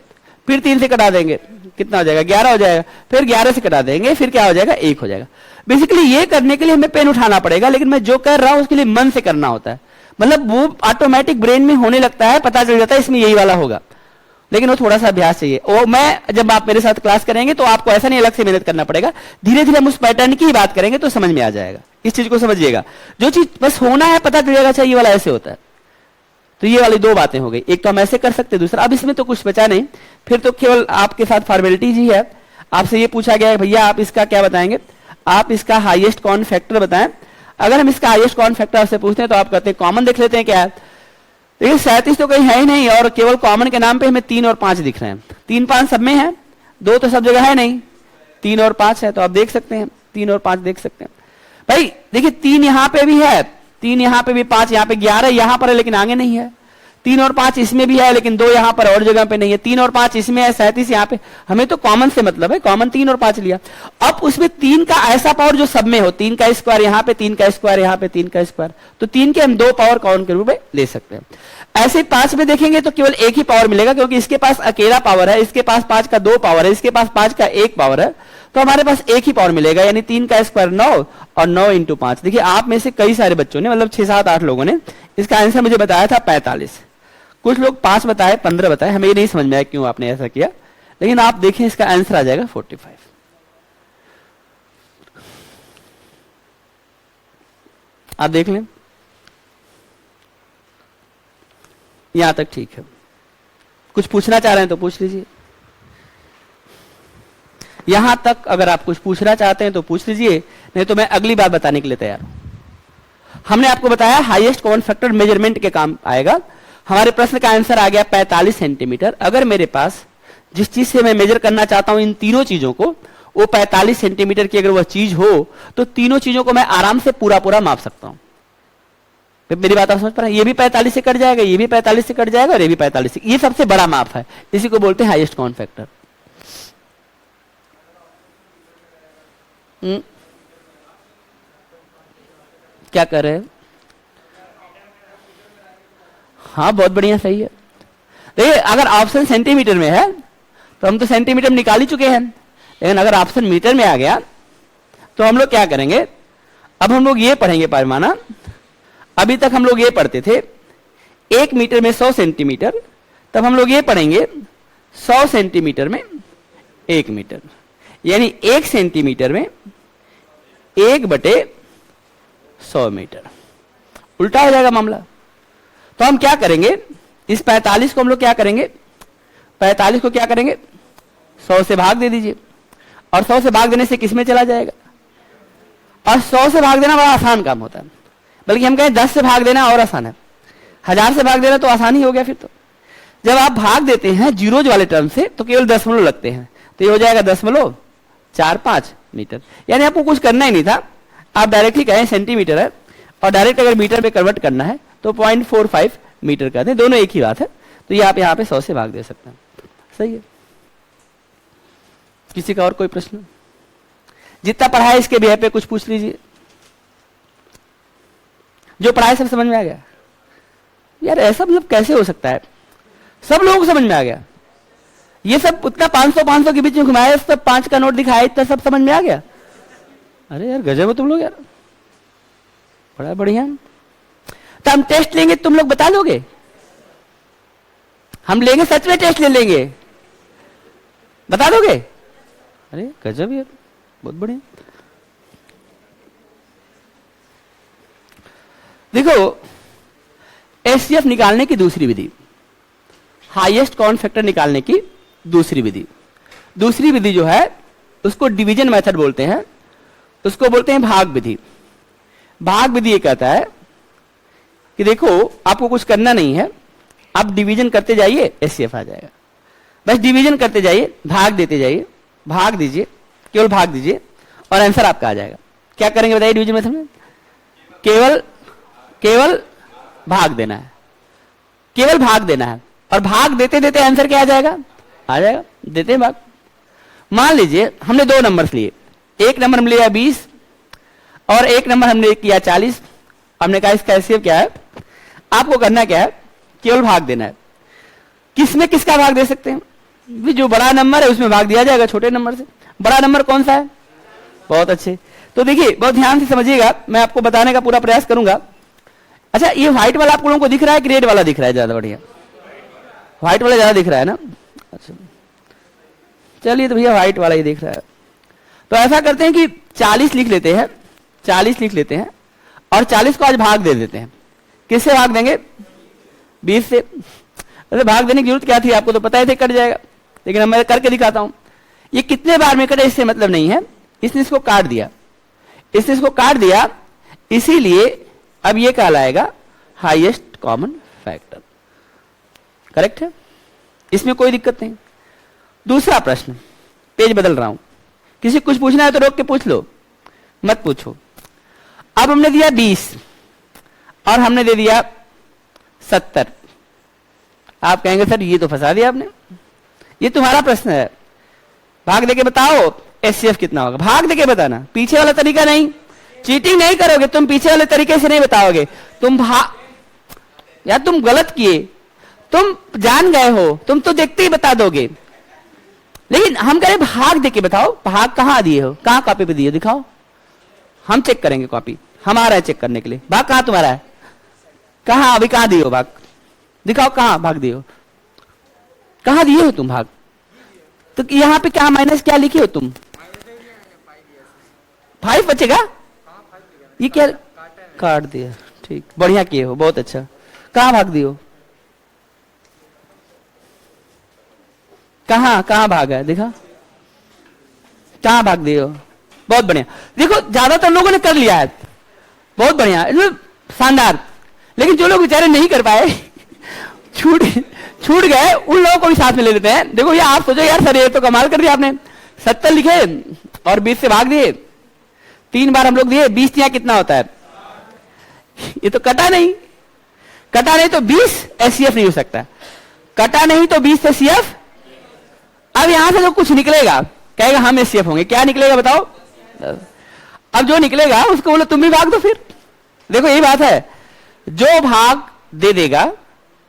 फिर 3 से कटा देंगे कितना हो जाएगा 11 हो जाएगा, फिर 11 से कटा देंगे, फिर क्या हो जाएगा 1 हो जाएगा। बेसिकली ये करने के लिए हमें पेन उठाना पड़ेगा, लेकिन मैं जो कर रहा हूं उसके लिए मन से करना होता है, मतलब वो ऑटोमेटिक ब्रेन में होने लगता है, पता चल जाता है इसमें यही वाला होगा, लेकिन वो थोड़ा सा अभ्यास चाहिए। और मैं जब आप मेरे साथ क्लास करेंगे तो आपको ऐसा नहीं अलग से मेहनत करना पड़ेगा, धीरे धीरे हम उस पैटर्न की ही बात करेंगे तो समझ में आ जाएगा। इस चीज को समझिएगा, जो चीज बस होना है पता चल जाएगा, अच्छा ये वाला ऐसे होता है। तो ये वाली 2 बातें हो गई, एक तो हम ऐसे कर सकते हैं, दूसरा अब इसमें तो कुछ बचा नहीं, फिर तो केवल आपके साथ फॉर्मेलिटीज ही है। आपसे ये पूछा गया है भैया आप इसका क्या बताएंगे, आप इसका हाईएस्ट कॉमन फैक्टर बताएं। अगर हम इसका हाईएस्ट कॉमन फैक्टर आपसे पूछते हैं तो आप कहते हैं कॉमन देख लेते हैं क्या है, देखिए 37 तो कहीं है ही नहीं, और केवल कॉमन के नाम पे हमें 3 और 5 दिख रहे हैं, 3 5 सब में है, 2 तो सब जगह है नहीं, 3 और 5 है, तो आप देख सकते हैं 3 और 5 देख सकते हैं भाई। देखिए 3 यहां पे भी है, 3 यहां पे भी, 5 यहां पे, 11 यहां पर है लेकिन आगे नहीं है, 3 और 5 इसमें भी है लेकिन 2 यहां पर और जगह पे नहीं है, 3 और 5 इसमें है, 37 यहां पे, हमें तो कॉमन से मतलब है, कॉमन 3 और 5 लिया। अब उसमें 3 का ऐसा पावर जो सब में हो, 3 का स्क्वायर यहां पे, 3 का स्क्वायर यहां पे, 3 का स्क्वायर, तो 3 के हम 2 पावर कॉमन के रूप में ले सकते हैं। ऐसे 5 में देखेंगे तो केवल एक ही पावर मिलेगा, क्योंकि इसके पास अकेला पावर है, इसके पास 5 का 2 पावर है, इसके पास 5 का 1 पावर है, तो हमारे पास एक ही पावर मिलेगा, यानी 3 का स्क्वायर 9 और 9 इंटू 5। देखिए आप में से कई सारे बच्चों ने, मतलब 6 7 8 लोगों ने इसका आंसर मुझे बताया था 45, कुछ लोग 5 बताए, 15 बताए, हमें ये नहीं समझ में आया क्यों आपने ऐसा किया, लेकिन आप देखें इसका आंसर आ जाएगा 45। आप देख लें, यहां तक ठीक है। कुछ पूछना चाह रहे हैं तो पूछ लीजिए। यहां तक अगर आप कुछ पूछना चाहते हैं तो पूछ लीजिए, नहीं तो मैं अगली बार बताने के लिए तैयार हूं। हमने आपको बताया हाईएस्ट कॉमन फैक्टर मेजरमेंट के काम आएगा। हमारे प्रश्न का आंसर आ गया 45 सेंटीमीटर। अगर मेरे पास जिस चीज से मैं मेजर करना चाहता हूं इन तीनों चीजों को, वो 45 सेंटीमीटर की अगर वह चीज हो तो तीनों चीजों को मैं आराम से पूरा पूरा माप सकता हूं। मेरी बात आप समझ पा रहे हैं? ये भी 45 से कट जाएगा, ये भी 45 से कट जाएगा, और ये भी 45 से। ये सबसे बड़ा माप है, इसी को बोलते हैं हाईएस्ट कॉमन फैक्टर। क्या कर रहे हैं? हाँ बहुत बढ़िया, सही है। देखिए अगर ऑप्शन सेंटीमीटर में है तो हम तो सेंटीमीटर में निकाल ही चुके हैं, लेकिन अगर ऑप्शन मीटर में आ गया तो हम लोग क्या करेंगे? अब हम लोग ये पढ़ेंगे पैमाना। अभी तक हम लोग ये पढ़ते थे 1 मीटर में 100 सेंटीमीटर, तब हम लोग ये पढ़ेंगे 100 सेंटीमीटर में 1 मीटर, यानी 1 सेंटीमीटर में 1/100 मीटर। उल्टा हो जाएगा मामला। तो हम क्या करेंगे? इस 45 को हम लोग क्या करेंगे? 45 को क्या करेंगे? 100 से भाग दे दीजिए, और 100 से भाग देने से किस में चला जाएगा? और 100 से भाग देना बड़ा आसान काम होता है, बल्कि हम कहें 10 से भाग देना और आसान है। 1000 से भाग देना तो आसान ही हो गया। फिर तो जब आप भाग देते हैं जीरोज वाले टर्म से तो केवल दशमलव लगते हैं, तो ये हो जाएगा 0.45 मीटर। यानी आपको कुछ करना ही नहीं था, आप डायरेक्टली कहें सेंटीमीटर है और डायरेक्ट अगर मीटर में कन्वर्ट करना है तो 0.45 मीटर कर दें, दोनों एक ही बात है। तो ये आप यहाँ पे 100 से भाग दे सकते हैं। सही है। किसी का और कोई प्रश्न? जितना पढ़ा है इसके बिहेव पे कुछ पूछ लीजिए। जो पढ़ा है सब समझ में आ गया? यार ऐसा मतलब कैसे हो सकता है? सब लोगों को समझ में आ गया? ये सब उतना 500 के बीच में घुमाया, सब 5 का नोट दिखाया, इतना सब समझ में आ गया? अरे यार गजब हो तुम लोग यार, बड़ा बढ़िया। तो हम टेस्ट लेंगे, तुम लोग बता दोगे? हम लेंगे, सच में टेस्ट ले लेंगे, बता दोगे? अरे गजब यार, बहुत बढ़िया। देखो एचसीएफ निकालने की दूसरी विधि, हाईएस्ट कॉमन फैक्टर निकालने की दूसरी विधि, दूसरी विधि जो है उसको डिवीजन मेथड बोलते हैं, उसको बोलते हैं भाग विधि। भाग विधि ये कहता है कि देखो आपको कुछ करना नहीं है, आप डिवीजन करते जाइए, एचसीएफ आ जाएगा। बस डिवीजन करते जाइए, भाग देते जाइए, भाग दीजिए, केवल भाग दीजिए और आंसर आपका आ जाएगा। क्या करेंगे बताइए डिवीजन मेथड में? केवल भाग देना है, केवल भाग देना है, और भाग देते देते आंसर क्या आ जाएगा? आ जाएगा। देते हैं भाग। मान लीजिए हमने 2 नंबर लिए, एक नंबर हम लिया 20 और एक नंबर हमने किया 40। हमने कहा इसका एचसीएफ क्या है? आपको करना क्या है? केवल भाग देना है। किसमें किसका भाग दे सकते हैं? जो बड़ा नंबर है उसमें भाग दिया जाएगा छोटे नंबर से। बड़ा नंबर कौन सा है? बहुत अच्छे। तो देखिए बहुत ध्यान से समझिएगा, मैं आपको बताने का पूरा प्रयास करूंगा। अच्छा ये व्हाइट वाला आप लोगों को दिख रहा है कि रेड वाला दिख रहा है? ज्यादा बढ़िया व्हाइट वाला ज्यादा दिख रहा है ना? अच्छा चलिए तो भैया व्हाइट वाला ही दिख रहा है। तो ऐसा करते हैं कि 40 लिख लेते हैं, 40 लिख लेते हैं और 40 को आज भाग दे देते हैं। किससे भाग देंगे? 20 से। अरे भाग देने की जरूरत क्या थी? आपको तो पता ही थे कट जाएगा, लेकिन अब मैं करके दिखाता हूं। ये कितने बार में कटे इससे मतलब नहीं है, इसने इसको काट दिया, इसने इसको काट दिया, इसीलिए अब ये कहलाएगा हाईएस्ट कॉमन फैक्टर। करेक्ट है, इसमें कोई दिक्कत नहीं। दूसरा प्रश्न, पेज बदल रहा हूं, किसी कुछ पूछना है तो रोक के पूछ लो, मत पूछो। अब हमने दिया 20 और हमने दे दिया 70। आप कहेंगे सर ये तो फंसा दिया आपने, ये तुम्हारा प्रश्न है, भाग देके बताओ एचसीएफ कितना होगा। भाग देके बताना, पीछे वाला तरीका नहीं, चीटिंग नहीं करोगे तुम, पीछे वाले तरीके से नहीं बताओगे तुम। या तुम गलत किए, तुम जान गए हो, तुम तो देखते ही बता दोगे। लेकिन हम कह रहे भाग देके बताओ। भाग कहां दिए हो? कहां कॉपी पे दिए? दिखाओ, हम चेक करेंगे कॉपी, हम आ रहे हैं चेक करने के लिए। भाग कहां तुम्हारा है? कहां अभी कहां दिए हो भाग? दिखाओ कहां भाग दिए हो, कहां दिए हो तुम भाग? तो यहां पे क्या माइनस क्या लिखे हो तुम? 5 बचेगा। ये क्या काट दिया? ठीक, बढ़िया किए हो, बहुत अच्छा। कहां भाग दिए हो? कहां कहां भागा है? दिखा कहां भाग दिए हो? बहुत बढ़िया। देखो ज्यादातर लोगों ने कर लिया है, बहुत बढ़िया, शानदार। लेकिन जो लोग बेचारे नहीं कर पाए, छूट छूट गए, उन लोगों को भी साथ में ले लेते हैं। देखो ये आप सोचो यार सर ये तो कमाल कर दिया आपने, 70 लिखे और 20 से भाग दिए, 3 बार हम लोग दिए, 20 यहाँ कितना होता है? ये तो कटा नहीं, कटा नहीं तो 20 एचसीएफ नहीं हो सकता, कटा नहीं तो 20 एचसीएफ। अब यहां से जो कुछ निकलेगा कहेगा हम एचसीएफ होंगे, क्या निकलेगा बताओ? अब जो निकलेगा उसको बोलो तुम भी भाग दो फिर। देखो यही बात है, जो भाग दे देगा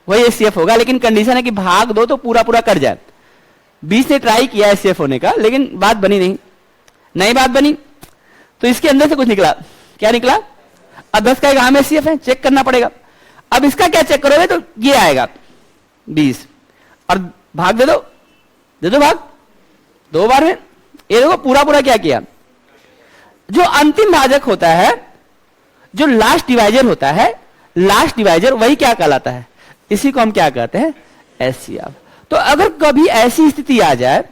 वही एचसीएफ होगा, लेकिन कंडीशन है कि भाग दो तो पूरा पूरा कर जाए। 20 ने ट्राई किया एचसीएफ होने का, लेकिन बात बनी नहीं, नई बात बनी, तो इसके अंदर से कुछ निकला। क्या निकला? अब 10 कहेगा हम एचसीएफ है, चेक करना पड़ेगा। अब इसका क्या चेक करोगे तो ये आएगा 20 और भाग दे दो भाग 2 बार में। ये देखो पूरा पूरा क्या किया। जो अंतिम भाजक होता है, जो लास्ट डिवाइजर होता है, लास्ट डिवाइजर वही क्या कहलाता है? इसी को हम क्या कहते हैं? एचसीएफ। तो अगर कभी ऐसी स्थिति आ जाए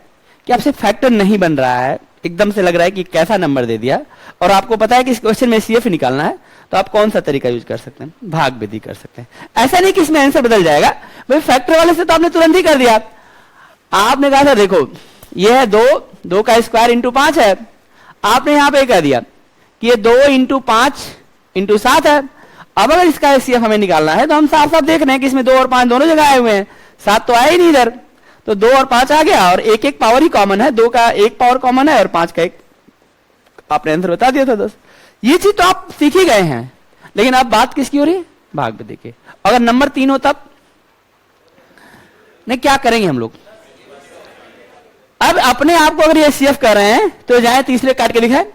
कि आपसे फैक्टर नहीं बन रहा है, एकदम से लग रहा है कि कैसा नंबर दे दिया, और आपको पता है कि इस क्वेश्चन में एचसीएफ निकालना है, तो आप कौन सा तरीका यूज कर सकते हैं? भाग विधि कर सकते हैं। ऐसा नहीं कि इसमें आंसर बदल जाएगा, भाई फैक्टर वाले से तो आपने तुरंत ही कर दिया। आपने कहा था देखो ये है 2 का स्क्वायर इंटू 5 है, आपने यहां पे कह दिया कि ये 2 इंटू 5 इंटू 7 है। अब अगर इसका एचसीएफ हमें निकालना है तो हम साफ साफ देख रहे हैं कि इसमें 2 और 5 दोनों जगह आए हुए हैं, 7 तो आया ही नहीं इधर, तो 2 और 5 आ गया, और एक एक पावर ही कॉमन है, 2 का एक पावर कॉमन है और 5 का एक, आपने आंसर बता दिया था 10। ये चीज तो आप सीख ही गए हैं, लेकिन अब बात किसकी हो रही है? भाग विधि की। अगर नंबर 3 हो तब नहीं, क्या करेंगे हम लोग? अब अपने आप को अगर ये एचसीएफ कर रहे हैं तो जाए तीसरे काट के दिखाए,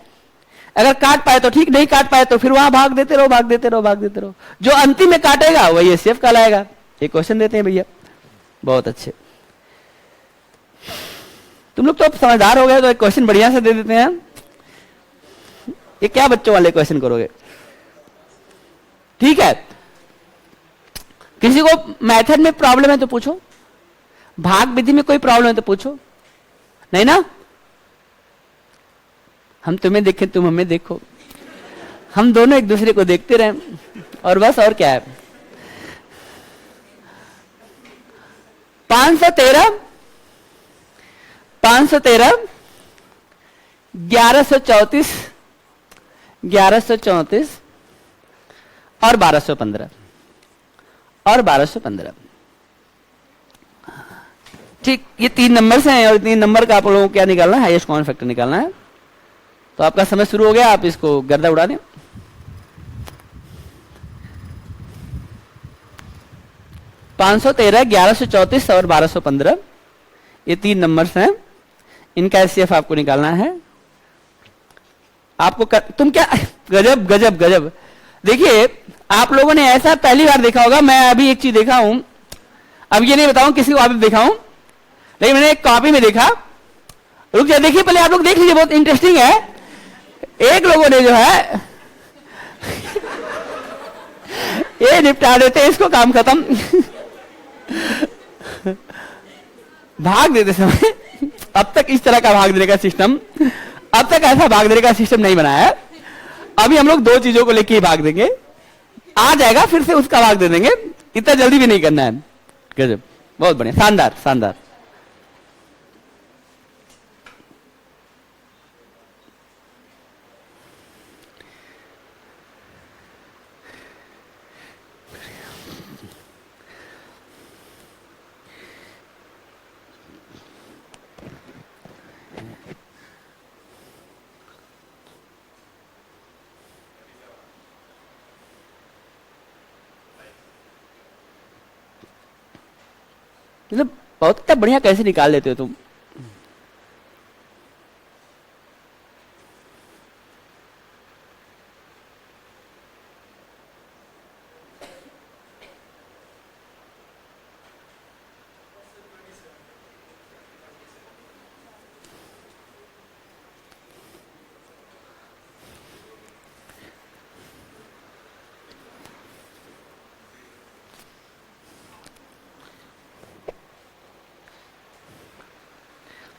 अगर काट पाए तो ठीक, नहीं काट पाए तो फिर वहां भाग देते रहो, भाग देते रहो, भाग देते रहो। जो अंतिम में काटेगा वही एचसीएफ कहलाएगा। एक क्वेश्चन देते हैं भैया, बहुत अच्छे, तुम लोग तो अब समझदार हो गए, तो एक क्वेश्चन बढ़िया से दे देते हैं। ये क्या बच्चों वाले क्वेश्चन करोगे? ठीक है, किसी को मेथड में प्रॉब्लम है तो पूछो, भाग विधि में कोई प्रॉब्लम है तो पूछो, नहीं ना? हम तुम्हें देखें, तुम हमें देखो, हम दोनों एक दूसरे को देखते रहें, और बस, और क्या है? 513 1134 1134 और 1215 ठीक, ये 3 नंबर्स हैं, और 3 नंबर का आप लोगों को क्या निकालना है? हाईएस्ट कॉमन फैक्टर निकालना है। तो आपका समय शुरू हो गया, आप इसको गर्दा उड़ा दें। 513 1134 और 1215, ये 3 नंबर्स हैं, इनका एचसीएफ आपको निकालना है। आपको तुम क्या गजब गजब गजब। देखिए आप लोगों ने ऐसा पहली बार देखा होगा, मैं अभी एक चीज देखा हूं, अब ये नहीं बताऊं किसी को आप देखा हूं, लेकिन मैंने एक कॉपी में देखा। रुक जाए, देखिए पहले आप लोग देख लीजिए, बहुत इंटरेस्टिंग है। एक लोगों ने जो है ये निपटा देते इसको, काम खत्म। भाग देते समय अब तक इस तरह का भाग देने का सिस्टम, अब तक ऐसा भाग देने का सिस्टम नहीं बनाया है। अभी हम लोग 2 चीजों को लेके ही भाग देंगे, आ जाएगा फिर से उसका भाग दे देंगे, इतना जल्दी भी नहीं करना है। गजब, बहुत बढ़िया, शानदार शानदार। मतलब बहुत बढ़िया, कैसे निकाल लेते हो तुम?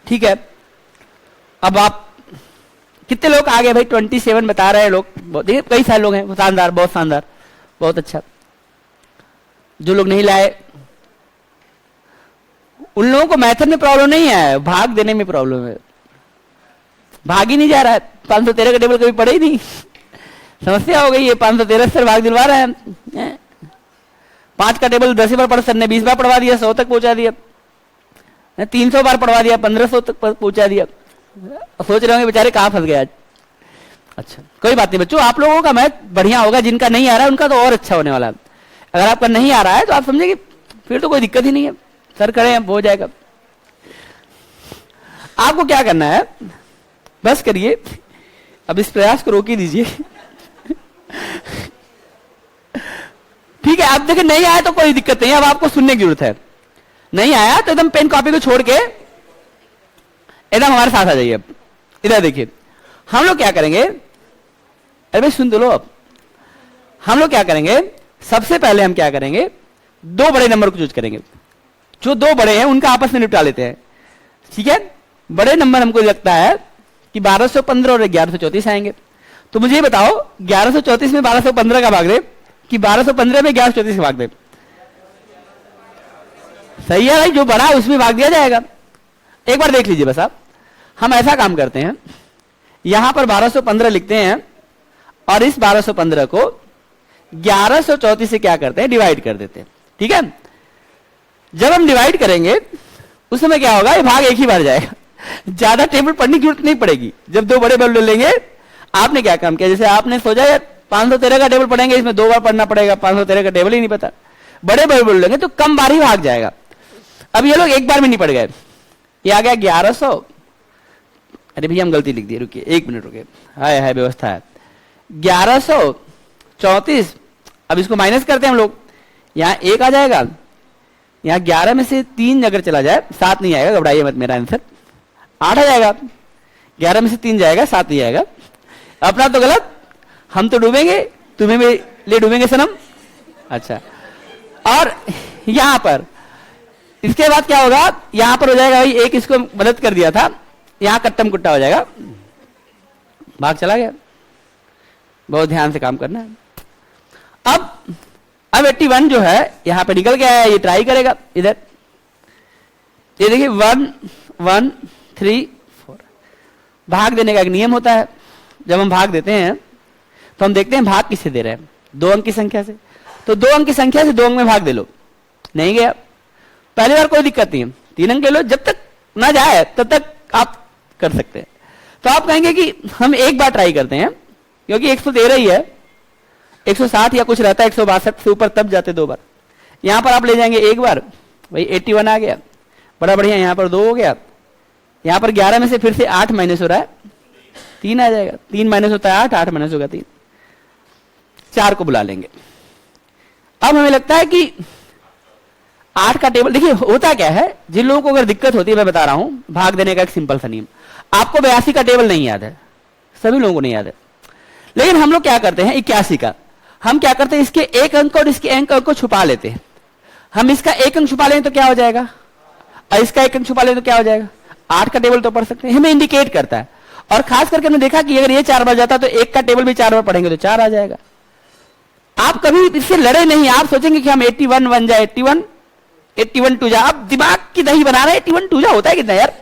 ठीक है, अब आप कितने लोग आ गए भाई? 27 बता रहे हैं लोग। देखिए कई सारे लोग हैं, शानदार, बहुत शानदार, बहुत अच्छा। जो लोग नहीं लाए उन लोगों को मैथड में प्रॉब्लम नहीं है, भाग देने में प्रॉब्लम है। भाग ही नहीं जा रहा है, 513 का टेबल कभी पढ़े ही नहीं। समस्या हो गई है, 513 से भाग दिलवा रहे हैं। 5 का टेबल 10 बार पढ़, सर ने 20 बार पढ़वा दिया, 100 तक पहुंचा दिया। 300 बार पढ़वा दिया, 1500 तक पहुंचा दिया। सोच रहे होंगे बेचारे कहां फंस गए आज। अच्छा कोई बात नहीं बच्चों, आप लोगों का मैथ बढ़िया होगा, जिनका नहीं आ रहा है उनका तो और अच्छा होने वाला है। अगर आपका नहीं आ रहा है तो आप समझे कि फिर तो कोई दिक्कत ही नहीं है, सर करें हो जाएगा। आपको क्या करना है, बस करिए, अब इस प्रयास को रोक ही दीजिए। ठीक है, आप देखिए नहीं आया तो कोई दिक्कत नहीं है, अब आपको सुनने की जरूरत है। नहीं आया तो एकदम पेन कॉपी को छोड़ के एकदम हमारे साथ आ जाइए। इधर देखिए, हम लोग क्या करेंगे, अरे भाई सुन तो लो। अब हम लोग क्या करेंगे, सबसे पहले हम क्या करेंगे, 2 बड़े नंबर को चूज करेंगे। जो 2 बड़े हैं उनका आपस में निपटा लेते हैं। ठीक है, बड़े नंबर हमको लगता है कि 1215 और 1134 आएंगे। तो मुझे ये बताओ, 1134 में 1215 का भाग दे कि 1215 में 1134 का भाग दे? सही है भाई, जो बड़ा है उसमें भाग दिया जाएगा। एक बार देख लीजिए बस आप, हम ऐसा काम करते हैं, यहां पर 1215 लिखते हैं और इस 1215 को 1134 से क्या करते हैं, डिवाइड कर देते हैं। ठीक है, जब हम डिवाइड करेंगे उस समय क्या होगा, ये भाग एक ही बार जाएगा, ज्यादा टेबल पढ़ने की जरूरत नहीं पड़ेगी। जब 2 बड़े बल लेंगे, आपने क्या काम किया, जैसे आपने सोचा यार 513 का टेबल पढ़ेंगे, इसमें 2 बार पढ़ना पड़ेगा, 513 का टेबल ही नहीं पता, बड़े बड़े बल लेंगे तो कम बार ही भाग जाएगा। अब ये लोग एक बार में नहीं पड़ गए, ये आ गया 1100। अरे भैया हम गलती लिख दिए, रुकिए 1 मिनट रुकिए, है व्यवस्था है। 1134, अब इसको माइनस करते हैं हम लोग, यहां 1 आ जाएगा, यहां 11 में से 3 अगर चला जाए 7 नहीं आएगा, घबराइए मत, मेरा आंसर 8 आ जाएगा। 11 में से 3 जाएगा, 7 नहीं आएगा। अपना तो गलत, हम तो डूबेंगे, तुम्हें भी ले डूबेंगे सनम। अच्छा, और यहां पर इसके बाद क्या होगा, यहां पर हो जाएगा भाई, एक इसको मदद कर दिया था, यहां कट्टम कुट्टा हो जाएगा, भाग चला गया। बहुत ध्यान से काम करना है। अब 81 जो है यहां पे निकल गया है, ये ट्राई करेगा इधर, ये देखिए 1 1 3 4। भाग देने का एक नियम होता है, जब हम भाग देते हैं तो हम देखते हैं भाग किससे दे रहे हैं, 2 अंक की संख्या से। तो 2 अंक की संख्या से 2 अंक में भाग दे लो, नहीं गया, पहली बार कोई दिक्कत नहीं है, 3 अंक ले लो, जब तक ना जाए तब तक आप कर सकते हैं। तो आप कहेंगे कि हम एक बार ट्राई करते हैं, क्योंकि 113 ही है, 160 या कुछ रहता है, 162 से ऊपर तब जाते 2 बार। यहां पर आप ले जाएंगे एक बार, भाई 81 आ गया, बड़ा बढ़िया, यहां पर 2 हो गया, यहां पर 11 में से फिर से 8 माइनस हो रहा है, 3 आ जाएगा, 3 माइनस होता है 8, 8 माइनस होगा 3, 4 को बुला लेंगे। अब हमें लगता है कि 8 का टेबल, देखिए होता क्या है, जिन लोगों को अगर दिक्कत होती है, मैं बता रहा हूं भाग देने का एक सिंपल सा नियम। आपको 82 का टेबल नहीं याद है, सभी लोगों को नहीं याद है, लेकिन हम लोग क्या करते हैं 81 का, हम क्या करते हैं इसके 1 अंक और इसके 1 अंक को छुपा लेते हैं। हम इसका 1 अंक छुपा लें तो क्या हो जाएगा, और इसका 1 अंक छुपा लें तो क्या हो जाएगा, 8 का टेबल तो पढ़ सकते हैं, हमें इंडिकेट करता है। और खास करके हमने देखा कि अगर ये 4 बार जाता तो 1 का टेबल भी 4 बार पढ़ेंगे तो 4 आ जाएगा। आप कभी इससे लड़े नहीं, आप सोचेंगे कि हम 81 1 जा 81, 81 2 जा, आप दिमाग की दही बना रहे हैं। 81 2 जा होता है कितना यार,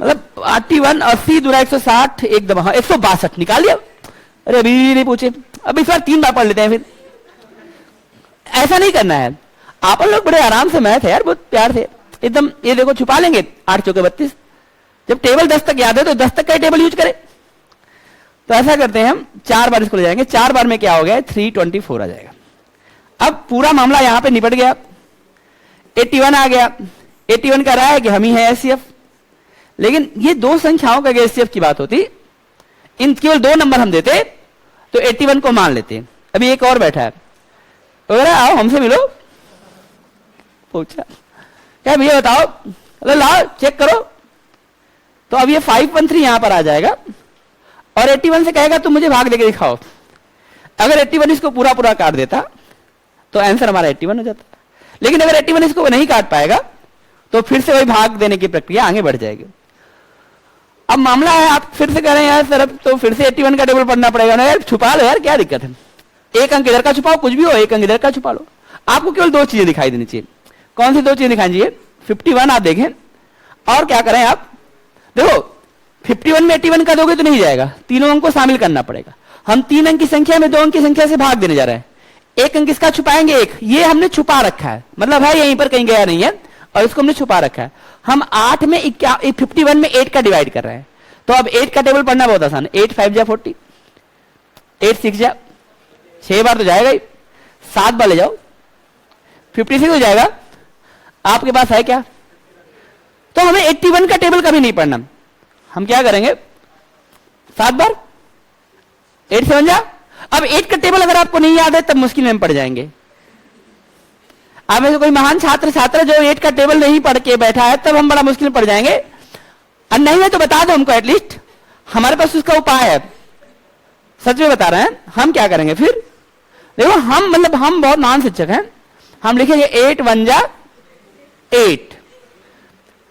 मतलब 81 80 दूरा 160 एकदम, हाँ 162 निकाल लिया। अरे अभी नहीं पूछे, अब इस बार 3 बार पढ़ लेते हैं, फिर ऐसा नहीं करना है। आप लोग बड़े आराम से मैथ है यार, बहुत प्यार से एकदम, ये देखो छुपा लेंगे 8 चौके 32। जब टेबल 10 तक याद है तो 10 तक का टेबल यूज करें। तो ऐसा करते हैं हम, 4 बार इसको ले जाएंगे, 4 बार में क्या हो गया 324 आ जाएगा। अब पूरा मामला यहां पे निपट गया, 81 आ गया, 81 का रहा है कि हम ही है एचसीएफ। लेकिन ये 2 संख्याओं का एचसीएफ की बात होती, इन केवल 2 नंबर हम देते तो 81 को मान लेते। अभी एक और बैठा है, वगैरह आओ हमसे मिलो, पूछा क्या भैया बताओ, अरे लाओ चेक करो। तो अब ये 513 यहां पर आ जाएगा और 81 से कहेगा तुम मुझे भाग देके दिखाओ। अगर 81 इसको पूरा पूरा काट देता तो आंसर हमारा 81 हो जाता, लेकिन अगर 81 इसको नहीं काट पाएगा तो फिर से वही भाग देने की प्रक्रिया आगे बढ़ जाएगी। अब अब मामला है आप फिर से कह रहे हैं यार सर अब तो फिर से 81 का टेबल पढ़ना पड़ेगा ना यार, छुपा लो यार, क्या दिक्कत है, एक अंक इधर का छुपाओ, कुछ भी हो, एक अंक इधर का छुपा लो। आपको केवल दो चीजें दिखाई देनी चाहिए। कौन सी दो चीजें दिखाई चाहिए? 51 आप देखें, और क्या करें आप देखो 51 में 81 का दोगे तो नहीं जाएगा, तीनों अंक को शामिल करना पड़ेगा। हम 3 अंक की संख्या में 2 अंक की संख्या से भाग देने जा रहे हैं, एक अंक इसका छुपाएंगे, एक ये हमने छुपा रखा है, मतलब है यहीं पर कहीं गया नहीं है और इसको हमने छुपा रखा है। हम 8 में 51 में 8 का डिवाइड कर रहे हैं, तो अब 8 का टेबल पढ़ना बहुत आसान है। 8 5 जा 40, 8 6 जा 6 बार तो जाएगा ही, 7 बार ले जाओ 56 हो जाएगा। आपके पास है क्या? तो हमें 81 का टेबल कभी नहीं पढ़ना, हम क्या करेंगे 7 बार 8 7 जा। अब 8 का टेबल अगर आपको नहीं याद है तब मुश्किल में पड़ जाएंगे। आप में से कोई महान छात्र जो 8 का टेबल नहीं पढ़ के बैठा है तब हम बड़ा मुश्किल में पड़ जाएंगे, और नहीं है तो बता दो हमको, एटलीस्ट हमारे पास उसका उपाय है। सच में बता रहे हैं, हम क्या करेंगे फिर देखो, हम मतलब हम बहुत महान शिक्षक हैं, हम लिखेंगे 8 1 जा 8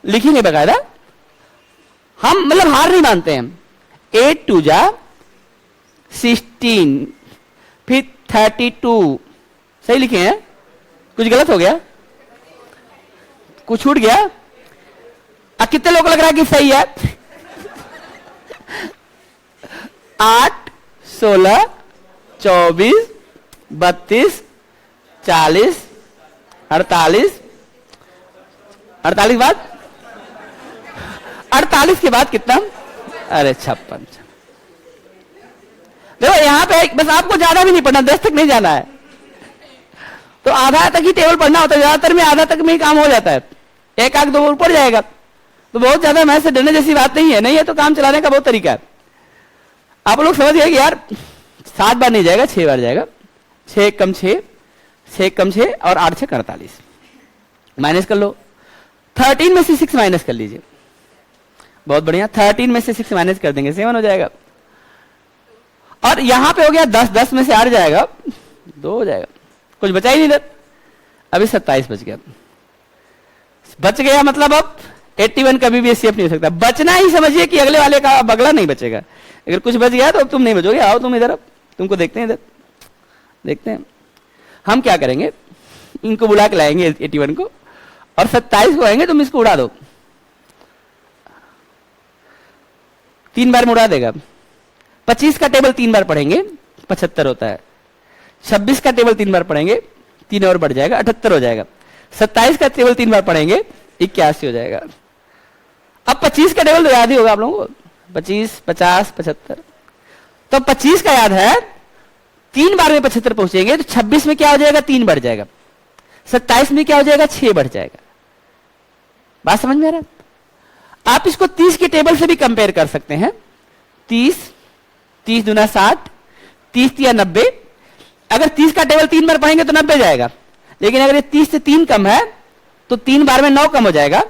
लिखेंगे बकायदा, हम मतलब हार नहीं मानते हैं। 8 2 जा 16, फिर 32, सही लिखे हैं? कुछ गलत हो गया? कुछ छूट गया? कितने लोगों को लग रहा है कि सही है? 8 16 24 32 40 48 48 के बाद 48 के बाद कितना? अरे 56। देखो यहां पे बस आपको ज्यादा भी नहीं पढ़ना, 10 तक नहीं जाना है, तो आधा तक ही टेबल पढ़ना होता है, ज्यादातर में आधा तक में ही काम हो जाता है, एक आग दो ऊपर जाएगा, तो बहुत ज्यादा मैथ से डरने जैसी बात नहीं है। नहीं है तो काम चलाने का बहुत तरीका है। आप लोग समझ गए कि यार 7 बार नहीं जाएगा, 6 बार जाएगा, 6 कम 6 6 कम 6 और 8 6 48, माइनस कर लो, 13 में से 6 माइनस कर लीजिए, बहुत बढ़िया, 13 में से 6 माइनस कर देंगे 7 हो जाएगा, और यहां पे हो गया 10, 10 में से 8 जाएगा 2 हो जाएगा, कुछ बचा ही नहीं इधर, अभी 27 बच गया। बच गया मतलब अब 81 कभी भी सेफ नहीं हो सकता, बचना ही समझिए कि अगले वाले का अब अगला नहीं बचेगा। अगर कुछ बच गया तो अब तुम नहीं बचोगे, आओ तुम इधर, अब तुमको देखते हैं, इधर देखते हैं हम क्या करेंगे। इनको बुला के लाएंगे 81 को, और 27 को आएंगे, तुम इसको उड़ा दो, 3 बार में उड़ा देगा। 25 का टेबल 3 बार पढ़ेंगे 75 होता है, 26 का टेबल 3 बार पढ़ेंगे 3 और बढ़ जाएगा 78 हो जाएगा, 27 का टेबल 3 बार पढ़ेंगे 81 हो जाएगा। अब 25 का टेबल तो याद ही होगा आप लोगों को, 25 50 75, तो 25 का याद है, 3 बार में 75 पहुंचेंगे तो 26 में क्या हो जाएगा 3 बढ़ जाएगा, 27 में क्या हो जाएगा 6 बढ़ जाएगा। बात समझ में आ रहा है? आप इसको 30 के टेबल से भी कंपेयर कर सकते हैं, 30 30 दूना 60, 30 3 90, अगर 30 का टेबल 3 बार पढ़ेंगे तो 90 जाएगा, लेकिन अगर ये 30 से 3 कम है तो 3 बार में 9 कम हो जाएगा,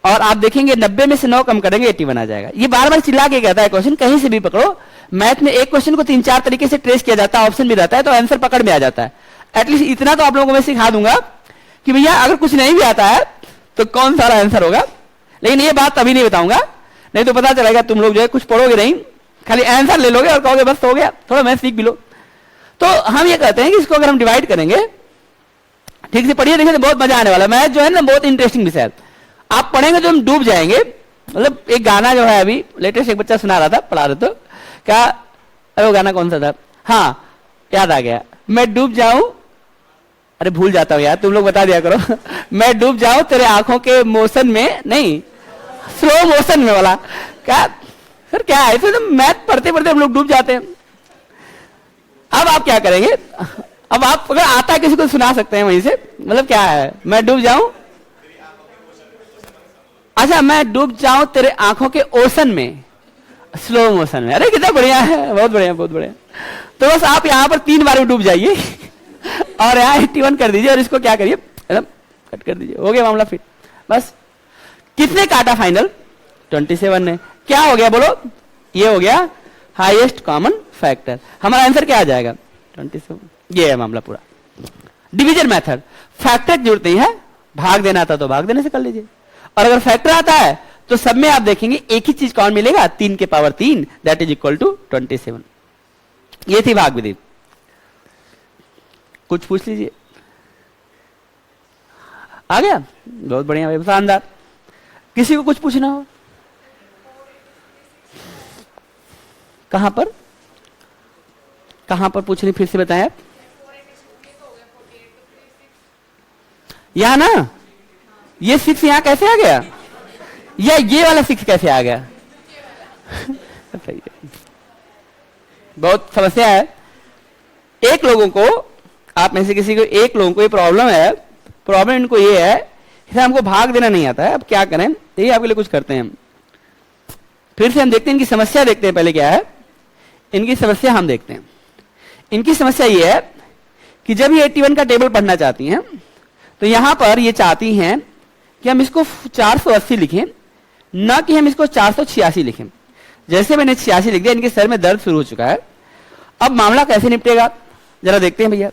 और आप देखेंगे 90 में से 9 कम करेंगे 81 आ जाएगा। ये बार बार चिल्ला के कहता है क्वेश्चन, कहीं से भी पकड़ो, मैथ में एक क्वेश्चन को 3-4 तरीके से ट्रेस किया जाता है, ऑप्शन भी रहता है, तो आंसर पकड़ में आ जाता है। एटलीस्ट इतना तो आप लोगों को मैं सिखा दूंगा कि भैया अगर कुछ नहीं भी आता है तो कौन सारा आंसर होगा, लेकिन ये बात अभी नहीं बताऊंगा, नहीं तो पता चलेगा तुम लोग जो है कुछ पढ़ोगे नहीं, खाली आंसर ले लोगे और कहोगे बस हो गया, थोड़ा मैथ सीख भी लो। तो हम ये कहते हैं कि इसको अगर हम डिवाइड करेंगे, ठीक से पढ़िए, देखिए बहुत मजा आने वाला है। मैथ जो है ना बहुत इंटरेस्टिंग विषय है, आप पढ़ेंगे तो हम डूब जाएंगे। मतलब एक गाना जो है अभी लेटेस्ट एक बच्चा सुना रहा था, पढ़ा रहे तो क्या, अरे वो गाना कौन सा था, हाँ याद आ गया, मैं डूब जाऊं, अरे भूल जाता हूं यार, तुम लोग बता दिया करो मैं डूब जाऊं तेरे आंखों के मोशन में, नहीं स्लो मोशन में वाला, क्या सर क्या है, तो मैथ पढ़ते पढ़ते हम लोग डूब जाते हैं। अब आप क्या करेंगे, अब आप अगर आता है किसी को सुना सकते हैं वहीं से, मतलब क्या है, मैं डूब जाऊं, अच्छा मैं डूब जाऊं तेरे आंखों के ओशन में, स्लो मोशन में, अरे कितना बढ़िया है, बहुत बढ़िया बहुत बढ़िया। तो बस आप यहां पर 3 बार में डूब जाइए और यहाँ 81 कर दीजिए, और इसको क्या करिए एकदम कट कर दीजिए, हो गया मामला फिट। बस कितने काटा फाइनल, 27 ने, क्या हो गया बोलो, ये हो गया हाईएस्ट कॉमन फैक्टर। हमारा आंसर क्या आ जाएगा 27, ये है मामला पूरा। डिवीजन मेथड, फैक्टर की जरूरत नहीं है, भाग देना आता तो भाग देने से कर लीजिए, और अगर फैक्टर आता है तो सब में आप देखेंगे एक ही चीज कौन मिलेगा, 3 के power 3 that is equal to 27। ये थी भाग विधि। कुछ पूछ लीजिए। आ गया, बहुत बढ़िया भाई, शानदार। किसी को कुछ पूछना हो? कहां पर पूछनी, फिर से बताएं आप। यहां ना, ये 6 यहां कैसे आ गया, या ये वाला 6 कैसे आ गया? बहुत समस्या है। एक लोगों को, आप में से किसी को, एक लोगों को ये प्रॉब्लम है। प्रॉब्लम इनको ये है कि हमको भाग देना नहीं आता है, अब क्या करें, यही आपके लिए कुछ करते हैं हम। फिर से हम देखते हैं इनकी समस्या, देखते हैं पहले क्या है इनकी समस्या, हम देखते हैं। इनकी समस्या ये है कि जब ये 81 का टेबल पढ़ना चाहती हैं तो यहां पर ये चाहती हैं कि हम इसको 480 लिखें, ना कि हम इसको 486 लिखें। जैसे मैंने 86 लिख दिया, इनके सर में दर्द शुरू हो चुका है। अब मामला कैसे निपटेगा जरा देखते हैं भैया।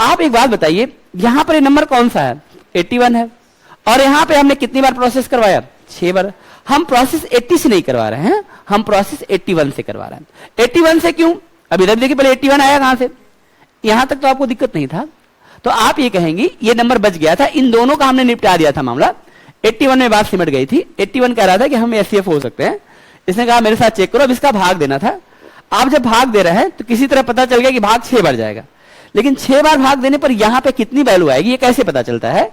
आप एक बात बताइए, यहां पर ये नंबर कौन सा है, 81 है, और यहां पे हमने कितनी बार प्रोसेस करवाया, 6 बार। हम प्रोसेस 80 से नहीं करवा रहे हैं, हम प्रोसेस 81 से करवा रहे हैं। 81 से क्यों? अब इधर देखिए, पहले 81 आया कहां से, यहां तक तो आपको दिक्कत नहीं था, तो आप ये कहेंगे ये नंबर बच गया था, इन दोनों का हमने निपटा दिया था मामला। 81 में बात सिमट गई थी। 81 कह रहा था कि हम एससीएफ हो सकते हैं। इसने कहा मेरे साथ चेक करो, अब इसका भाग देना था। आप जब भाग दे रहे हैं तो किसी तरह पता चल गया कि भाग 6 बार जाएगा, लेकिन 6 बार भाग देने पर यहां पे कितनी वैल्यू आएगी ये कैसे पता चलता है?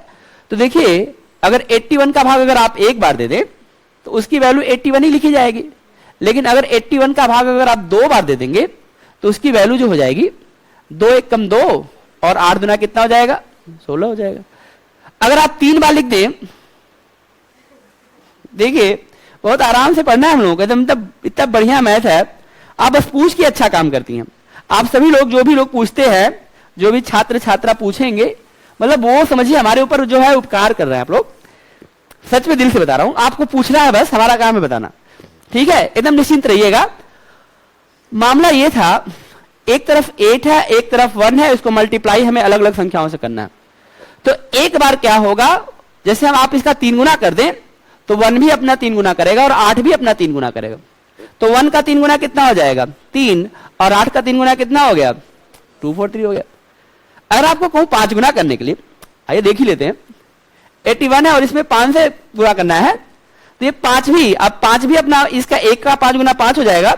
तो देखिए, अगर 81 का भाग अगर आप एक बार दे दें तो उसकी वैल्यू 81 ही लिखी जाएगी, लेकिन अगर 81 का भाग अगर आप 2 बार दे देंगे तो उसकी वैल्यू जो हो जाएगी 2 एक कम 2 और 8 दुना कितना हो जाएगा, 16 हो जाएगा। अगर आप 3 बार लिख दें, देखिए बहुत आराम से पढ़ना है हम लोगों को, एकदम इतना बढ़िया मैथ है। आप बस पूछ के अच्छा काम करती हैं। आप सभी लोग, जो भी लोग पूछते हैं, जो भी छात्र छात्रा पूछेंगे, मतलब वो समझिए हमारे ऊपर जो है उपकार कर रहे हैं आप लोग। सच में दिल से बता रहा हूं, आपको पूछना है, बस हमारा काम है बताना, ठीक है? एकदम निश्चिंत रहिएगा। मामला ये था, एक तरफ 8 है, एक तरफ 1 है, इसको मल्टीप्लाई हमें अलग अलग संख्याओं से करना है। तो एक बार क्या होगा, जैसे हम आप इसका 3 गुना कर दें तो 1 भी अपना 3 गुना करेगा और 8 भी अपना 3 गुना करेगा। तो 1 का 3 गुना कितना हो जाएगा, 3, और 8 का 3 गुना कितना हो गया, 243 हो गया। अगर आपको कहूं 5 गुना करने के लिए, आइए देख ही लेते हैं। 81 है और इसमें 5 से गुना करना है, तो ये 5 भी, अब 5 भी अपना, इसका 1 का 5 गुना 5 हो जाएगा,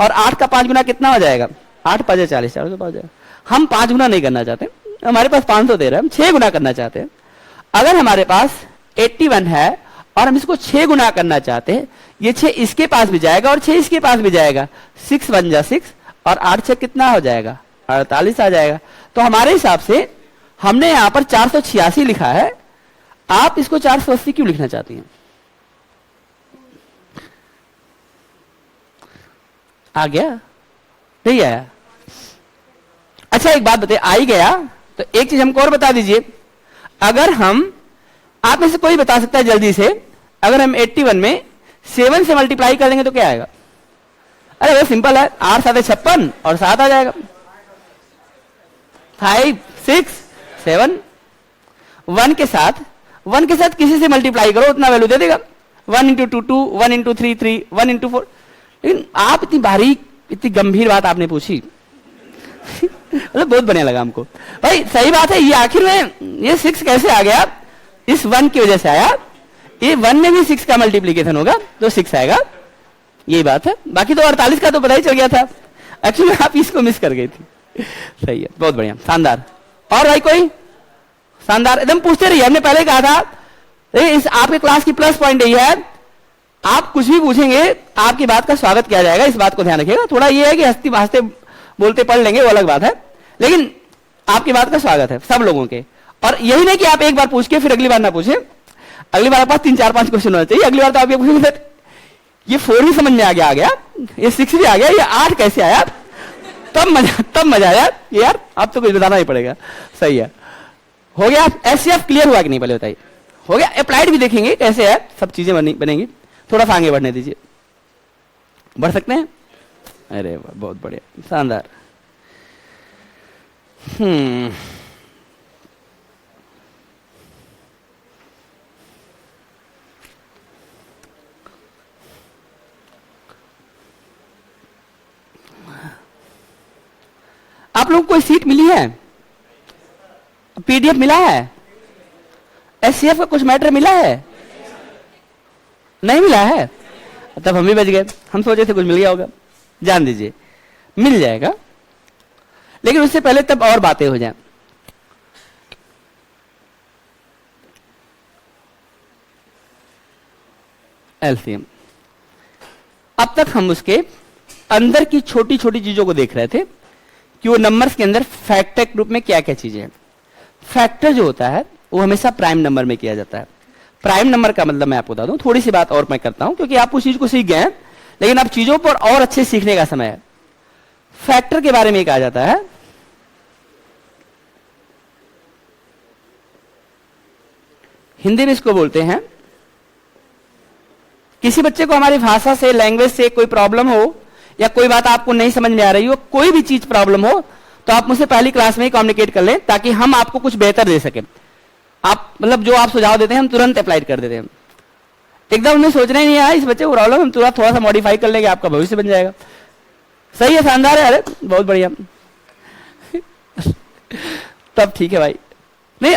और 8 का 5 गुना कितना हो जाएगा, 8 5 40, 405 हो जाएगा। हम 5 गुना नहीं करना चाहते, हमारे पास 500 दे रहा है, हम 6 गुना करना चाहते हैं। अगर हमारे पास 81 है और हम इसको 6 गुना करना चाहते हैं, ये 6 इसके पास भी जाएगा और 6 इसके पास भी जाएगा, 6 1 जा 6 और 8 6 कितना हो जाएगा, 48 आ जाएगा। तो हमारे हिसाब से हमने यहां पर 486 लिखा है, आप इसको 480 क्यों लिखना चाहती हैं? आ गया, नहीं आया? अच्छा एक बात बताइए, आ ही गया तो एक चीज हमको और बता दीजिए। अगर हम, आप में से कोई बता सकता है जल्दी से, अगर हम 81 में 7 से मल्टीप्लाई कर देंगे तो क्या आएगा? अरे वो सिंपल है, 8 7 56 और 7 आ जाएगा, 5 6 7। 1 के साथ किसी से मल्टीप्लाई करो उतना वैल्यू दे देगा। 1 इंटू 2 2, 1 इंटू 3 3, 1 इंटू 4। लेकिन आप इतनी बारीक, इतनी गंभीर बात आपने पूछी, मतलब बहुत बढ़िया लगा हमको भाई। सही बात है, ये आखिर में ये 6 कैसे आ गया, इस 1 की वजह से आया। ये 1 में भी 6 का मल्टीप्लीकेशन होगा तो 6 आएगा, यही बात है। बाकी तो 48 का तो पता ही चल गया था, एक्चुअली आप इसको मिस कर गई थी। सही है, बहुत बढ़िया, शानदार। और भाई कोई? शानदार, एकदम पूछते रहिए। हमने पहले कहा था इस आपके क्लास की प्लस पॉइंट यही है, आप कुछ भी पूछेंगे आपकी बात का स्वागत किया जाएगा, इस बात को ध्यान रखिएगा। थोड़ा ये है कि हंसते हंसते बोलते पढ़ लेंगे वो अलग बात है, लेकिन आपकी बात का स्वागत है सब लोगों के। और यही नहीं कि आप एक बार पूछ के फिर अगली बार ना पूछे, अगली बार आपके पास 3 4 5 क्वेश्चन होने चाहिए। अगली बार तो आप ये पूछेंगे ये 4 भी समझ में आ गया, ये 6 भी आ गया, ये 8 कैसे आया, तब मजा आया यार। अब तो कुछ बताना ही पड़ेगा। सही है, हो गया। एससीएफ क्लियर हुआ कि नहीं पहले बताइए? हो गया। अप्लाइड भी देखेंगे कैसे है, सब चीजें बनेंगी। थोड़ा सा आगे बढ़ने दीजिए, बढ़ सकते हैं? अरे वाह, बहुत बढ़िया, शानदार। आप लोगों को कोई सीट मिली है? पीडीएफ मिला है? एससीएफ का कुछ मैटर मिला है? नहीं मिला है? तब हम भी बच गए। हम सोचे थे कुछ मिल गया होगा। जान दीजिए, मिल जाएगा, लेकिन उससे पहले तब और बातें हो जाएं। एलसीएम, अब तक हम उसके अंदर की छोटी छोटी चीजों को देख रहे थे कि वो नंबर्स के अंदर फैक्टर के रूप में क्या क्या चीजें हैं। फैक्टर जो होता है वो हमेशा प्राइम नंबर में किया जाता है। प्राइम नंबर का मतलब मैं आपको बता दूं, थोड़ी सी बात और मैं करता हूं, क्योंकि आप उस चीज को सीख गए हैं, लेकिन अब चीजों पर और अच्छे सीखने का समय है। फैक्टर के बारे में कहा जाता है हिंदी में इसको बोलते हैं, किसी बच्चे को हमारी भाषा से, लैंग्वेज से कोई प्रॉब्लम हो या कोई बात आपको नहीं समझ में आ रही हो, कोई भी चीज प्रॉब्लम हो, तो आप मुझसे पहली क्लास में ही कम्युनिकेट कर लें, ताकि हम आपको कुछ बेहतर दे सकें। आप मतलब जो आप सुझाव देते हैं हम तुरंत अप्लाई कर देते हैं। एकदम हमें सोचना ही नहीं है इस बच्चे को प्रॉब्लम, हम तुरंत थोड़ा सा मॉडिफाई कर लेंगे, आपका भविष्य बन जाएगा। सही है, शानदार है, अरे बहुत बढ़िया। तब ठीक है भाई। नहीं,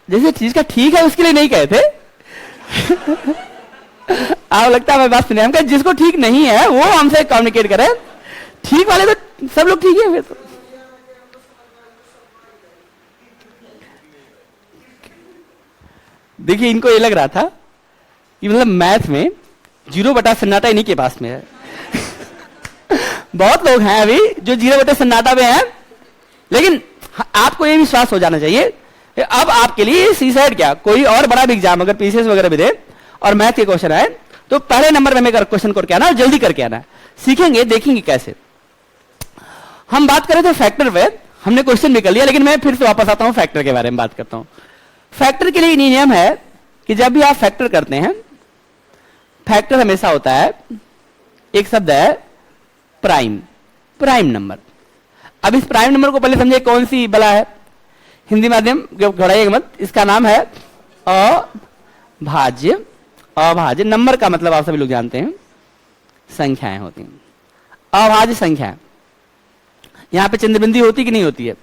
जैसे चीज का ठीक है उसके लिए नहीं कहे थे। आप लगता है मैं बात सुने, हम कहे जिसको ठीक नहीं है वो हमसे कम्युनिकेट करे, ठीक वाले तो सब लोग ठीक है। फिर तो देखिए, इनको ये लग रहा था कि मतलब मैथ में 0/सन्नाटा इन्हीं के पास में है। बहुत लोग हैं अभी जो 0/सन्नाटा में हैं, लेकिन आपको ये विश्वास हो जाना चाहिए अब आपके लिए सीसाइड क्या, कोई और बड़ा भी एग्जाम अगर पीसीएस वगैरह भी दे और मैथ के क्वेश्चन आए तो पहले नंबर में हमें क्वेश्चन करके आना और जल्दी करके आना। सीखेंगे, देखेंगे कैसे। हम बात करें थे फैक्टर पे, हमने क्वेश्चन भी कर लिया, लेकिन मैं फिर से वापस आता हूं, फैक्टर के बारे में बात करता हूं। फैक्टर के लिए नियम है कि जब भी आप फैक्टर करते हैं, फैक्टर हमेशा होता है, एक शब्द है प्राइम, प्राइम नंबर। अब इस प्राइम नंबर को पहले समझे कौन सी बला है, हिंदी माध्यम घबराइएगा मत, इसका नाम है अभाज्य। अभाज्य नंबर का मतलब आप सभी लोग जानते हैं संख्याएं होती हैं, अभाज्य संख्याएं। यहां पे चंद्रबिंदी होती कि नहीं होती है,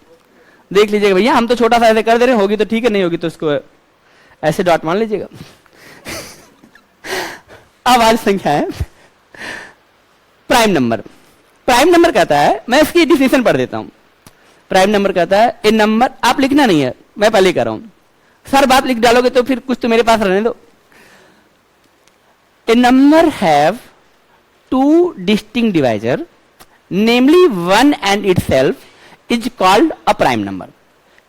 देख लीजिएगा भैया, हम तो छोटा सा ऐसे कर दे रहे हैं, होगी तो ठीक है, नहीं होगी तो इसको ऐसे डॉट मान लीजिएगा। अभाज्य संख्या है प्राइम नंबर। प्राइम नंबर कहता है, मैं इसकी डिफिनेशन पढ़ देता हूं। प्राइम नंबर कहता है ए नंबर, आप लिखना नहीं है, मैं पहले ही कर रहा हूं, सर बात लिख डालोगे तो फिर कुछ तो मेरे पास रहने दो। A number have two distinct divisor, namely one and itself is called a prime number.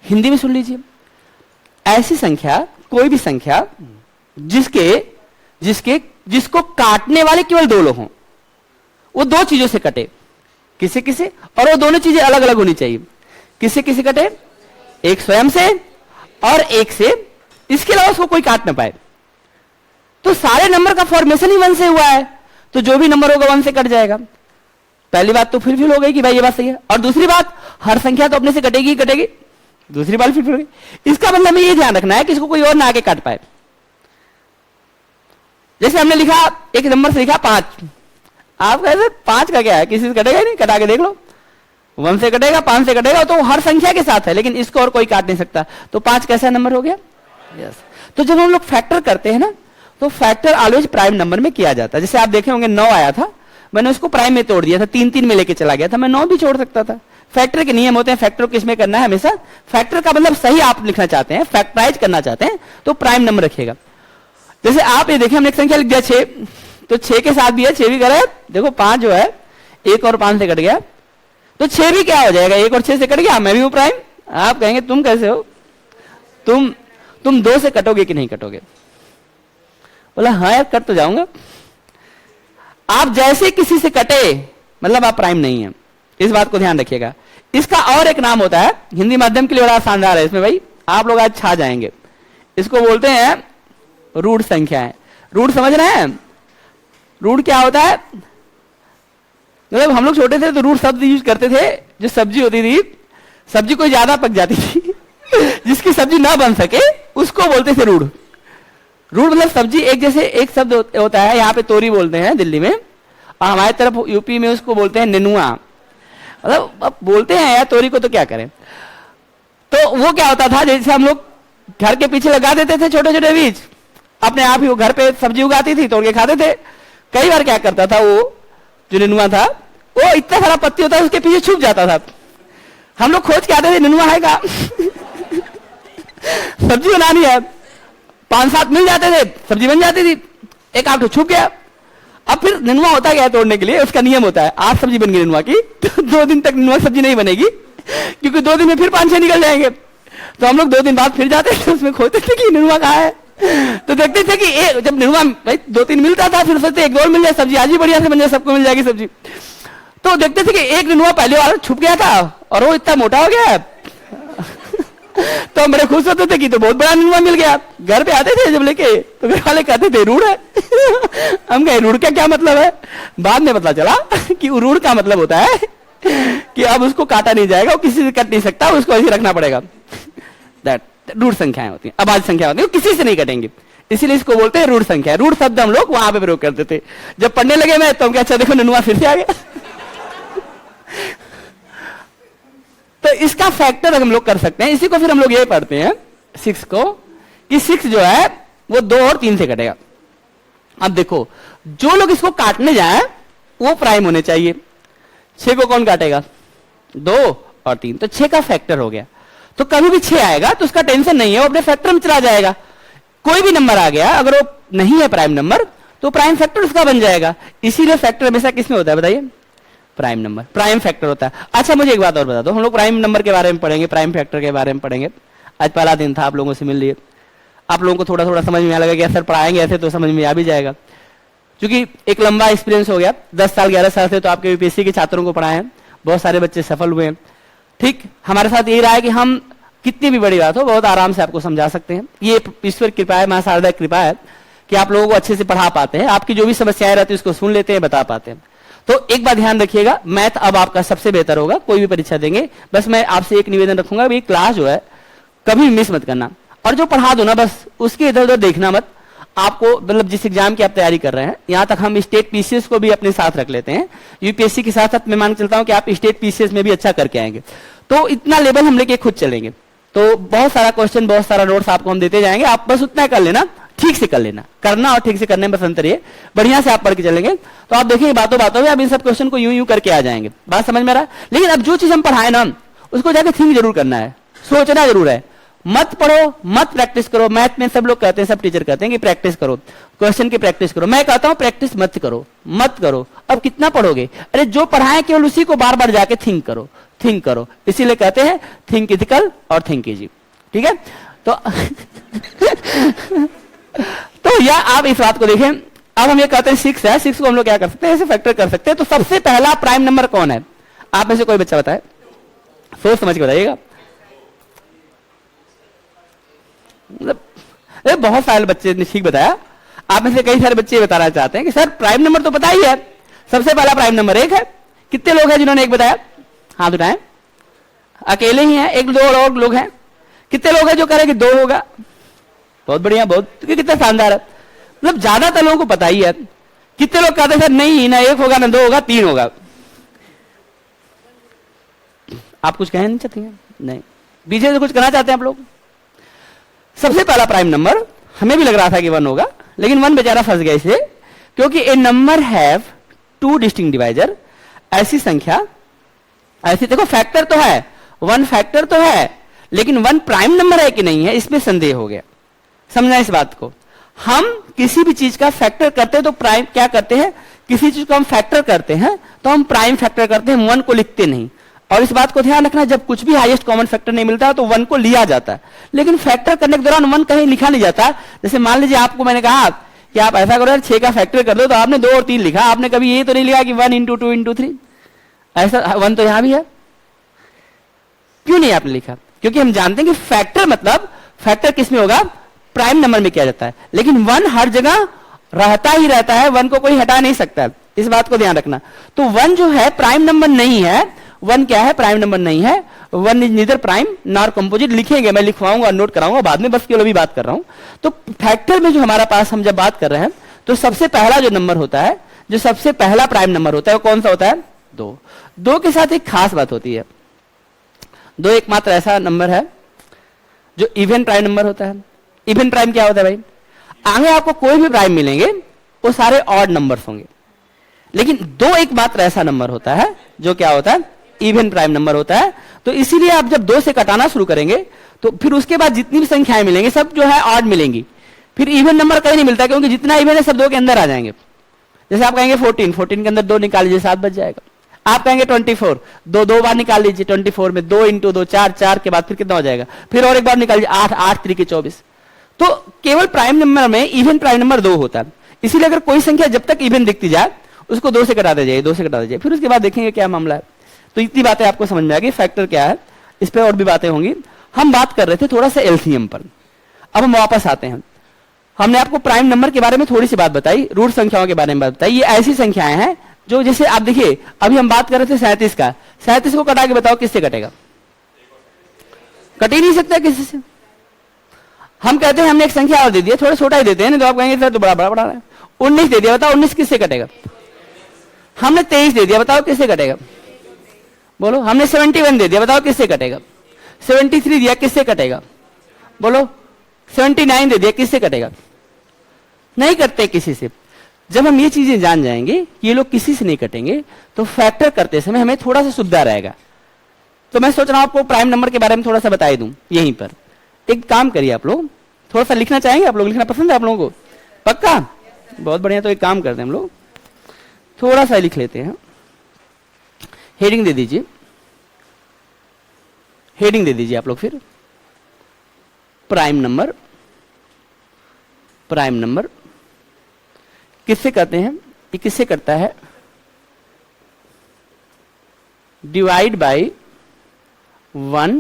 Hindi में सुन लीजिए, ऐसी संख्या, कोई भी संख्या जिसको काटने वाले केवल दो लोग हों, वो दो चीजों से कटे, किसे किसे, और वो दोनों चीजें अलग अलग होनी चाहिए। किसे किसे कटे, एक स्वयं से और एक से, इसके अलावा उसको कोई काट ना पाए। तो सारे नंबर का फॉर्मेशन ही वन से हुआ है, तो जो भी नंबर होगा वन से कट जाएगा। पहली बात तो फिर हो गई कि भाई ये बात सही है, और दूसरी बात, हर संख्या तो अपने से कटेगी ही कटेगी। दूसरी बात फिर हो गई, इसका मतलब हमें ये ध्यान रखना है कि इसको कोई और ना आके काट पाए। जैसे हमने लिखा, एक नंबर से लिखा 5, आप कहे 5 का क्या है, किसी से कटेगा ही नहीं, कटा के देख लो, 1 से कटेगा, 5 से कटेगा, तो हर संख्या के साथ है, लेकिन इसको और कोई काट नहीं सकता। तो 5 कैसा नंबर हो गया? यस। तो जब हम लोग फैक्टर करते हैं ना, तो फैक्टर ऑलवेज प्राइम नंबर में किया जाता है। जैसे आप देखे होंगे 9 आया था, मैंने उसको प्राइम में तोड़ दिया था, 3 में लेके चला गया था, मैं 9 भी छोड़ सकता था। फैक्टर के नियम होते हैं, फैक्टर को किसमें करना है हमेशा, फैक्टर का मतलब सही आप लिखना चाहते हैं, फैक्टराइज करना चाहते हैं, तो प्राइम नंबर रखिएगा। जैसे आप ये देखें, हमने एक संख्या लिख दिया 6, तो 6 के साथ भी है, 6 भी करा है, देखो 5 जो है 1 और 5 से कट गया, तो 6 भी क्या हो जाएगा, 1 और 6 से कट गया, मैं भी हूं प्राइम। आप कहेंगे तुम कैसे हो, तुम 2 से कटोगे कि नहीं कटोगे? बोला हाँ यार कट तो जाऊंगा। आप जैसे किसी से कटे मतलब आप प्राइम नहीं है, इस बात को ध्यान रखिएगा। इसका और एक नाम होता है, हिंदी माध्यम के लिए बड़ा शानदार है, इसमें भाई आप लोग आज छा जाएंगे। इसको बोलते हैं रूट संख्याएं। रूट समझ रहे हैं? रूट क्या होता है? मतलब हम लोग छोटे थे तो रूट शब्द यूज करते थे, जो सब्जी होती थी, सब्जी कोई ज्यादा पक जाती थी जिसकी सब्जी ना बन सके उसको बोलते थे रूट। रूट मतलब सब्जी एक जैसे एक शब्द होता है, यहाँ पे तोरी बोलते हैं दिल्ली में, और हमारी तरफ यूपी में उसको बोलते हैं नेनुआ, मतलब अब बोलते हैं यार तोरी को तो क्या करें। तो वो क्या होता था, जैसे हम लोग घर के पीछे लगा देते थे छोटे छोटे बीज, अपने आप ही वो घर पे सब्जी उगाती थी, तोड़ के खाते थे। कई बार क्या करता था वो जो नेनुआ था, वो इतना सारा पत्ती होता था उसके पीछे छुप जाता था। हम लोग खोज के आते थे नेनुआ है का सब्जी बनानी है, 5-7 मिल जाते थे, सब्जी बन जाती थी। एक आठ छुप गया। अब फिर नेनुआ होता गया तोड़ने के लिए, उसका नियम होता है आज सब्जी बन गई नेनुआ की तो 2 दिन तक नेनुआ सब्जी नहीं बनेगी, क्योंकि 2 दिन में फिर 5-6 निकल जाएंगे। तो हम लोग 2 दिन बाद फिर जाते थे, उसमें खोजते थे कि नेनुआ कहाँ है। तो देखते थे कि जब नेनुआ भाई 2-3 मिलता था, फिर सोचते 1-2 मिल जाए सब्जी, आज ही बढ़िया से बन जाए, सबको मिल जाएगी सब्जी। तो देखते थे कि एक नेनुआ पहले वाला छुप गया था और वो इतना मोटा हो गया तो हम बड़े खुश होते थे कि तो बहुत बड़ा नेनुआ मिल गया। घर पे आते थे जब लेके तो घर वाले कहते थे रूढ़ है हम कहे रूढ़ का क्या मतलब है। बाद में पता चला कि रूढ़ का मतलब होता है कि अब उसको काटा नहीं जाएगा, वो किसी से कट नहीं सकता, उसको ऐसे रखना पड़ेगा। दैट रूढ़ संख्याएं होती हैं, अबाध संख्या होती है, किसी से नहीं कटेंगे, इसीलिए इसको बोलते हैं रूढ़ संख्या। रूढ़ शब्द हम लोग वहां पे प्रयोग करते थे। जब पढ़ने लगे मैं तो हम क्या, अच्छा देखो नेनुआ फिर से आ गया तो इसका फैक्टर हम लोग कर सकते हैं। इसी को फिर हम लोग ये पढ़ते हैं 6 को, कि 6 जो है वो 2 और 3 से कटेगा। अब देखो जो लोग इसको काटने जाए वो प्राइम होने चाहिए। 6 को कौन काटेगा, 2 और 3, तो 6 का फैक्टर हो गया। तो कभी भी 6 आएगा तो उसका टेंशन नहीं है, वो अपने फैक्टर में चला जाएगा। कोई भी नंबर आ गया अगर वो नहीं है प्राइम नंबर तो प्राइम फैक्टर उसका बन जाएगा। इसीलिए फैक्टर हमेशा किसमें होता है बताइए, प्राइम नंबर, प्राइम फैक्टर होता है। अच्छा मुझे एक बात और बता दो, हम लोग प्राइम नंबर के बारे में पढ़ेंगे, प्राइम फैक्टर के बारे में पढ़ेंगे। आज पहला दिन था, आप लोगों से मिल लिए, आप लोगों को थोड़ा थोड़ा समझ में आ लगा कि सर पढ़ाएंगे ऐसे तो समझ में आ भी जाएगा, क्योंकि एक लंबा एक्सपीरियंस हो गया। 10 साल 11 साल से तो आपके यूपीएससी के छात्रों को पढ़ाए हैं, बहुत सारे बच्चे सफल हुए हैं। ठीक हमारे साथ यही रहा है कि हम कितनी भी बड़ी बात हो बहुत आराम से आपको समझा सकते हैं। ये ईश्वर कृपा है, मां शारदा की कृपा है कि आप लोगों को अच्छे से पढ़ा पाते हैं। आपकी जो भी समस्याएं रहती है उसको सुन लेते हैं, बता पाते हैं। तो एक बात ध्यान रखिएगा, मैथ अब आपका सबसे बेहतर होगा, कोई भी परीक्षा देंगे। बस मैं आपसे एक निवेदन रखूंगा, ये क्लास जो है कभी मिस मत करना, और जो पढ़ा दो ना बस उसके इधर उधर देखना मत। आपको मतलब जिस एग्जाम की आप तैयारी कर रहे हैं, यहां तक हम स्टेट पीसीएस को भी अपने साथ रख लेते हैं। यूपीएससी के साथ साथ मैं मान चलता हूं कि आप स्टेट पीसीएस में भी अच्छा करके आएंगे। तो इतना लेवल हम लेके खुद चलेंगे, तो बहुत सारा क्वेश्चन, बहुत सारा नोट्स आपको हम देते जाएंगे। आप बस उतना कर लेना, ठीक से कर लेना, करना और ठीक से करने में बस अंतर है। बढ़िया से आप पढ़ के चलेंगे तो आप देखेंगे बातों बातों में आप इन सब क्वेश्चन को यूं यूं करके आ जाएंगे। बात समझ में आ रहा है। लेकिन अब जो चीज हम पढ़ाए ना उसको जाके थिंक जरूर करना है, सोचना जरूर है। मत पढ़ो, मत प्रैक्टिस करो। मैथ में सब लोग कहते हैं, सब टीचर कहते हैं कि प्रैक्टिस करो, क्वेश्चन की प्रैक्टिस करो। मैं कहता हूं प्रैक्टिस मत करो, मत करो। अब कितना पढ़ोगे, अरे जो पढ़ाएं केवल उसी को बार बार जाके थिंक करो, थिंक करो। इसीलिए कहते हैं थिंक इथिकल और थिंक इजी। ठीक है तो तो या आप इस बात को देखें। अब हम ये कहते हैं 6 है, 6 को हम लोग क्या कर सकते हैं, ऐसे फैक्टर कर सकते हैं। तो सबसे पहला प्राइम नंबर कौन है, आप में से कोई बच्चा बताए, सोच समझ के बताइएगा। मतलब बहुत सारे बच्चे ने ठीक बताया, आप में से कई सारे बच्चे बताना चाहते हैं कि सर प्राइम नंबर तो पता ही है, सबसे पहला प्राइम नंबर 1 है। कितने लोग हैं जिन्होंने 1 बताया, हाथ उठाएं। अकेले ही हैं, 1-2 और लोग हैं। कितने लोग हैं जो कह रहे हैं कि 2 होगा, बहुत बढ़िया, बहुत कितना शानदार है। मतलब ज्यादातर लोगों को पता ही है। कितने लोग कहते हैं सर नहीं ना 1 होगा ना 2 होगा 3 होगा। आप कुछ कहना नहीं चाहते हैं, नहीं पीछे से कुछ कहना चाहते हैं आप लोग। सबसे पहला प्राइम नंबर हमें भी लग रहा था कि 1 होगा, लेकिन 1 बेचारा फंस गया इसे, क्योंकि ए नंबर हैव 2 डिस्टिंक्ट डिवाइजर। ऐसी संख्या, ऐसी देखो फैक्टर तो है, 1 फैक्टर तो है, लेकिन 1 प्राइम नंबर है कि नहीं है इसमें संदेह हो गया। समझना इस बात को। हम किसी भी चीज का फैक्टर करते हैं तो प्राइम क्या करते हैं, किसी चीज को हम फैक्टर करते हैं तो हम प्राइम फैक्टर करते हैं, 1 को लिखते नहीं। और इस बात को ध्यान रखना, जब कुछ भी हाईएस्ट कॉमन फैक्टर नहीं मिलता तो 1 को लिया जाता है, लेकिन फैक्टर करने के दौरान 1 कहीं लिखा नहीं जाता। जैसे मान लीजिए आपको मैंने कहा कि आप ऐसा करो 6 का फैक्टर कर दो, तो आपने 2 और 3 लिखा, आपने कभी ये तो नहीं लिखा कि 1 × 2 × 3। ऐसा 1 तो यहां भी है, क्यों नहीं आपने लिखा, क्योंकि हम जानते हैं कि फैक्टर मतलब फैक्टर किसमें होगा, प्राइम नंबर में किया जाता है। लेकिन 1 हर जगह रहता ही रहता है, 1 को कोई हटा नहीं सकता, इस बात को ध्यान रखना। तो 1 जो है प्राइम नंबर नहीं है। 1 क्या है, प्राइम नंबर नहीं है। 1 is neither prime nor composite. लिखेंगे, मैं लिखवाऊंगा, नोट कराऊंगा बाद में, बस केवल भी बात कर रहा हूं। तो फैक्टर में जो हमारा पास हम जब बात कर रहे हैं तो सबसे पहला जो नंबर होता है, जो सबसे पहला प्राइम नंबर होता है वो कौन सा होता है, 2। 2 के साथ एक खास बात होती है, 2 एकमात्र ऐसा नंबर है जो इवन प्राइम नंबर होता है। इवन प्राइम क्या होता है भाई? आगे आपको कोई भी प्राइम मिलेंगे वो सारे ऑड नंबर्स होंगे, लेकिन 2 एकमात्र ऐसा नंबर होता है जो क्या होता है? इवन प्राइम नंबर होता है। तो इसीलिए आप जब 2 से कटाना शुरू करेंगे तो फिर उसके बाद जितनी भी संख्याएं मिलेंगी सब जो है ऑड मिलेंगी, फिर इवन नंबर कहीं नहीं मिलता, क्योंकि जितना इवन है सब 2 के अंदर आ जाएंगे। जैसे आप कहेंगे 14, 14 के अंदर 2 निकाल लीजिए 7 बच जाएगा। आप कहेंगे 24, 2 बार निकाल लीजिए 24 में 2 इंटू 2 4, 4 के बाद फिर कितना हो जाएगा? फिर और एक बार निकाल लीजिए 8, 8 3 के 24। तो केवल प्राइम नंबर में इवन प्राइम नंबर 2 होता है। इसीलिए अगर कोई संख्या जब तक इवन दिखती जाए उसको 2 से कटा दीजिए, 2 से कटा दीजिए, फिर उसके बाद देखेंगे क्या मामला है। तो इतनी बातें आपको समझ में आ गई, फैक्टर क्या है, इस पर और भी बातें होंगी। हम बात कर रहे थे थोड़ा सा एलसीएम पर, अब हम वापस आते हैं। हमने आपको प्राइम नंबर के बारे में थोड़ी सी बात बताई, रूट संख्याओं के बारे में बात बताई। ये ऐसी संख्याएं हैं जो, जैसे आप देखिए अभी हम बात कर रहे थे 37 का, 37 को कटा के बताओ किससे कटेगा? कट ही नहीं सकता किसी से। हम कहते हैं हमने एक संख्या और दे दिया, थोड़ा छोटा ही देते हैं, नहीं तो आप कहेंगे सर तो बड़ा बड़ा बड़ा है। 19 दे दिया, बताओ 19 किससे कटेगा? हमने 23 दे दिया, बताओ किससे कटेगा? बोलो। हमने 71 दे दिया, बताओ किससे कटेगा? 73 दिया, किससे कटेगा? बोलो। 79 दे दिया, किससे कटेगा? नहीं कटते किसी से। जब हम ये चीजें जान जाएंगे कि ये लोग किसी से नहीं कटेंगे तो फैक्टर करते समय हमें थोड़ा सा सुविधा रहेगा। तो मैं सोच रहा हूं आपको प्राइम नंबर के बारे में थोड़ा सा बता दूं यहीं पर। एक काम करिए, आप लोग थोड़ा सा लिखना चाहेंगे? आप लोग लिखना पसंद है आप लोगों को? पक्का? बहुत बढ़िया। तो एक काम करते हैं हम लोग, थोड़ा सा लिख लेते हैं। हेडिंग दे दीजिए, हेडिंग दे दीजिए आप लोग फिर, प्राइम नंबर। प्राइम नंबर किससे करते हैं? ये किससे करता है? Divide by 1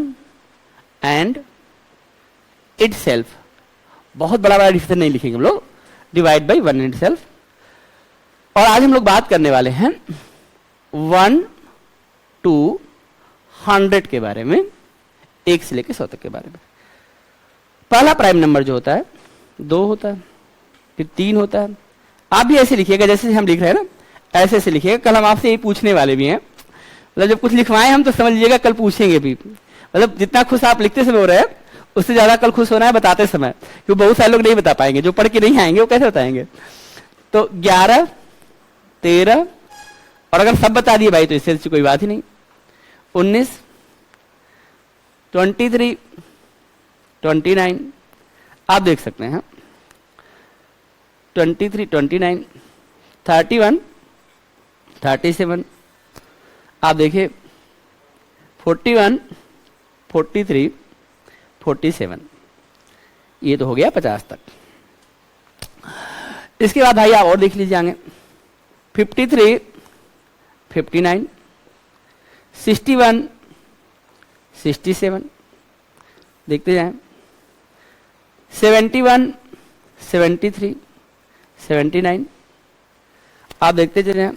and itself. बहुत बड़ा बड़ा डिफिनेशन नहीं लिखेंगे हम लोग, डिवाइड बाय 1 एंड इटसेल्फ। और आज हम लोग बात करने वाले हैं 1 to 100 के बारे में, 1 से लेकर 100 तक के बारे में। पहला प्राइम नंबर जो होता है 2 होता है, फिर 3 होता है। आप भी ऐसे लिखिएगा जैसे हम लिख रहे हैं ना, ऐसे ऐसे लिखिएगा। कल हम आपसे यही पूछने वाले भी हैं, मतलब जब कुछ लिखवाएं हम तो समझ लीजिएगा कल पूछेंगे भी। मतलब जितना खुश आप लिखते समय हो रहे हैं उससे ज्यादा कल खुश होना है बताते समय, क्योंकि बहुत सारे लोग नहीं बता पाएंगे, जो पढ़ के नहीं आएंगे वो कैसे बताएंगे। तो 11, 13, और अगर सब बता दिए भाई तो इससे अच्छी कोई बात ही नहीं। 19, 23, 29, आप देख सकते हैं 23, 29, 31, 37, आप देखिए 41, 43, 47, ये तो हो गया 50 तक। इसके बाद भाई आप और देख लीजिए आगे 53, 59, 61, 67, देखते जाएं 71, 73, 79, आप देखते चले जाएं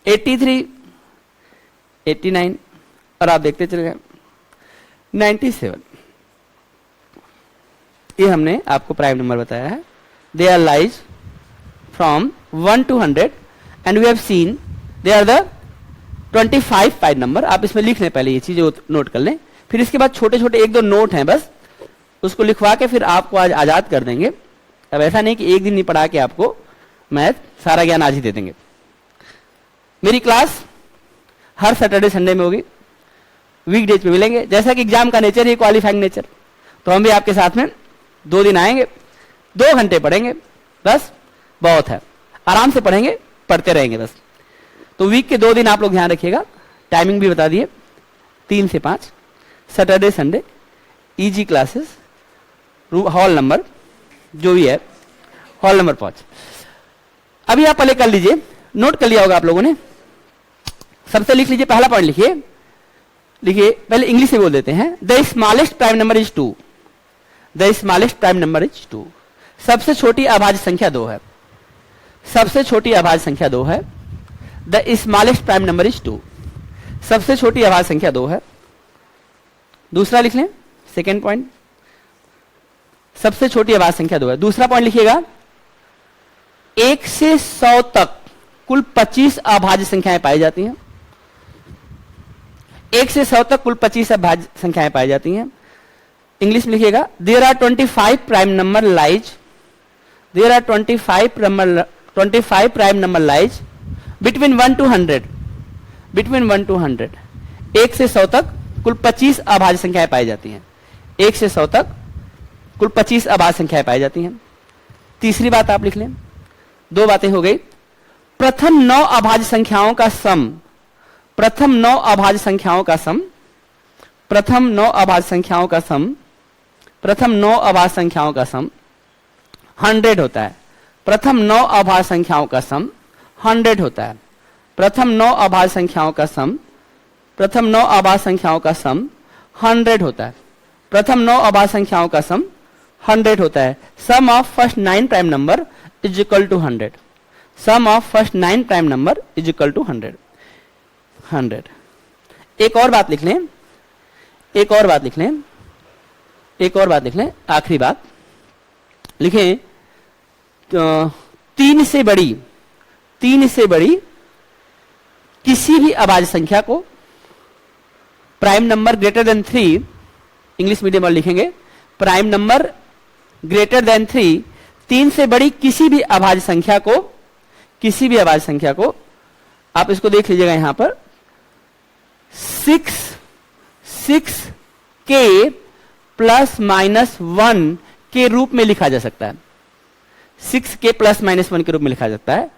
83, 89, और आप देखते चले जाएं 97। ये हमने आपको प्राइम नंबर बताया है। They are lies from 1 to 100 and we have seen they are the 25 prime number. आप इसमें लिख लें, पहले ये चीजें नोट कर लें, फिर इसके बाद छोटे छोटे 1-2 नोट हैं बस, उसको लिखवा के फिर आपको आज आजाद कर देंगे। अब ऐसा नहीं कि एक दिन नहीं पढ़ा के आपको मैथ सारा ज्ञान आज ही दे देंगे। मेरी क्लास हर सैटरडे संडे में होगी, वीकडेज पे मिलेंगे। जैसा कि एग्जाम का नेचर है क्वालिफाइंग नेचर, तो हम भी आपके साथ में 2 दिन आएंगे, 2 घंटे पढ़ेंगे, बस बहुत है। आराम से पढ़ेंगे, पढ़ते रहेंगे बस। तो वीक के 2 दिन आप लोग ध्यान रखिएगा। टाइमिंग भी बता दिए, 3 से 5, Saturday Sunday, easy classes, hall number जो भी है, हॉल नंबर 5। अभी आप पहले कर लीजिए, नोट कर लिया होगा आप लोगों ने। सबसे लिख लीजिए, पहला पॉइंट लिखिए। लिखिए, पहले इंग्लिश में बोल देते हैं। The smallest prime number is 2। The smallest prime number is 2। सबसे छोटी अभाज्य संख्या 2 है। सबसे छोटी अभाज्य संख्या 2 है। The smallest prime number is 2। सबसे छोटी अभाज्य संख्या 2 है। दूसरा लिख लें, सेकेंड पॉइंट, सबसे छोटी अभाज्य संख्या 2 है। दूसरा पॉइंट लिखिएगा, 1 से 100 तक कुल 25 अभाज्य संख्याएं पाई जाती हैं। 1 से 100 तक कुल 25 अभाज्य संख्याएं पाई जाती हैं। इंग्लिश में लिखिएगा, there are 25 prime number lies, there are 25 prime number lies between 1 to 100, between 1 to 100। 1 से 100 तक कुल 25 अभाज्य संख्याएं पाई जाती हैं। 1 से 100 तक कुल 25 अभाज्य संख्याएं पाई जाती हैं। तीसरी बात आप लिख लें, दो बातें हो गई। प्रथम 9 अभाज्य संख्याओं का सम, प्रथम 9 अभाज्य संख्याओं का सम, प्रथम 9 अभाज्य संख्याओं का सम, प्रथम 9 अभाज्य संख्याओं का सम 100 होता है। प्रथम 9 अभाज्य संख्याओं का सम 100 होता है। प्रथम 9 अभाज्य संख्याओं का सम, प्रथम 9 अभाज्य संख्याओं का सम 100 होता है। प्रथम 9 अभाज्य संख्याओं का सम 100 होता है। Sum of first 9 prime number is equal to 100। Sum of first 9 prime number is equal to 100। 100। एक और बात लिख लें, एक और बात लिख लें, एक और बात लिख लें, आखिरी बात लिखें, तो 3 से बड़ी, 3 से बड़ी किसी भी अभाज्य संख्या को prime number greater than 3, English medium में लिखेंगे, प्राइम नंबर ग्रेटर देन 3, 3 से बड़ी किसी भी अभाज्य संख्या को, किसी भी अभाज्य संख्या को, आप इसको देख लीजिएगा यहां पर 6 के प्लस माइनस 1 के रूप में लिखा जा सकता है। 6 के प्लस माइनस 1 के रूप में लिखा जाता है।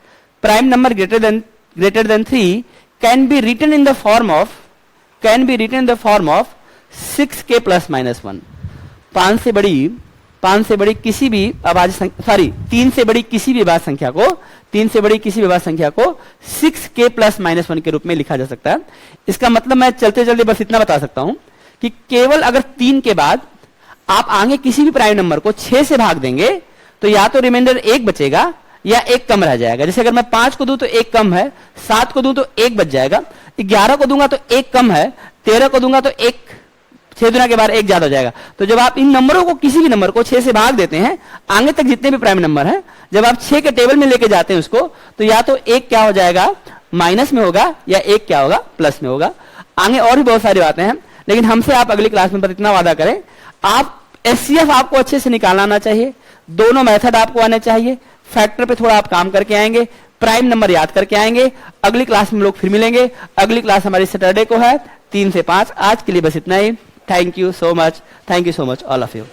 Prime number greater than 3 can be written in the form of, can be written in the form of 6k plus minus 1। 5 से बड़ी किसी भी अभाज्य संख्या, सॉरी 3 से बड़ी किसी भी अभाज्य संख्या को, 3 से बड़ी किसी भी अभाज्य संख्या को 6k प्लस माइनस 1 के रूप में लिखा जा सकता है। इसका मतलब मैं चलते चलते बस इतना बता सकता हूं कि केवल अगर 3 के बाद आप आगे किसी भी प्राइम नंबर को 6 से भाग देंगे तो या तो रिमाइंडर 1 बचेगा या 1 कम रह जाएगा। जैसे अगर मैं 5 को दूं तो 1 कम है, 7 को दूं तो 1 बच जाएगा, 11 को दूंगा तो 1 कम है, 13 को दूंगा तो 1, 6 दुना के बाद 1 ज्यादा हो जाएगा। तो जब आप इन नंबरों को, किसी भी नंबर को 6 से भाग देते हैं, आगे तक जितने भी प्राइम नंबर हैं, जब आप 6 के टेबल में लेके जाते हैं उसको, तो या तो 1 क्या हो जाएगा माइनस में होगा या 1 क्या होगा प्लस में होगा। आगे और भी बहुत सारी बातें हैं, लेकिन हमसे आप अगली क्लास में पर इतना वादा करें, आप एचसीएफ आपको अच्छे से निकालना आना चाहिए, दोनों मेथड आपको आने चाहिए, फैक्टर पे थोड़ा आप काम करके आएंगे, प्राइम नंबर याद करके आएंगे। अगली क्लास में लोग फिर मिलेंगे। अगली क्लास हमारी सैटरडे को है 3 से 5। आज के लिए बस इतना ही। Thank you so much, thank you so much all of you.